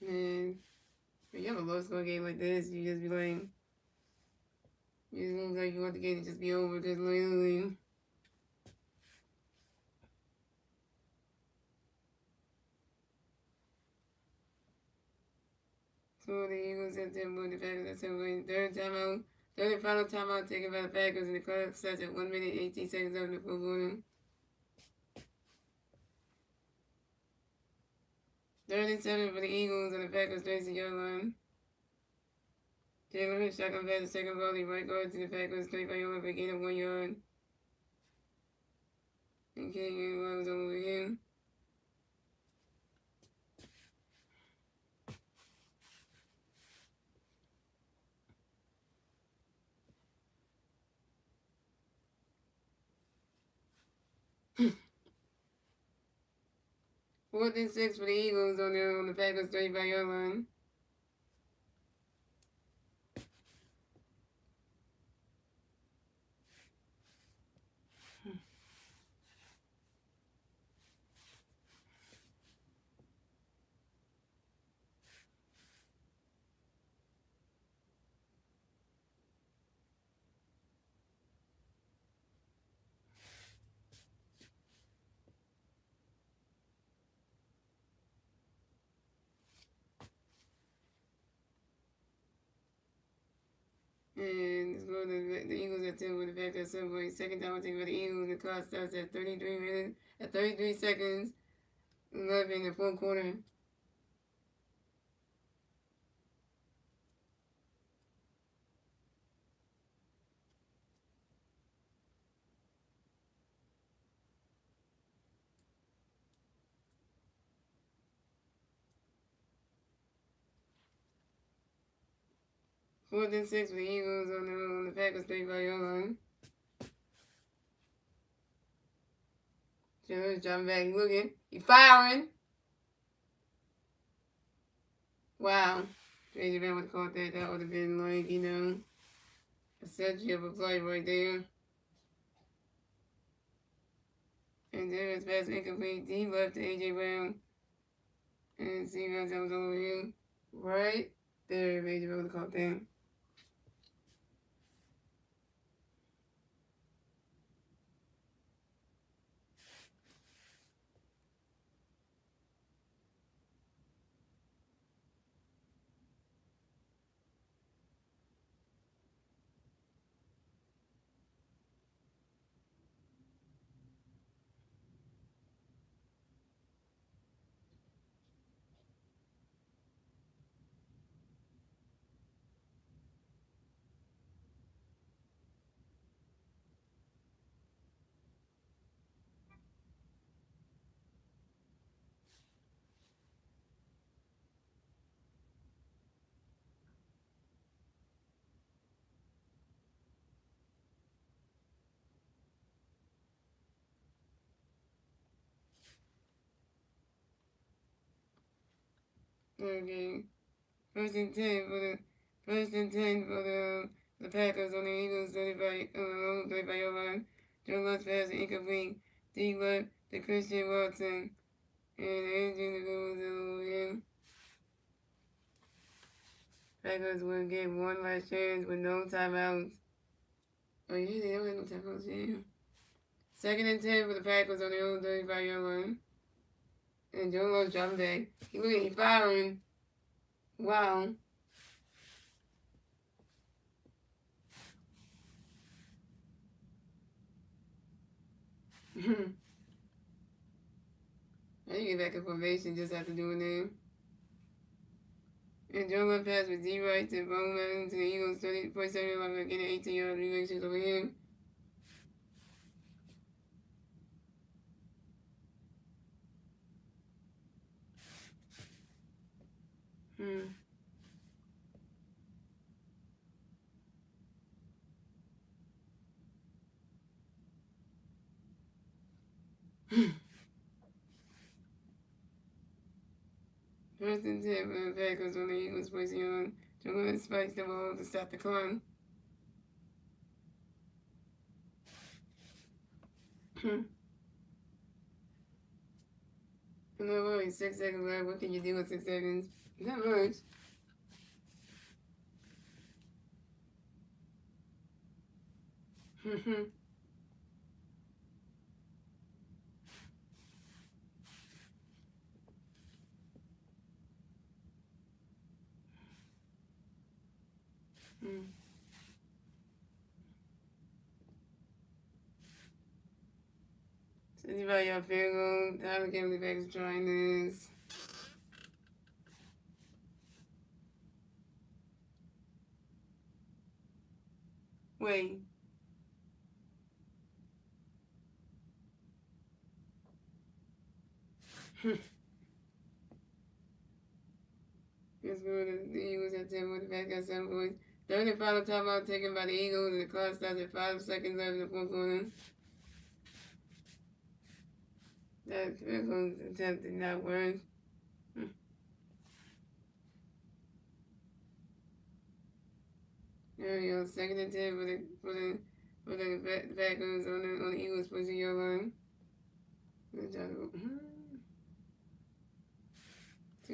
Man, when you have a low score game like this, you just be like, it seems like you want the game to just be over because literally. So the Eagles at 10 points, the Packers at 7 points. Third and final timeout taken by the Packers, and the clock starts at 1 minute 18 seconds left in the fourth quarter. Third and 7 for the Eagles on the Packers 36-yard line. Jalen Hurts shotgun pass the second volley right guard to the Packers 25-yard line for a gain of 1 yard. And Kenny was over him. Fourth and 6 for the Eagles on the Packers 35-yard line. And let's go to the Eagles at 10 with the Packers at 7 points. Second time taken by the Eagles. The clock starts at 33 seconds left in the fourth quarter. Fourth and 6 for the Eagles on the Packers 35-yard line. Jones dropping back, looking. He firing. Wow. Crazy man would have caught that. That would have been like, a century of a play right there. And there is pass incomplete. Deep left to A.J. Brown. And Steven Jones over here. Right there, A.J. Brown would have caught that. Okay. First and 10 for First and 10 for the Packers on the Eagles, 30 by your line. Joe Lutz pass incomplete. D left to Christian Watson. And anything goes in. Packers will get one last chance with no timeouts. Oh yeah, they don't have no timeouts, yeah. Second and 10 for the Packers on their own 35-yard line. And Joe Lutz dropping back. He firing. Wow. I didn't get back in formation just after doing that. And Joe Lutz pass with D right to Bowman to the Eagles 30.7 line, getting 18-yard reactions over him. First and 10 for the Packers on the Eagles placing on. Joe Lutz spikes the ball to stop the clock. No worry, 6 seconds left. What can you do in 6 seconds? Not much. So anybody out there go? Tyler can't believe X trying this. Wait. Let's go to the Eagles at 10 with the back at 7 points. Third and final timeout taken by the Eagles, and the clock starts at 5 seconds left in the fourth quarter. That field goal attempt did not work. There we go. Second and 10 for the Packers on the Eagles pushing your line. 2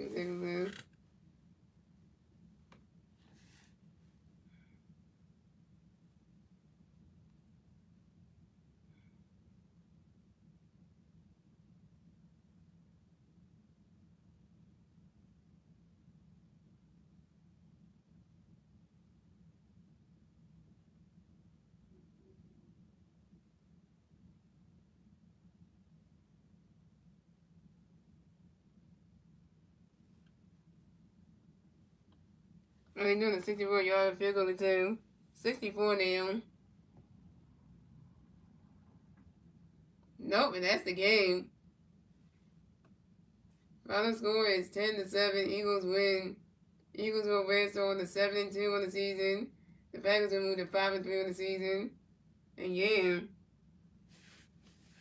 seconds left. Oh, they're doing a 64-yard field goal too. 64 now. Nope, and that's the game. Final score is 10-7. Eagles win. Eagles will rest on the 7-2 on the season. The Packers will move to 5-3 on the season. And yeah.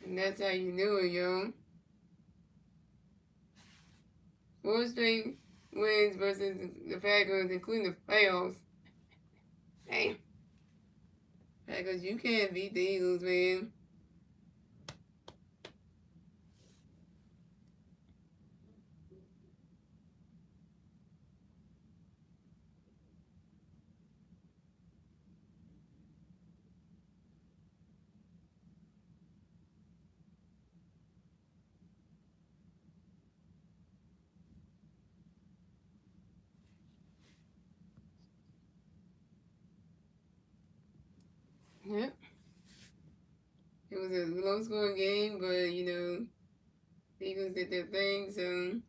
And that's how you do it, yo. 4 straight wins versus the Packers, including the playoffs. Damn. Packers, you can't beat the Eagles, man. Yep. It was a low-scoring game, but, you know, the Eagles did their thing, so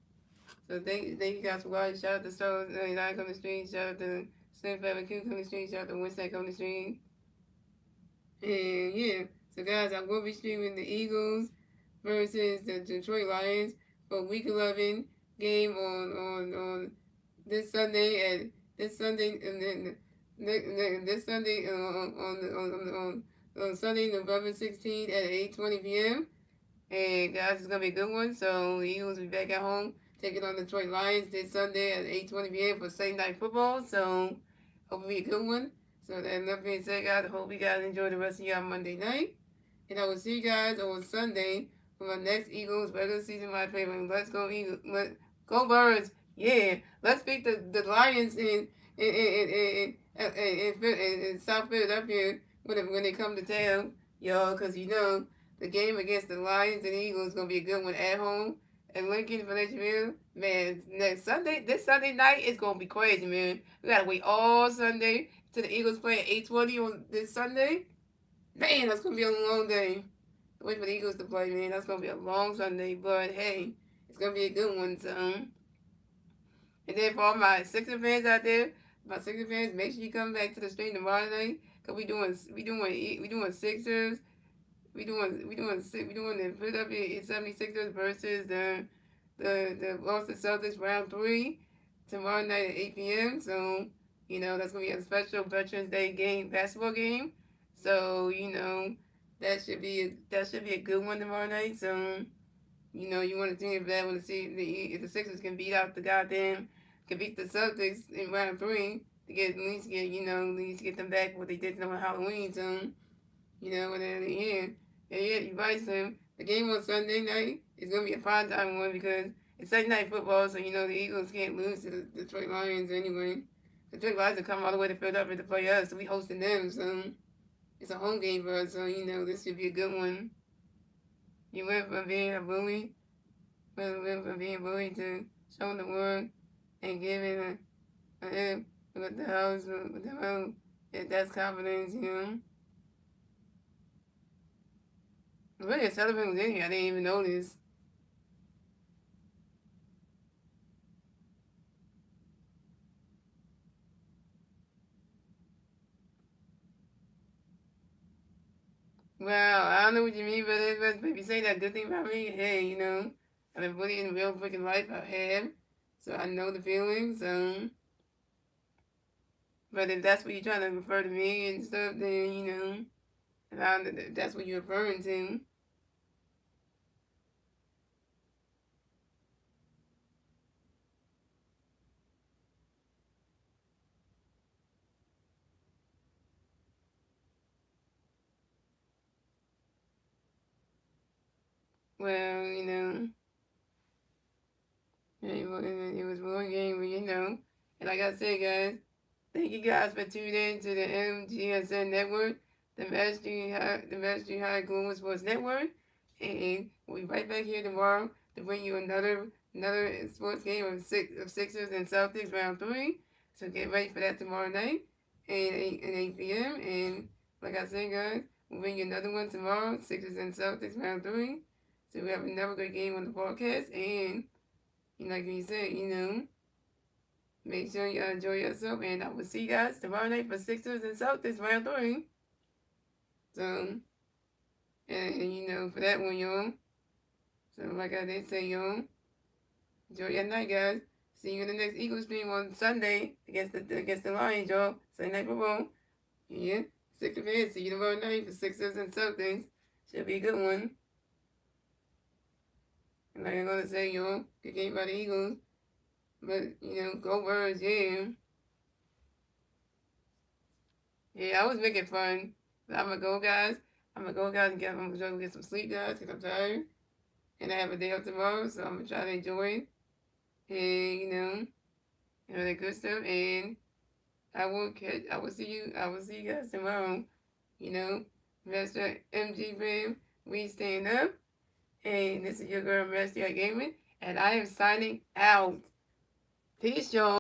thank you guys for watching. Shout out to Stars 99 coming stream. Shout out to Snip Q coming stream. Shout out to Wednesday coming stream. And yeah, so guys, I will be streaming the Eagles versus the Detroit Lions for Week 11 game on this Sunday and this Sunday and then this Sunday on Sunday November 16th at 8:20 p.m. And guys, it's gonna be a good one. So the Eagles will be back at home taking on the Detroit Lions this Sunday at 8:20 p.m. for Sunday Night Football. So Hopefully a good one. So that being said, guys, I hope you guys enjoy the rest of your Monday night. And I will see you guys on Sunday for my next Eagles regular season my favorite. Let's go Eagles. Go Birds. Yeah. Let's beat the Lions in South Philadelphia when they come to town, y'all, because you know the game against the Lions and Eagles is going to be a good one at home at Lincoln Financial. Man, this Sunday night, it's going to be crazy, man. We got to wait all Sunday till the Eagles play at 8:20 on this Sunday. Man, that's going to be a long day. Wait for the Eagles to play, man. That's going to be a long Sunday, but hey, it's going to be a good one, so. And then for all my Sixer fans out there, my Sixer fans, make sure you come back to the stream tomorrow night. Cause we doing Sixers. We doing the Philadelphia 76ers versus the Boston Celtics round 3 tomorrow night at 8 p.m. So, that's gonna be a special Veterans Day basketball game. So, that should be a good one tomorrow night. So, you want to tune in for that one to see if the Sixers can beat out can beat the Celtics in round 3 to at least get them back what they did on Halloween. So, and then you're right, Sam. The game on Sunday night is going to be a prime time one because it's Sunday night football, so the Eagles can't lose to the Detroit Lions anyway. The Detroit Lions have come all the way to Philadelphia to play us, so we hosting them, so it's a home game for us, so this should be a good one. You went from being a bully, to showing the world and giving with the house, with the home, that's confidence, Really, a Sullivan was in here. I didn't even notice. Well, I don't know what you mean, but if you say that good thing about me, hey, I've been bullied in real freaking life. I have. So I know the feelings. But if that's what you're trying to refer to me and stuff, then, if that's what you're referring to. Well, it was one game, and like I said, guys, thank you guys for tuning in to the MGSN Network, the Mastery High Global Sports Network, and we'll be right back here tomorrow to bring you another sports game of Sixers and Celtics round 3. So get ready for that tomorrow night at 8 p.m. And like I said, guys, we'll bring you another one tomorrow, Sixers and Celtics round 3. So we have another good game on the broadcast, and like we said, make sure you enjoy yourself, and I will see you guys tomorrow night for Sixers and Celtics round 3. So, and for that one, y'all. So, like I did say, y'all, enjoy your night, guys. See you in the next Eagles stream on Sunday against the Lions, y'all. Sunday night football. Yeah, Sixers fans. See you tomorrow night for Sixers and Celtics. Should be a good one. And like I'm gonna say, y'all, good game by the Eagles. But, go Birds, yeah. Yeah, I was making fun. But I'm gonna go, guys. I'm gonna go, guys, I'm gonna get some sleep, guys, because I'm tired. And I have a day off tomorrow, so I'm gonna try to enjoy it. And, the good stuff. And I will see you guys tomorrow. Master MG Bam, we stand up. And this is your girl, Master Gaming. And I am signing out. Peace, y'all.